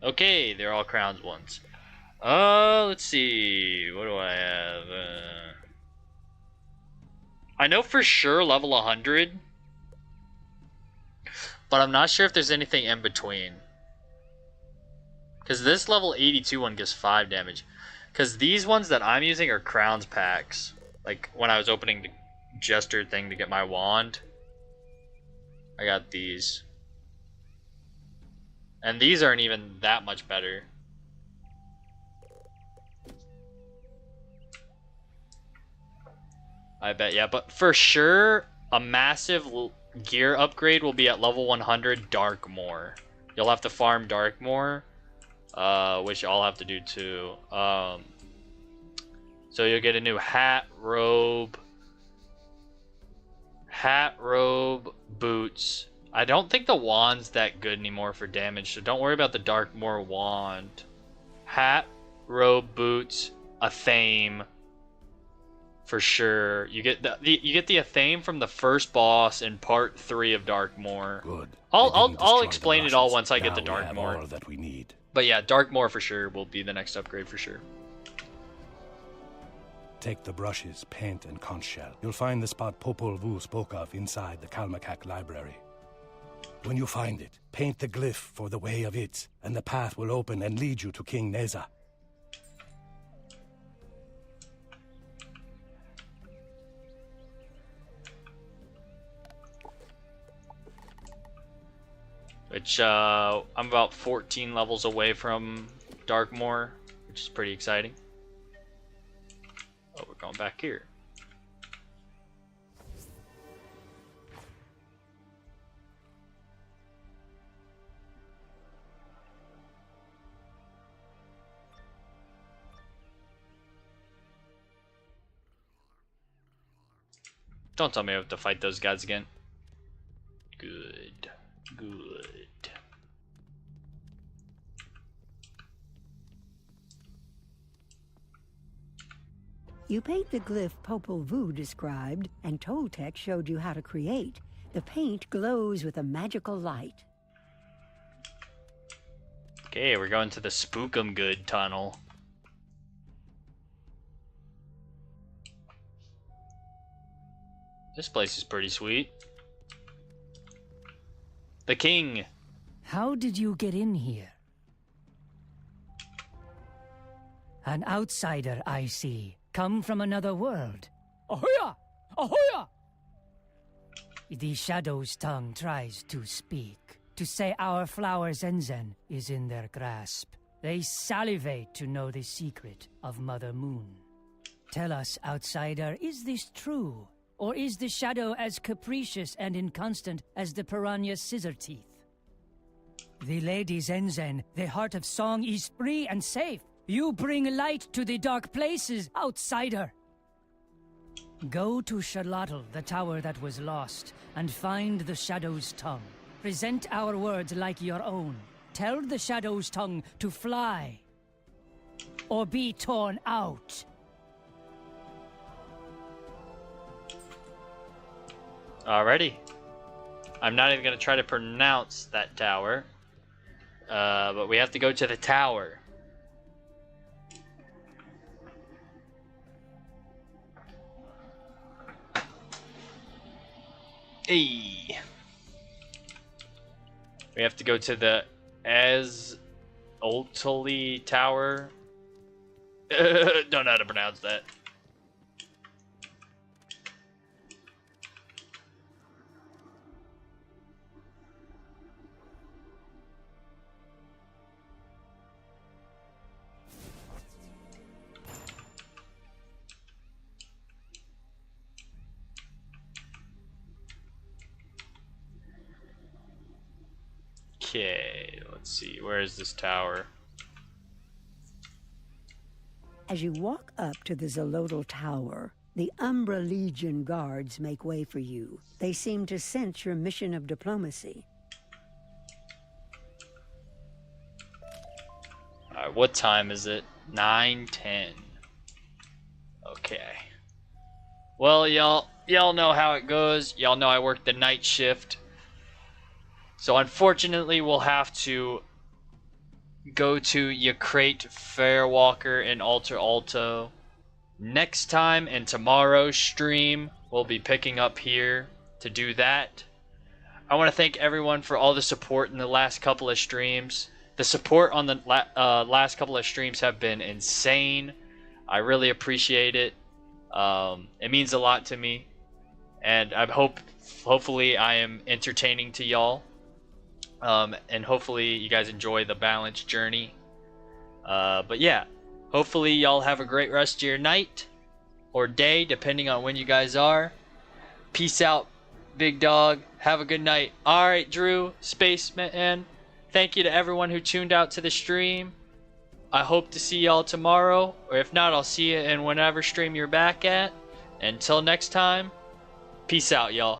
Okay, they're all Crowns ones. Let's see. What do I have? I know for sure level 100. But I'm not sure if there's anything in between. Because this level 82 one gives 5 damage. Because these ones that I'm using are Crowns packs. Like when I was opening the Jester thing to get my wand. I got these. And these aren't even that much better. I bet, yeah. But for sure, a massive gear upgrade will be at level 100 Darkmoor. You'll have to farm Darkmoor, which I'll have to do too. So you'll get a new hat, robe, boots. I don't think the wand's that good anymore for damage, so don't worry about the Darkmoor wand. Hat, robe, boots, a thame. For sure. You get the Athame from the first boss in part 3 of Darkmoor. Good. I'll explain it all once I get to Now we have Darkmoor. all that we need. But yeah, Darkmoor for sure will be the next upgrade for sure. Take the brushes, paint, and conch shell. You'll find the spot Popol Vuh spoke of inside the Kalmakak library. When you find it, paint the glyph for the Way of It, and the path will open and lead you to King Neza. Which, I'm about 14 levels away from Darkmoor, which is pretty exciting. Oh, we're going back here. Don't tell me I have to fight those guys again. Good. Good. You paint the glyph Popol Vuh described, and Toltec showed you how to create. The paint glows with a magical light. Okay, we're going to the Spookumgood tunnel. This place is pretty sweet. The king. How did you get in here? An outsider, I see. Come from another world. Ahoya! Ahoya! The Shadow's tongue tries to speak, to say our flower Zenzen is in their grasp. They salivate to know the secret of Mother Moon. Tell us, outsider, is this true? Or is the Shadow as capricious and inconstant as the piranha's scissor teeth? The Lady Zenzen, the heart of song, is free and safe. You bring light to the dark places, outsider. Go to Charlotte, the tower that was lost, and find the Shadow's tongue. Present our words like your own. Tell the Shadow's tongue to fly, or be torn out. Alrighty. I'm not even going to try to pronounce that tower. But we have to go to the tower. Hey. We have to go to the Oltuli Tower. Don't know how to pronounce that. Okay, let's see. Where is this tower? As you walk up to the Zolotl Tower, the Umbra Legion guards make way for you. They seem to sense your mission of diplomacy. Alright, what time is it? 9:10. Okay. Well, y'all know how it goes. Y'all know I work the night shift. So unfortunately, we'll have to go to Yakrate, Fairwalker, and Alter Alto. Next time in tomorrow's stream, we'll be picking up here to do that. I want to thank everyone for all the support in the last couple of streams. The support on the last couple of streams have been insane. I really appreciate it. It means a lot to me. And I hopefully I am entertaining to y'all. And hopefully you guys enjoy the balanced journey. But yeah, hopefully y'all have a great rest of your night or day, depending on when you guys are. Peace out, big dog. Have a good night. Alright, Drew, Spaceman, thank you to everyone who tuned out to the stream. I hope to see y'all tomorrow, or if not, I'll see you in whenever stream you're back at. Until next time, peace out, y'all.